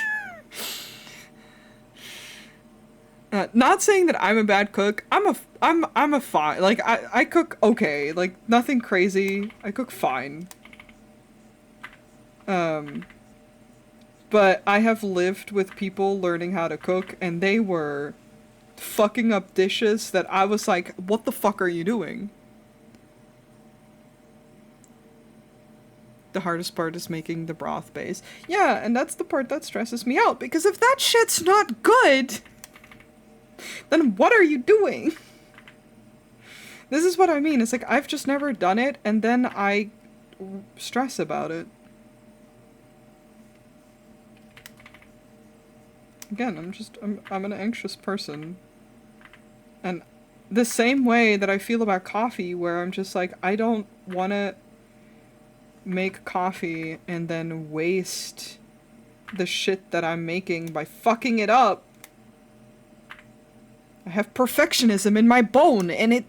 Not saying that I'm a bad cook. I'm a fine. Like I cook okay. Like nothing crazy. I cook fine. But I have lived with people learning how to cook, and they were fucking up dishes that I was like, "What the fuck are you doing?" The hardest part is making the broth base. Yeah, and that's the part that stresses me out because if that shit's not good, then what are you doing? This is what I mean. It's like, I've just never done it, and then I stress about it. Again, I'm an anxious person. And the same way that I feel about coffee, where I'm just like, I don't want to make coffee and then waste the shit that I'm making by fucking it up. I have perfectionism in my bone, and it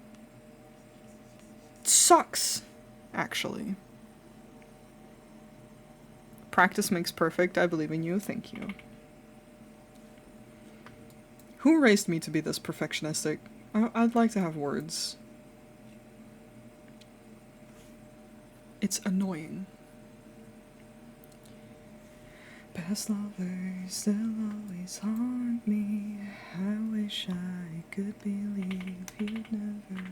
sucks, actually. Practice makes perfect. I believe in you. Thank you. Who raised me to be this perfectionistic? I'd like to have words. It's annoying. Past lovers still always haunt me. I wish I could believe you'd never.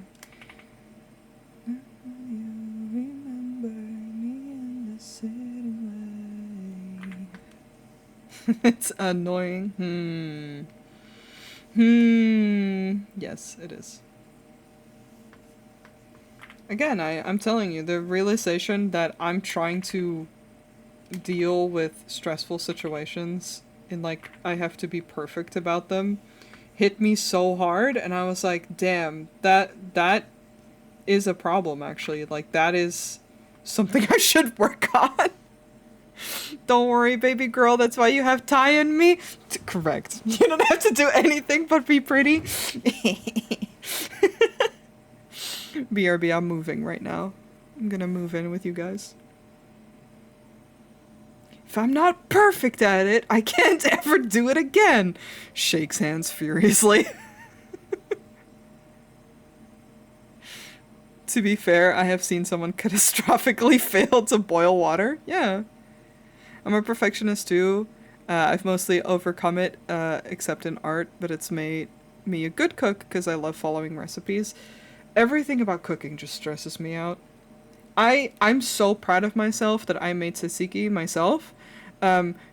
You remember me in the sitting way. It's annoying. Yes, it is. Again, I'm telling you, the realization that I'm trying to deal with stressful situations and, like, I have to be perfect about them hit me so hard, and I was like, damn, that is a problem, actually. Like, that is something I should work on. Don't worry, baby girl, that's why you have Ty and me. Correct. You don't have to do anything but be pretty. BRB, I'm moving right now. I'm gonna move in with you guys. If I'm not perfect at it, I can't ever do it again. Shakes hands furiously. To be fair, I have seen someone catastrophically fail to boil water. Yeah. I'm a perfectionist too. I've mostly overcome it, except in art, but it's made me a good cook because I love following recipes. Everything about cooking just stresses me out. I'm so proud of myself that I made tzatziki myself.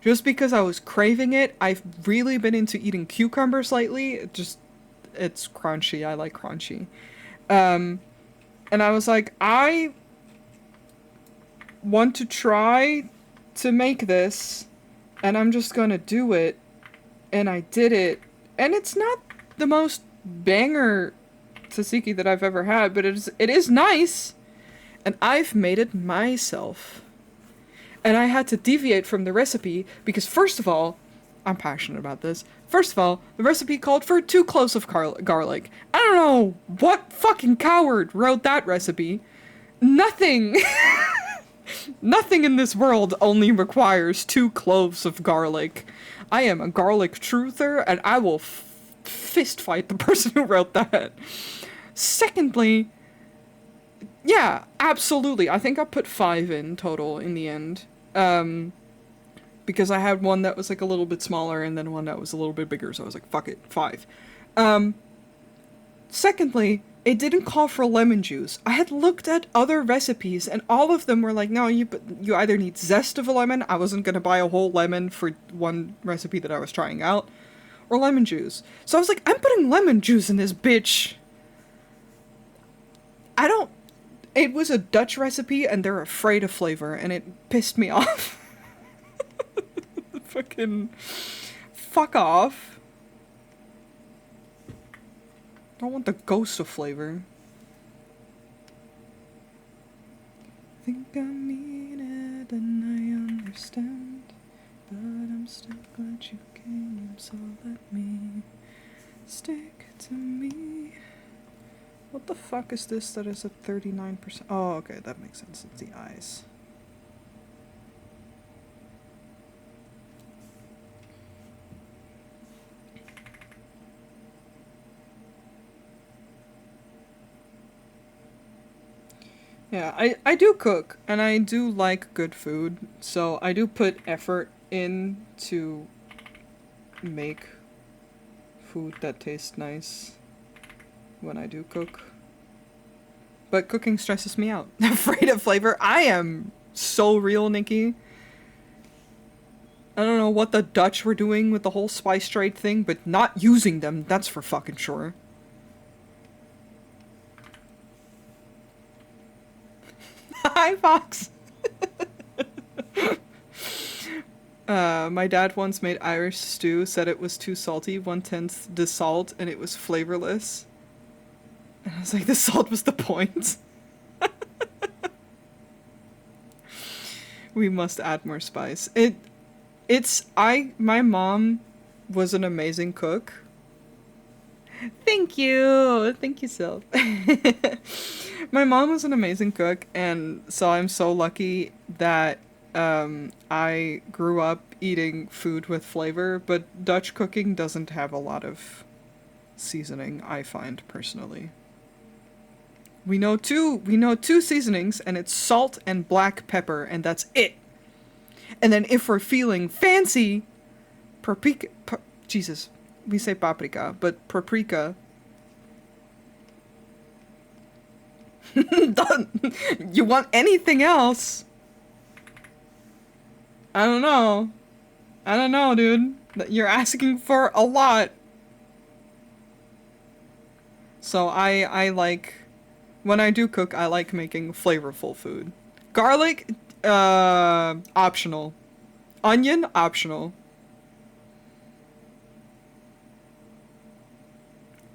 Just because I was craving it. I've really been into eating cucumbers lately. It's crunchy. I like crunchy. And I was like, I want to try to make this, and I'm just gonna do it. And I did it. And it's not the most banger tzatziki that I've ever had, but it is nice. And I've made it myself. And I had to deviate from the recipe because, first of all, I'm passionate about this. First of all, the recipe called for 2 cloves of garlic. I don't know what fucking coward wrote that recipe. Nothing. Nothing in this world only requires 2 cloves of garlic. I am a garlic truther, and I will fist fight the person who wrote that. Secondly, yeah, absolutely. I think I put 5 in total in the end. Because I had one that was like a little bit smaller and then one that was a little bit bigger, so I was like, fuck it, 5. Secondly, it didn't call for lemon juice. I had looked at other recipes and all of them were like, no, you either need zest of a lemon. I wasn't gonna buy a whole lemon for one recipe that I was trying out, or lemon juice. So I was like, I'm putting lemon juice in this bitch. It was a Dutch recipe and they're afraid of flavor and it pissed me off. Fucking fuck off. I don't want the ghost of flavor. Think I mean it and I understand, but I'm still glad you came, so let me stick to me. What the fuck is this that is at 39%? Oh, okay, that makes sense. It's the eyes. Yeah, I do cook, and I do like good food, so I do put effort in to make food that tastes nice when I do cook. But cooking stresses me out. Afraid of flavor? I am so real, Nikki. I don't know what the Dutch were doing with the whole spice trade thing, but not using them, that's for fucking sure. Hi, Fox. My dad once made Irish stew, said it was too salty, 1/10 the salt, and it was flavorless. And I was like, the salt was the point. We must add more spice. My mom was an amazing cook. Thank you. Thank you, Sylv. My mom was an amazing cook, and so I'm so lucky that I grew up eating food with flavor, but Dutch cooking doesn't have a lot of seasoning, I find personally. We know two seasonings, and it's salt and black pepper, and that's it. And then if we're feeling fancy, Jesus, we say paprika, but paprika. You want anything else? I don't know. I don't know, dude. You're asking for a lot. So I like, when I do cook, I like making flavorful food. Garlic, optional. Onion, optional.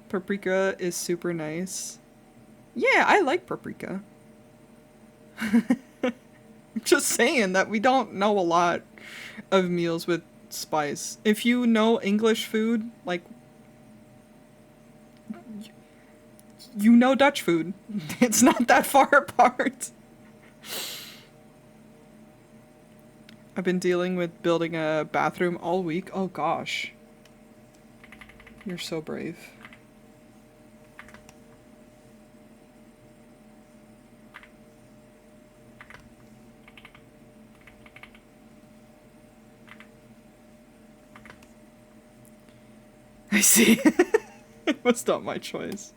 Paprika is super nice. Yeah, I like paprika. Just saying that we don't know a lot of meals with spice. If you know English food, like, you know Dutch food. It's not that far apart. I've been dealing with building a bathroom all week. Oh gosh. You're so brave. I see. It was not my choice.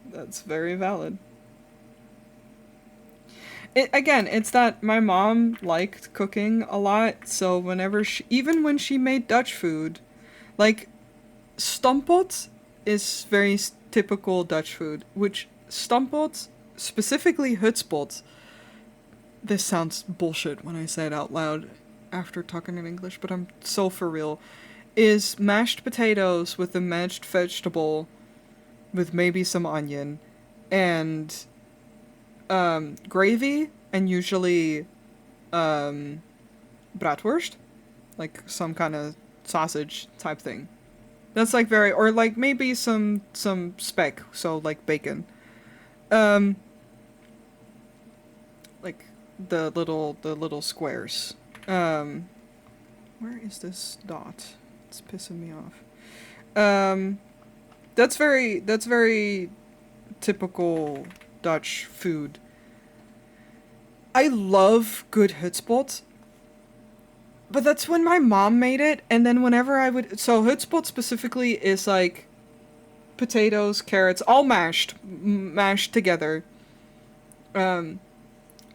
That's very valid. It's that my mom liked cooking a lot, so whenever even when she made Dutch food, like, stampot is very typical Dutch food, which stampot, specifically hutspot, this sounds bullshit when I say it out loud after talking in English, but I'm so for real, is mashed potatoes with a mashed vegetable with maybe some onion and gravy, and usually bratwurst, like some kind of sausage type thing. That's like very, or like maybe some speck, so like bacon. Um, like the little squares. Where is this dot? It's pissing me off. That's very typical Dutch food. I love good hutspot, but that's when my mom made it, and then whenever I would, so hutspot specifically is like potatoes, carrots, all mashed together.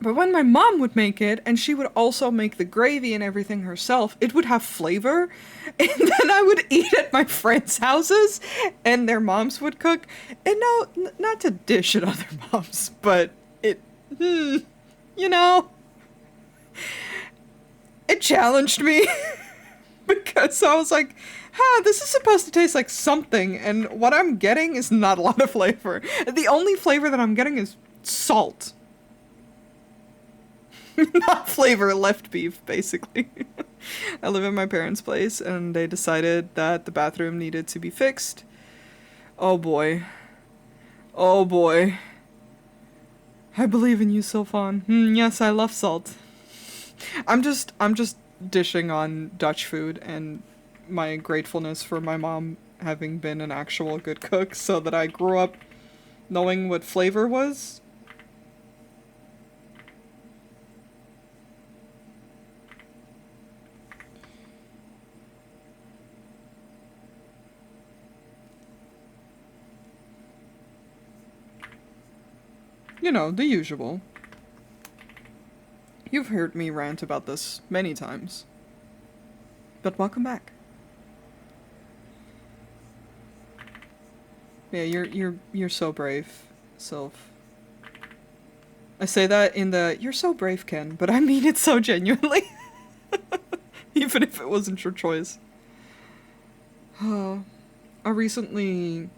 But when my mom would make it, and she would also make the gravy and everything herself, it would have flavor. And then I would eat at my friends' houses, and their moms would cook. And no, not to dish at other moms, but you know, it challenged me. Because I was like, this is supposed to taste like something, and what I'm getting is not a lot of flavor. The only flavor that I'm getting is salt. Not flavor, left beef, basically. I live in my parents' place, and they decided that the bathroom needed to be fixed. Oh boy. Oh boy. I believe in you, Sylphan. Yes, I love salt. I'm just dishing on Dutch food and my gratefulness for my mom having been an actual good cook, so that I grew up knowing what flavor was. You know, the usual. You've heard me rant about this many times. But welcome back. Yeah, you're so brave, Sylph. I say that in the "you're so brave, Ken," but I mean it so genuinely. even if it wasn't your choice. I recently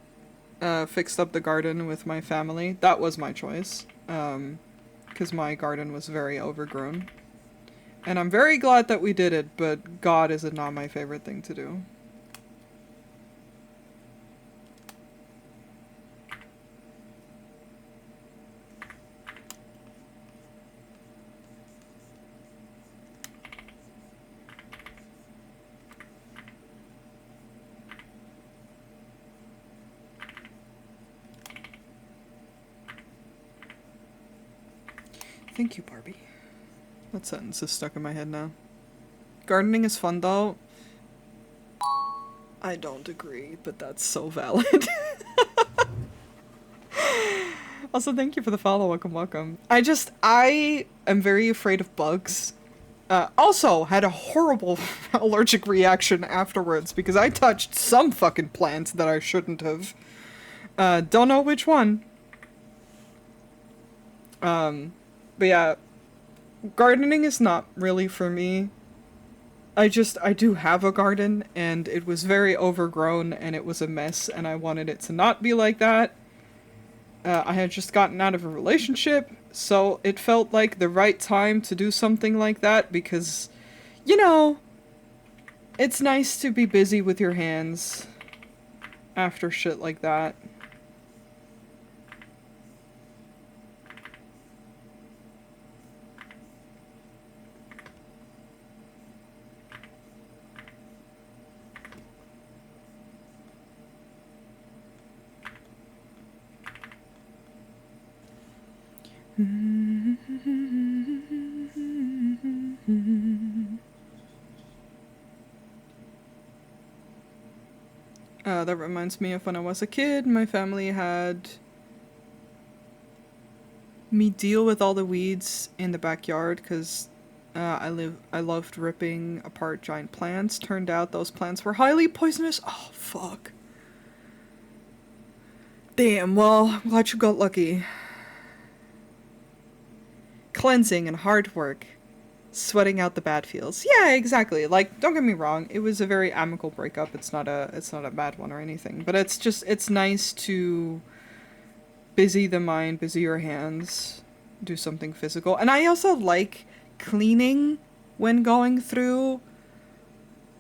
fixed up the garden with my family. That was my choice, because my garden was very overgrown. And I'm very glad that we did it, but God, is it not my favorite thing to do. Thank you, Barbie. That sentence is stuck in my head now. Gardening is fun, though. I don't agree, but that's so valid. Also, thank you for the follow. Welcome. I am very afraid of bugs. Also, had a horrible allergic reaction afterwards because I touched some fucking plant that I shouldn't have. Don't know which one. But yeah, gardening is not really for me. I do have a garden, and it was very overgrown, and it was a mess, and I wanted it to not be like that. I had just gotten out of a relationship, so it felt like the right time to do something like that, because, you know, it's nice to be busy with your hands after shit like that. That reminds me of when I was a kid. My family had me deal with all the weeds in the backyard because I loved ripping apart giant plants. Turned out those plants were highly poisonous. Oh, fuck. Damn, well, I'm glad you got lucky. Cleansing and hard work. Sweating out the bad feels. Yeah, exactly. Like, don't get me wrong, it was a very amicable breakup. It's not a bad one or anything. But it's nice to busy the mind, busy your hands, do something physical. And I also like cleaning when going through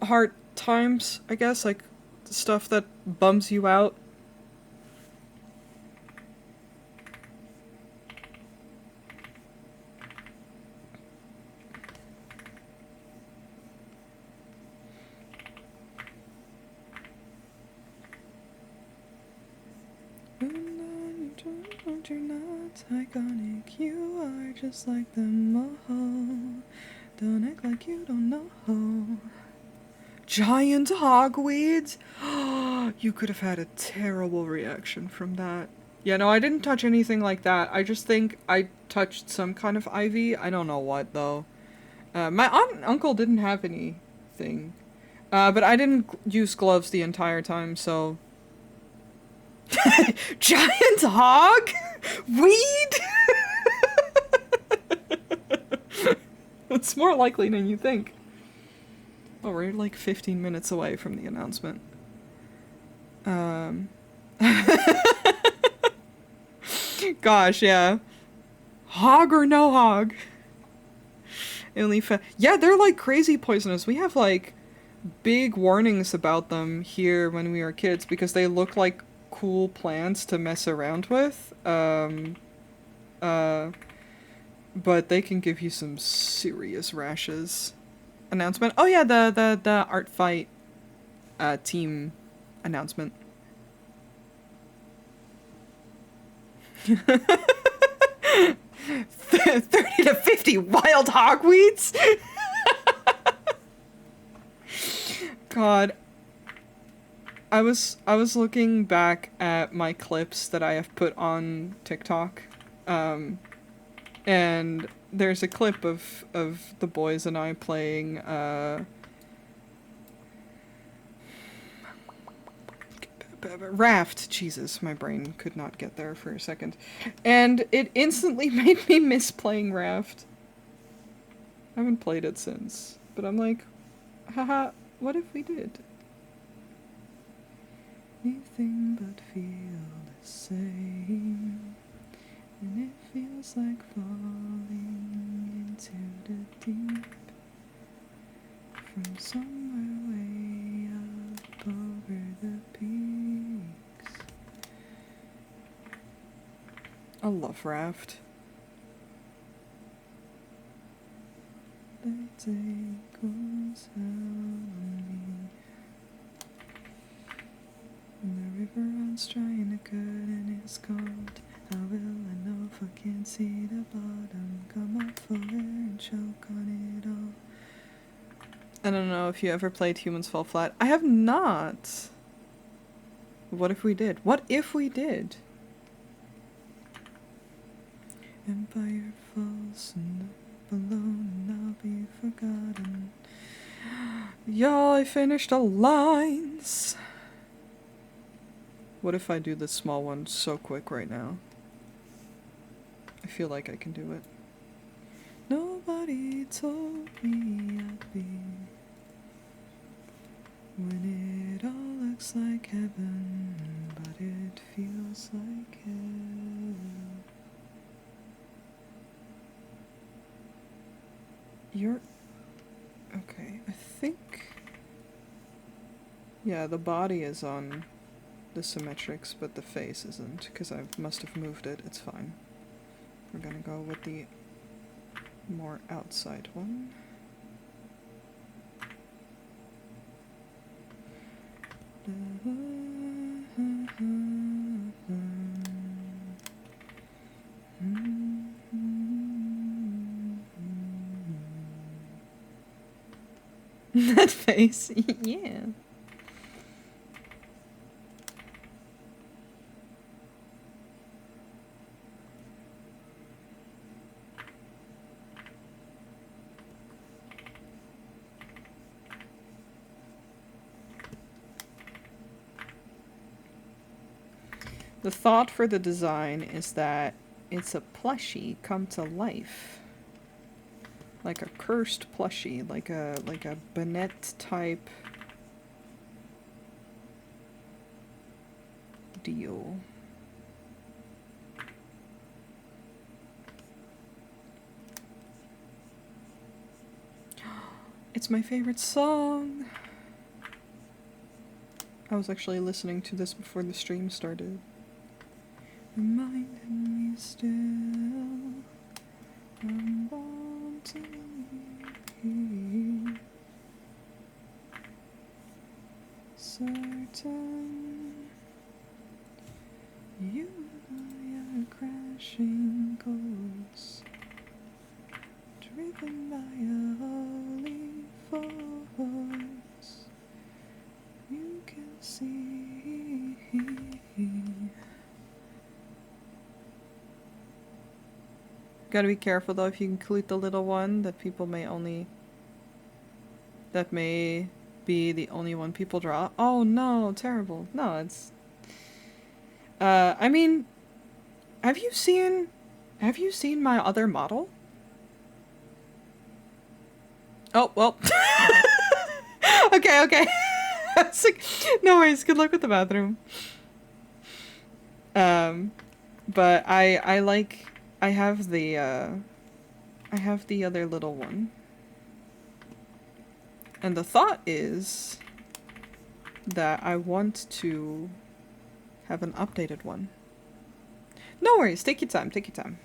hard times, I guess, like stuff that bums you out. You're not iconic, you are just like them all. Don't act like you don't know. Giant hogweeds? You could have had a terrible reaction from that. Yeah, no, I didn't touch anything like that. I just think I touched some kind of ivy. I don't know what, though. My aunt and uncle didn't have anything. But I didn't use gloves the entire time, so... Giant hog? Weed? It's more likely than you think. Oh, we're like 15 minutes away from the announcement. Gosh, yeah. Hog or no hog? Yeah, they're like crazy poisonous. We have like big warnings about them here when we were kids because they look like cool plants to mess around with. But they can give you some serious rashes. Announcement. Oh yeah, the ArtFight team announcement. 30 to 50 wild hogweeds? God. I was looking back at my clips that I have put on TikTok. And there's a clip of the boys and I playing Raft. Jesus, my brain could not get there for a second. And it instantly made me miss playing Raft. I haven't played it since, but I'm like, Haha, what if we did? Anything but feel the same. And it feels like falling into the deep. From somewhere way up over the peaks. I love Raft. They take what's out on me. And the river runs dry in the good and it's cold. How will I know if I can't see the bottom? Come up for air and choke on it all. I don't know if you ever played Humans Fall Flat. I have not. What if we did? What if we did? Empire falls and up alone and I'll be forgotten. Y'all, I finished the lines. What if I do this small one so quick right now? I feel like I can do it. Nobody told me I'd be when it all looks like heaven, but it feels like hell. You're... okay, I think... yeah, the body is on the symmetrics, but the face isn't, because I must have moved it. It's fine. We're gonna go with the more outside one. That face, yeah. The thought for the design is that it's a plushie come to life. Like a cursed plushie, like a Bennett type deal. It's my favorite song. I was actually listening to this before the stream started. Reminding me still I'm born to be certain you and I are crashing course, driven by a holy force. You can see. Gotta be careful though if you include the little one, that people may only... that may be the only one people draw. Oh no, terrible. No, it's... I mean, have you seen my other model? Oh, well. Okay. I was like, no worries, good luck with the bathroom. But I like... I have the other little one. And the thought is that I want to have an updated one. No worries, take your time, take your time.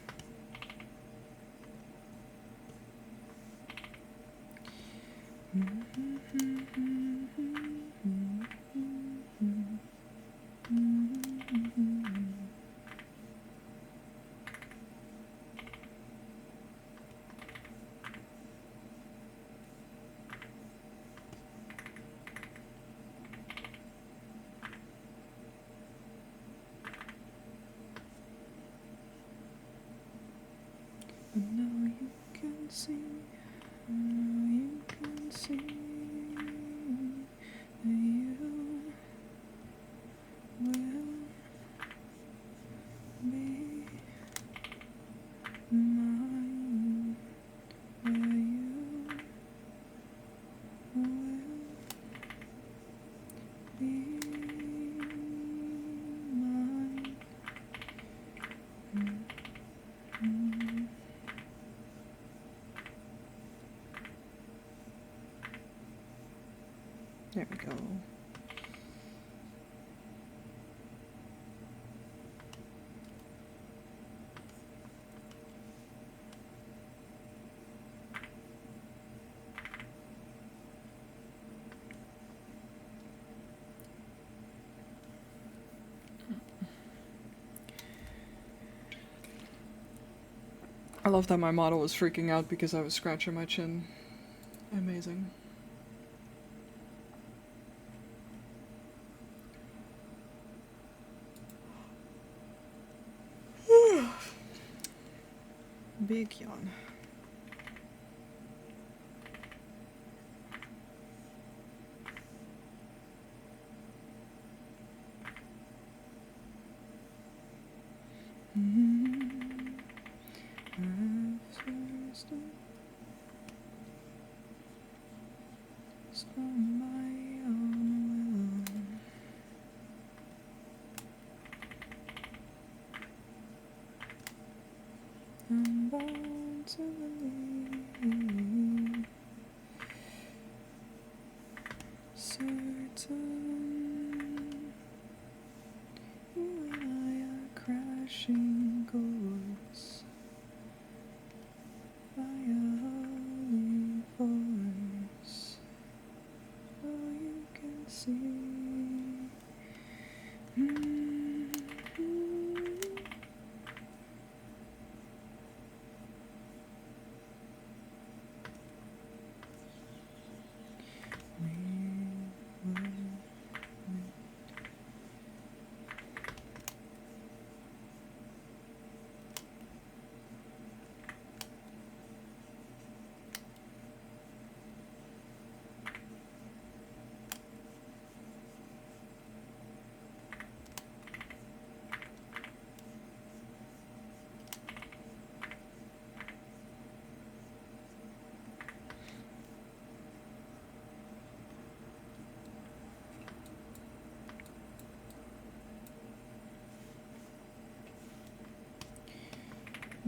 I know you can see, I know you can see that you will be mine, where you will There we go. I love that my model was freaking out because I was scratching my chin. Amazing. Big yawn. I'm bound to believe, certain you and I are crashing course by a holy force, so you can see.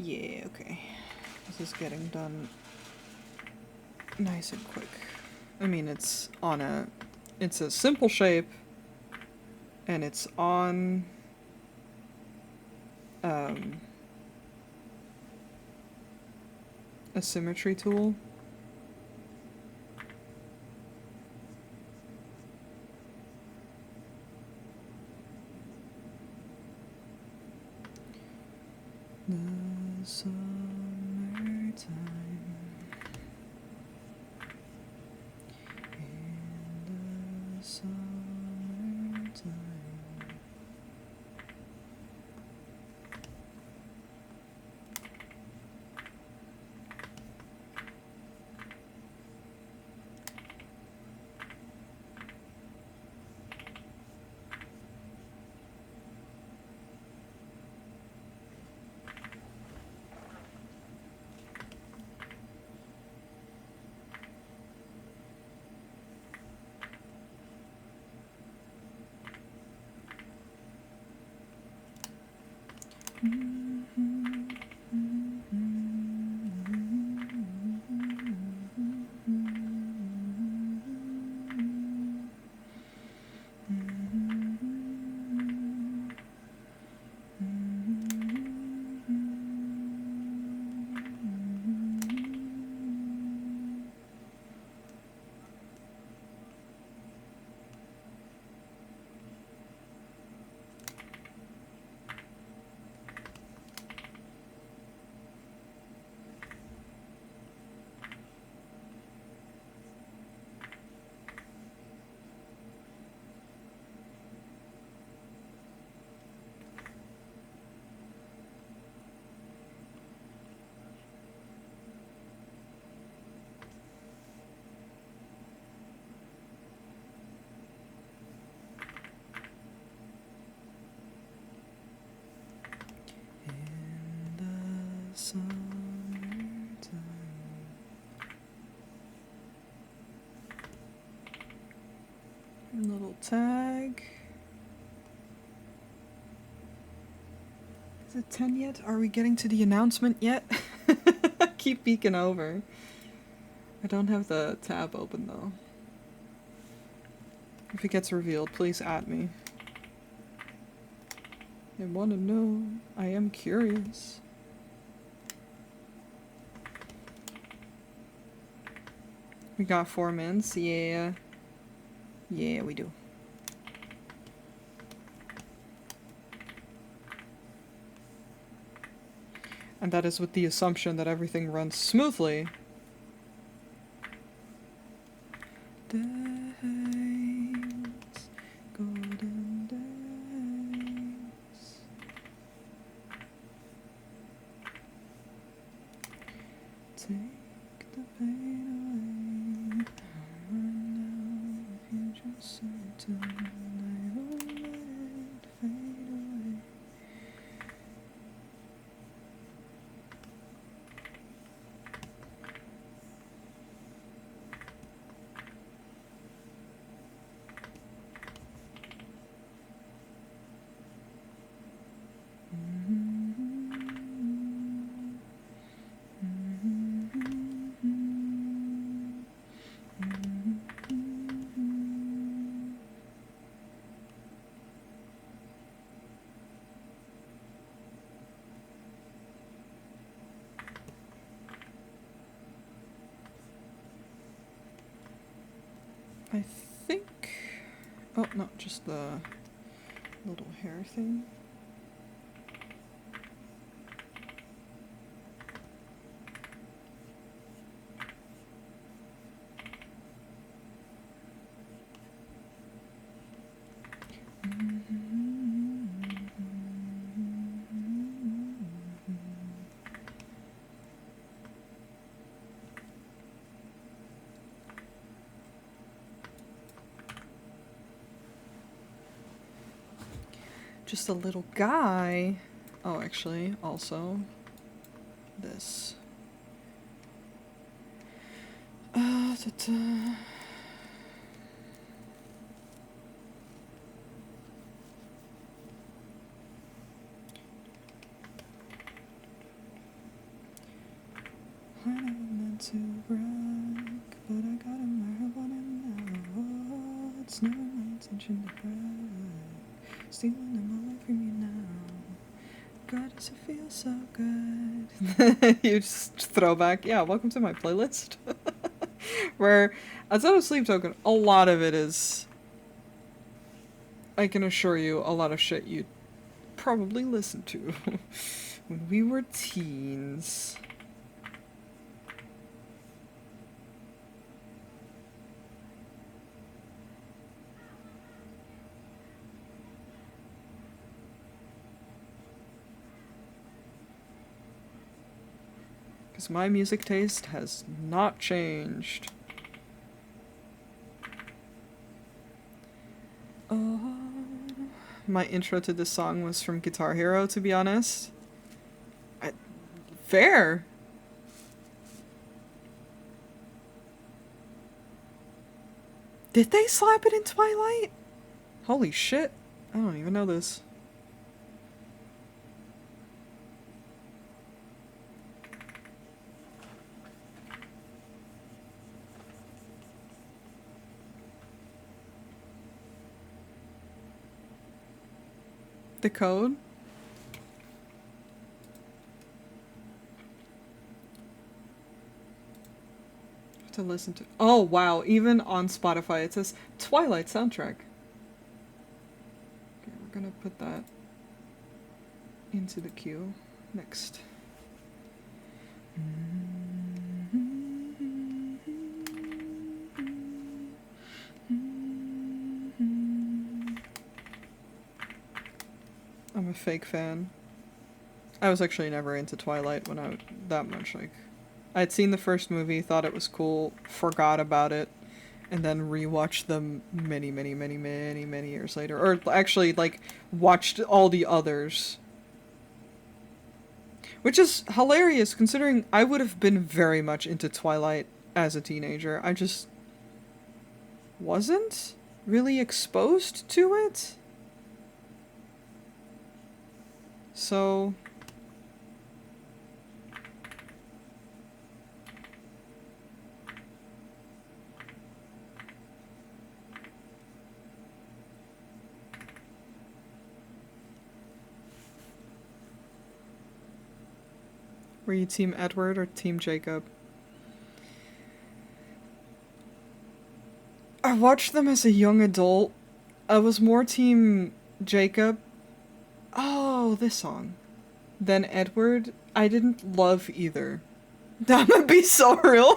Yeah, okay. This is getting done nice and quick. I mean, it's a simple shape, and it's on, a symmetry tool. The summertime, in the summertime. Summertime. A little tag. Is it 10 yet? Are we getting to the announcement yet? I keep peeking over. I don't have the tab open though. If it gets revealed, please at me. I want to know. I am curious. We got 4 minutes. Yeah. Yeah, we do. And that is with the assumption that everything runs smoothly. Days, golden days. Take the pain away. Now, if you just say tonight, I won't let it fade away. I think... Oh, no, just the little hair thing. Just a little guy. Oh, actually, also this. Ta-ta. I never meant to brag, but I got a marijuana now. It's never my intention to brag. Stealing them away from you now. God, does it feel so good? You just throwback. Yeah, welcome to my playlist. Where, outside of Sleep Token, a lot of it is, I can assure you, a lot of shit you'd probably listen to when we were teens. Because my music taste has not changed. My intro to this song was from Guitar Hero, to be honest. Fair. Did they slap it in Twilight? Holy shit. I don't even know this. The code? To listen to. Oh, wow. Even on Spotify it says Twilight soundtrack. Okay, we're gonna put that into the queue next. I'm a fake fan. I was actually never into Twilight when I that much. Like, I'd seen the first movie, thought it was cool, forgot about it, and then rewatched them many, many, many, many, many years later. Or actually, like, watched all the others. Which is hilarious, considering I would have been very much into Twilight as a teenager. I just wasn't really exposed to it. So... Were you Team Edward or Team Jacob? I watched them as a young adult. I was more Team Jacob. Oh, this song. Than Edward. I didn't love either. That would be so real.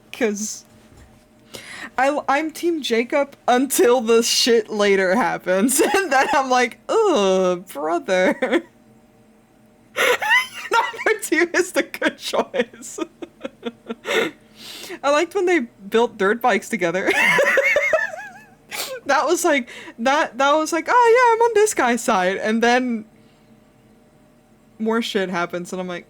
Because I'm Team Jacob until the shit later happens. And then I'm like, ugh, brother. Number 2 is the good choice. I liked when they built dirt bikes together. That was like, that was like, oh yeah, I'm on this guy's side. And then more shit happens and I'm like,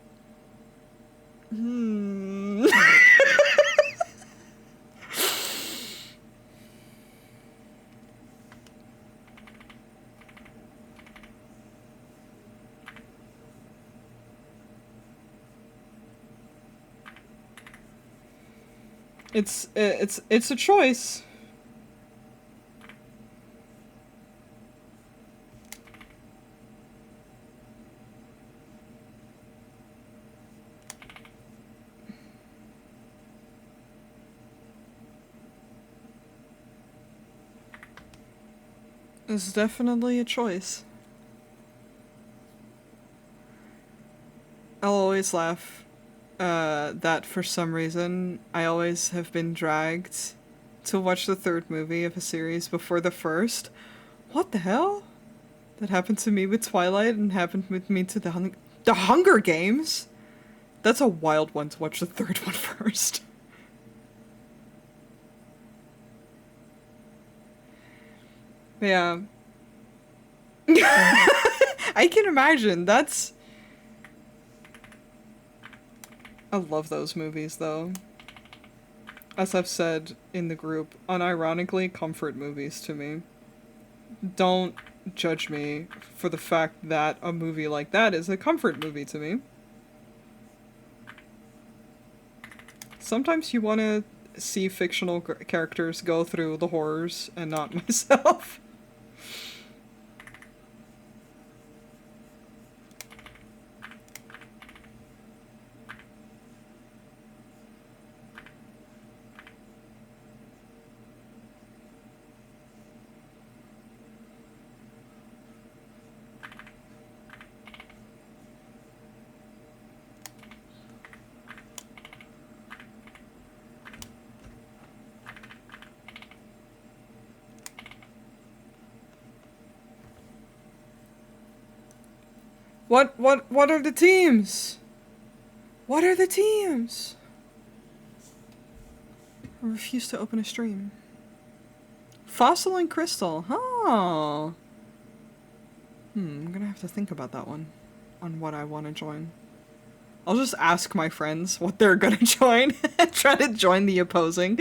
It's a choice. It's definitely a choice. I'll always laugh that for some reason I always have been dragged to watch the third movie of a series before the first. What the hell? That happened to me with Twilight and happened with me to the Hunger Games? That's a wild one to watch the third one first. Yeah. I can imagine. That's... I love those movies, though. As I've said in the group, unironically, comfort movies to me. Don't judge me for the fact that a movie like that is a comfort movie to me. Sometimes you want to see fictional characters go through the horrors and not myself. What are the teams? What are the teams? I refuse to open a stream. Fossil and Crystal. Oh. I'm gonna have to think about that one. On what I want to join. I'll just ask my friends what they're gonna join. Try to join the opposing.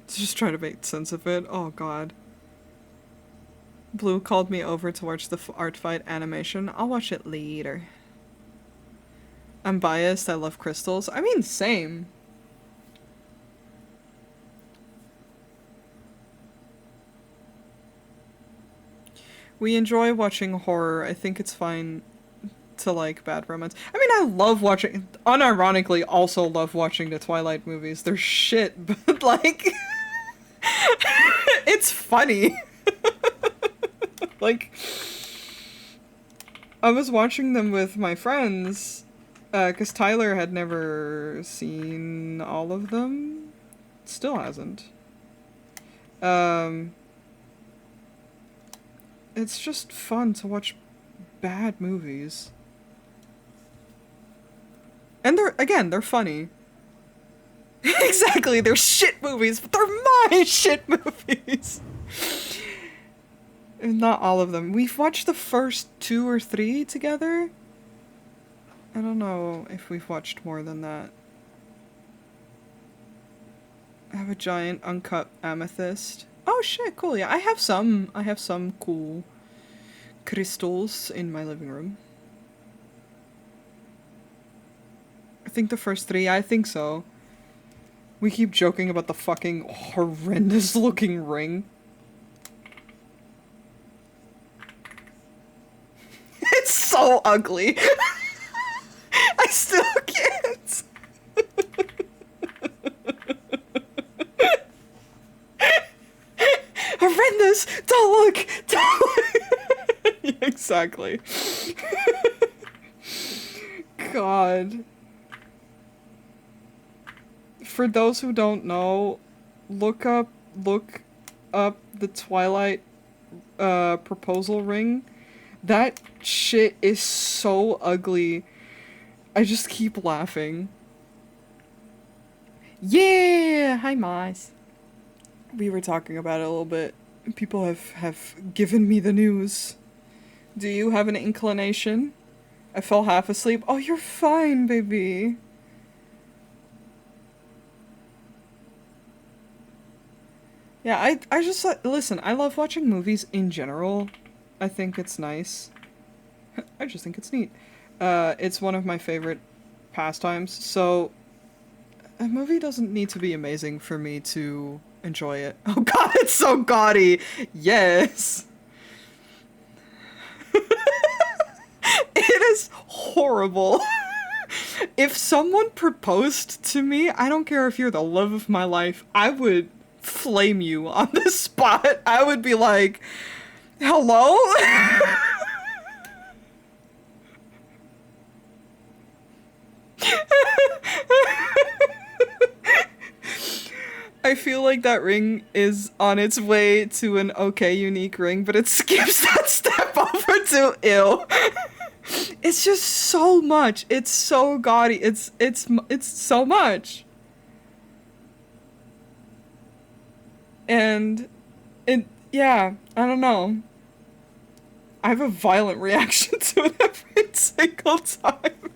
Just try to make sense of it. Oh god. Blue called me over to watch the ArtFight animation. I'll watch it later. I'm biased. I love crystals. I mean, same. We enjoy watching horror. I think it's fine to like bad romance. I mean, I love watching... Unironically, also love watching the Twilight movies. They're shit, but like... it's funny. Like... I was watching them with my friends, because Tyler had never seen all of them. Still hasn't. It's just fun to watch bad movies. And they're funny. Exactly, they're shit movies, but they're my shit movies! Not all of them. We've watched the first 2 or 3 together. I don't know if we've watched more than that. I have a giant uncut amethyst. Oh shit, cool. Yeah, I have some cool crystals in my living room. I think the first 3, I think so. We keep joking about the fucking horrendous looking ring. It's so ugly. I still can't. Horrendous! Don't look! Don't look! Yeah, exactly. God. For those who don't know, look up the Twilight proposal ring. That shit is so ugly. I just keep laughing. Yeah! Hi, Maz. We were talking about it a little bit. People have given me the news. Do you have an inclination? I fell half asleep. Oh, you're fine, baby. Yeah, I just, listen, I love watching movies in general. I think it's nice. I just think it's neat. It's one of my favorite pastimes, so a movie doesn't need to be amazing for me to enjoy it. Oh god, it's so gaudy! Yes! It is horrible. If someone proposed to me, I don't care if you're the love of my life, I would flame you on the spot. I would be like, hello? I feel like that ring is on its way to an okay unique ring, but it skips that step over to ill. It's just so much. It's so gaudy. It's so much. And yeah, I don't know. I have a violent reaction to it every single time.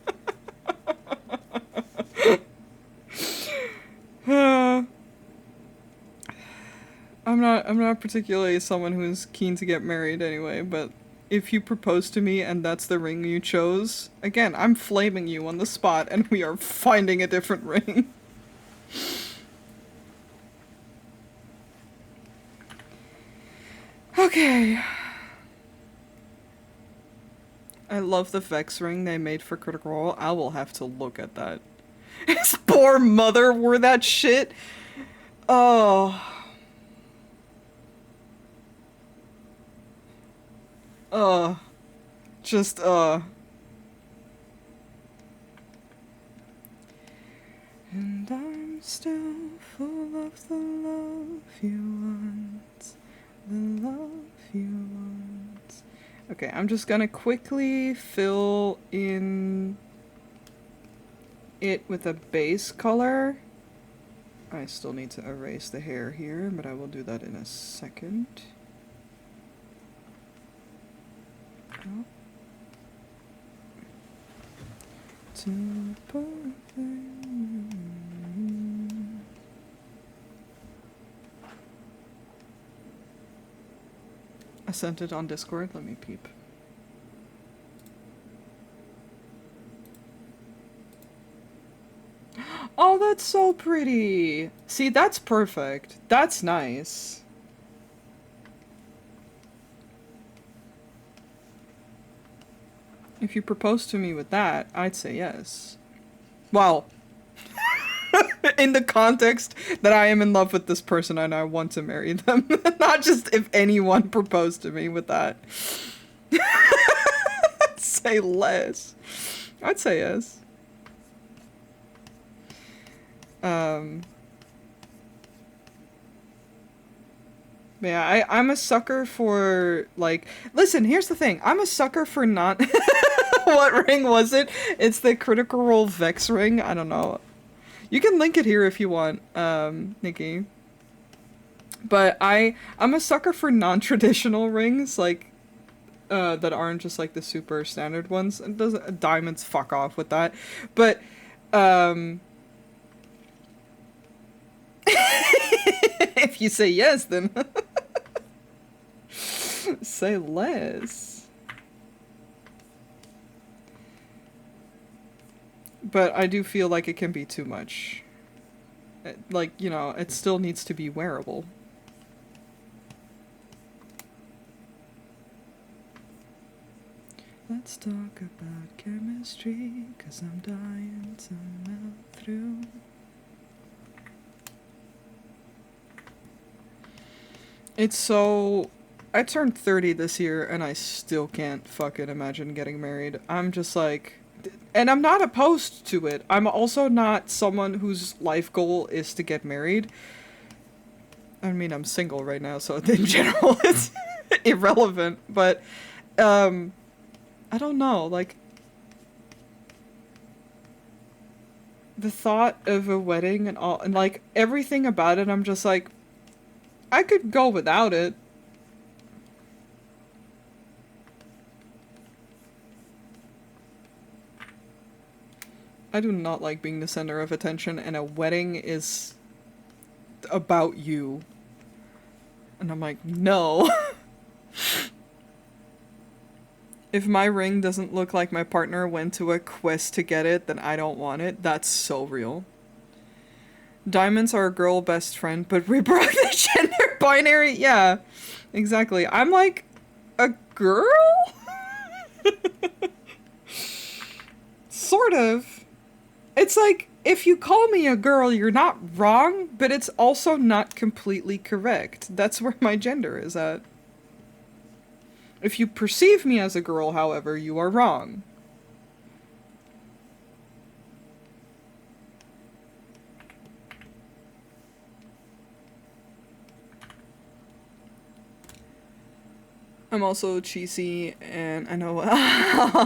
I'm not particularly someone who's keen to get married anyway, but if you propose to me and that's the ring you chose, again, I'm flaming you on the spot and we are finding a different ring. Okay. I love the Vex ring they made for Critical Role. I will have to look at that. His poor mother wore that shit. Oh. Just, And I'm still full of the love you want. The love you want. Okay, I'm just gonna quickly fill in it with a base color. I still need to erase the hair here, but I will do that in a second. Oh. I sent it on Discord, let me peep. Oh, that's so pretty! See, that's perfect. That's nice. If you proposed to me with that, I'd say yes. Well, in the context that I am in love with this person and I want to marry them. Not just if anyone proposed to me with that. I'd say less. I'd say yes. Yeah, I'm a sucker for, like... Listen, here's the thing. I'm a sucker for not... What ring was it? It's the Critical Role Vex ring. I don't know. You can link it here if you want, Nikki. But I'm a sucker for non-traditional rings, like, that aren't just, like, the super standard ones. It doesn't... Diamonds, fuck off with that. But, if you say yes, then... Say less. But I do feel like it can be too much. Like, you know, it still needs to be wearable. Let's talk about chemistry, 'cause I'm dying to melt through. It's so... I turned 30 this year, and I still can't fucking imagine getting married. I'm just like... And I'm not opposed to it. I'm also not someone whose life goal is to get married. I mean, I'm single right now, so in general it's irrelevant. But, I don't know, like... The thought of a wedding and all, and like, everything about it, I'm just like... I could go without it. I do not like being the center of attention, and a wedding is about you. And I'm like, no. If my ring doesn't look like my partner went to a quest to get it, then I don't want it. That's so real. Diamonds are a girl best friend, but we broke the gender binary. Yeah, exactly. I'm like, a girl? Sort of. It's like, if you call me a girl, you're not wrong, but it's also not completely correct. That's where my gender is at. If you perceive me as a girl, however, you are wrong. I'm also cheesy, and I know, but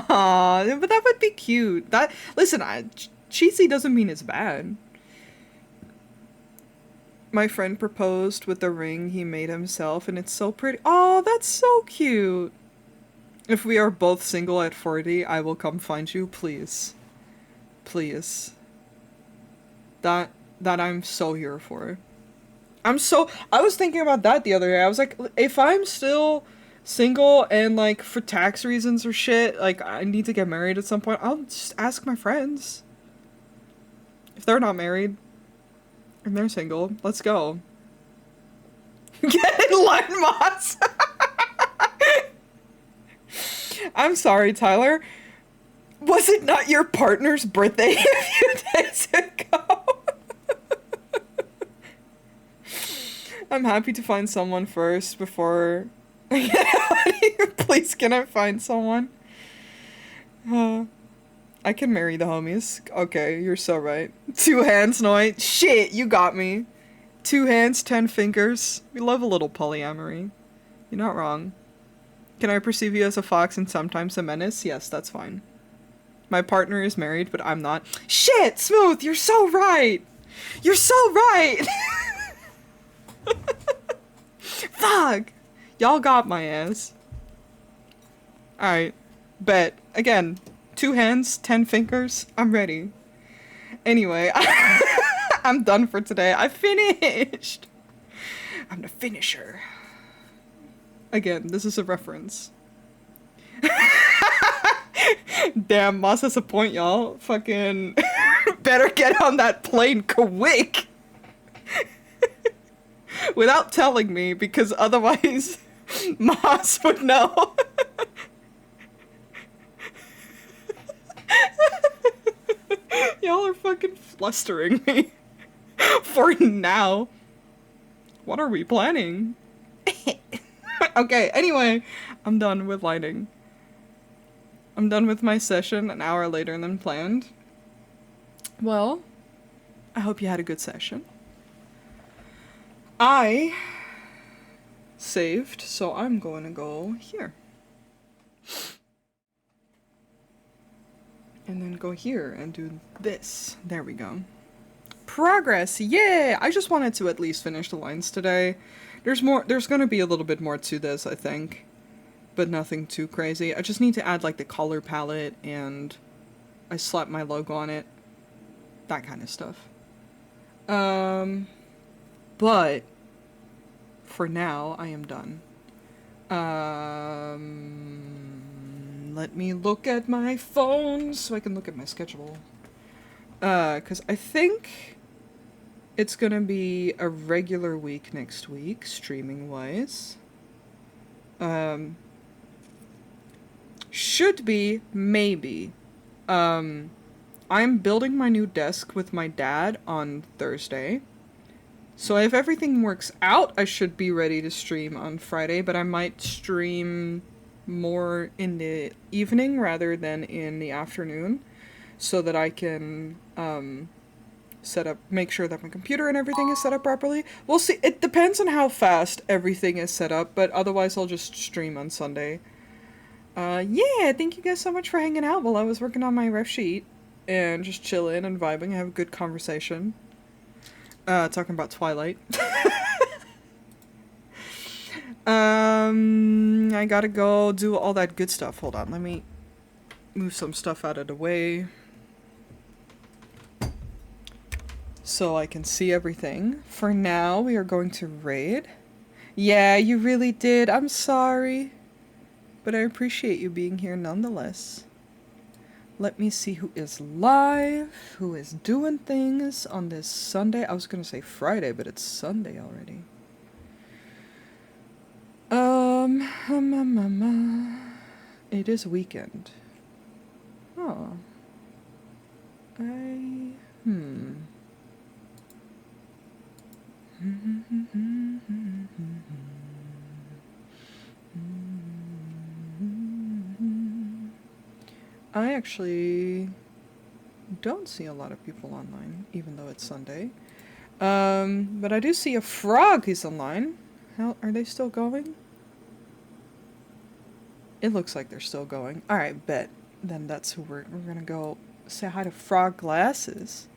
that would be cute. Listen, cheesy doesn't mean it's bad. My friend proposed with the ring he made himself, and it's so pretty. Oh, that's so cute. If we are both single at 40, I will come find you, please. Please. That I'm so here for. I was thinking about that the other day. I was like, if I'm still single and like for tax reasons or shit, like I need to get married at some point, I'll just ask my friends. If they're not married and they're single, let's go. Get in line, Moss. I'm sorry, Tyler. Was it not your partner's birthday a few days ago? I'm happy to find someone first before... Please, can I find someone? I can marry the homies. Okay, you're so right. 2 hands, Noi. Shit, you got me. 2 hands, 10 fingers. We love a little polyamory. You're not wrong. Can I perceive you as a fox and sometimes a menace? Yes, that's fine. My partner is married, but I'm not. Shit, Smooth, you're so right. You're so right. Fuck. Y'all got my ass. Alright. Bet. Again, 2 hands, 10 fingers. I'm ready. Anyway, I'm done for today. I finished. I'm the finisher. Again, this is a reference. Damn, Moss has a point, y'all. Fucking better get on that plane quick. Without telling me, because otherwise Moss would know. Y'all are fucking flustering me. For now. What are we planning? Okay, anyway, I'm done with lighting. I'm done with my session an hour later than planned. Well, I hope you had a good session. I saved, so I'm going to go here. And then go here and do this. There we go. Progress! Yeah! I just wanted to at least finish the lines today. There's gonna be a little bit more to this, I think. But nothing too crazy. I just need to add, like, the color palette, and I slap my logo on it. That kind of stuff. But for now, I am done. Let me look at my phone so I can look at my schedule. 'Cause I think It's gonna be a regular week next week, streaming wise. Um, should be, maybe. Um, I'm building my new desk with my dad on Thursday. So if everything works out, I should be ready to stream on Friday, but I might stream more in the evening rather than in the afternoon so that I can set up, make sure that my computer and everything is set up properly. We'll see. It depends on how fast everything is set up, but otherwise I'll just stream on Sunday. Yeah, thank you guys so much for hanging out while I was working on my ref sheet and just chilling and vibing and have a good conversation. Talking about Twilight. I gotta go do all that good stuff. Hold on, let me move some stuff out of the way so I can see everything. For now, we are going to raid. Yeah, you really did. I'm sorry. But I appreciate you being here nonetheless. Let me see who is live, who is doing things on this Sunday. I was gonna say Friday, but it's Sunday already. It is weekend. Oh. I actually don't see a lot of people online, even though it's Sunday. But I do see a frog who's online. How are they still going? It looks like they're still going. Alright, bet. Then that's who we're gonna go say hi to Frog Glasses.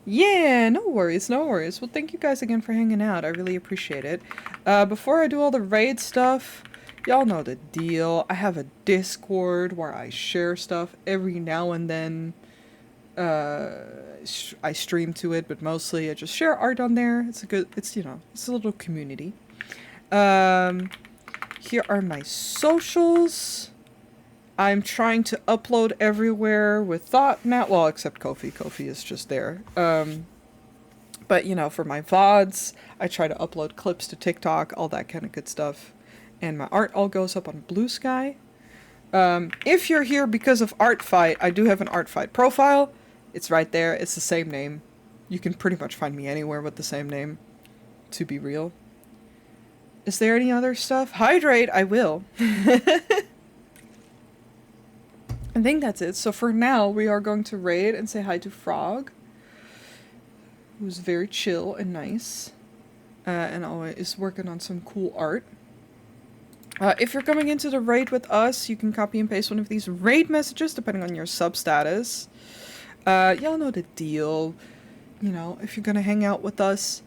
Yeah, no worries, no worries. Well, thank you guys again for hanging out. I really appreciate it. Before I do all the raid stuff, y'all know the deal. I have a Discord where I share stuff every now and then. I stream to it, but mostly I just share art on there. It's you know, it's a little community. Here are my socials. I'm trying to upload everywhere with thought now. Well, except Kofi. Kofi is just there. But, you know, for my VODs, I try to upload clips to TikTok, all that kind of good stuff. And my art all goes up on Blue Sky. If you're here because of ArtFight, I do have an ArtFight profile. It's right there. It's the same name. You can pretty much find me anywhere with the same name, to be real. Is there any other stuff? Hydrate, I will. I think that's it. So for now, we are going to raid and say hi to Frog, who's very chill and nice, and always is working on some cool art. If you're coming into the raid with us, you can copy and paste one of these raid messages, depending on your sub status. Y'all know the deal. You know, if you're gonna hang out with us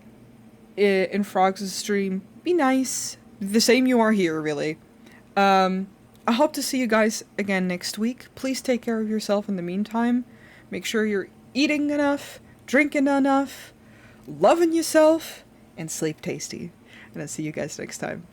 in Frog's stream, be nice. The same you are here, really. I hope to see you guys again next week. Please take care of yourself in the meantime. Make sure you're eating enough, drinking enough, loving yourself, and sleep tasty. And I'll see you guys next time.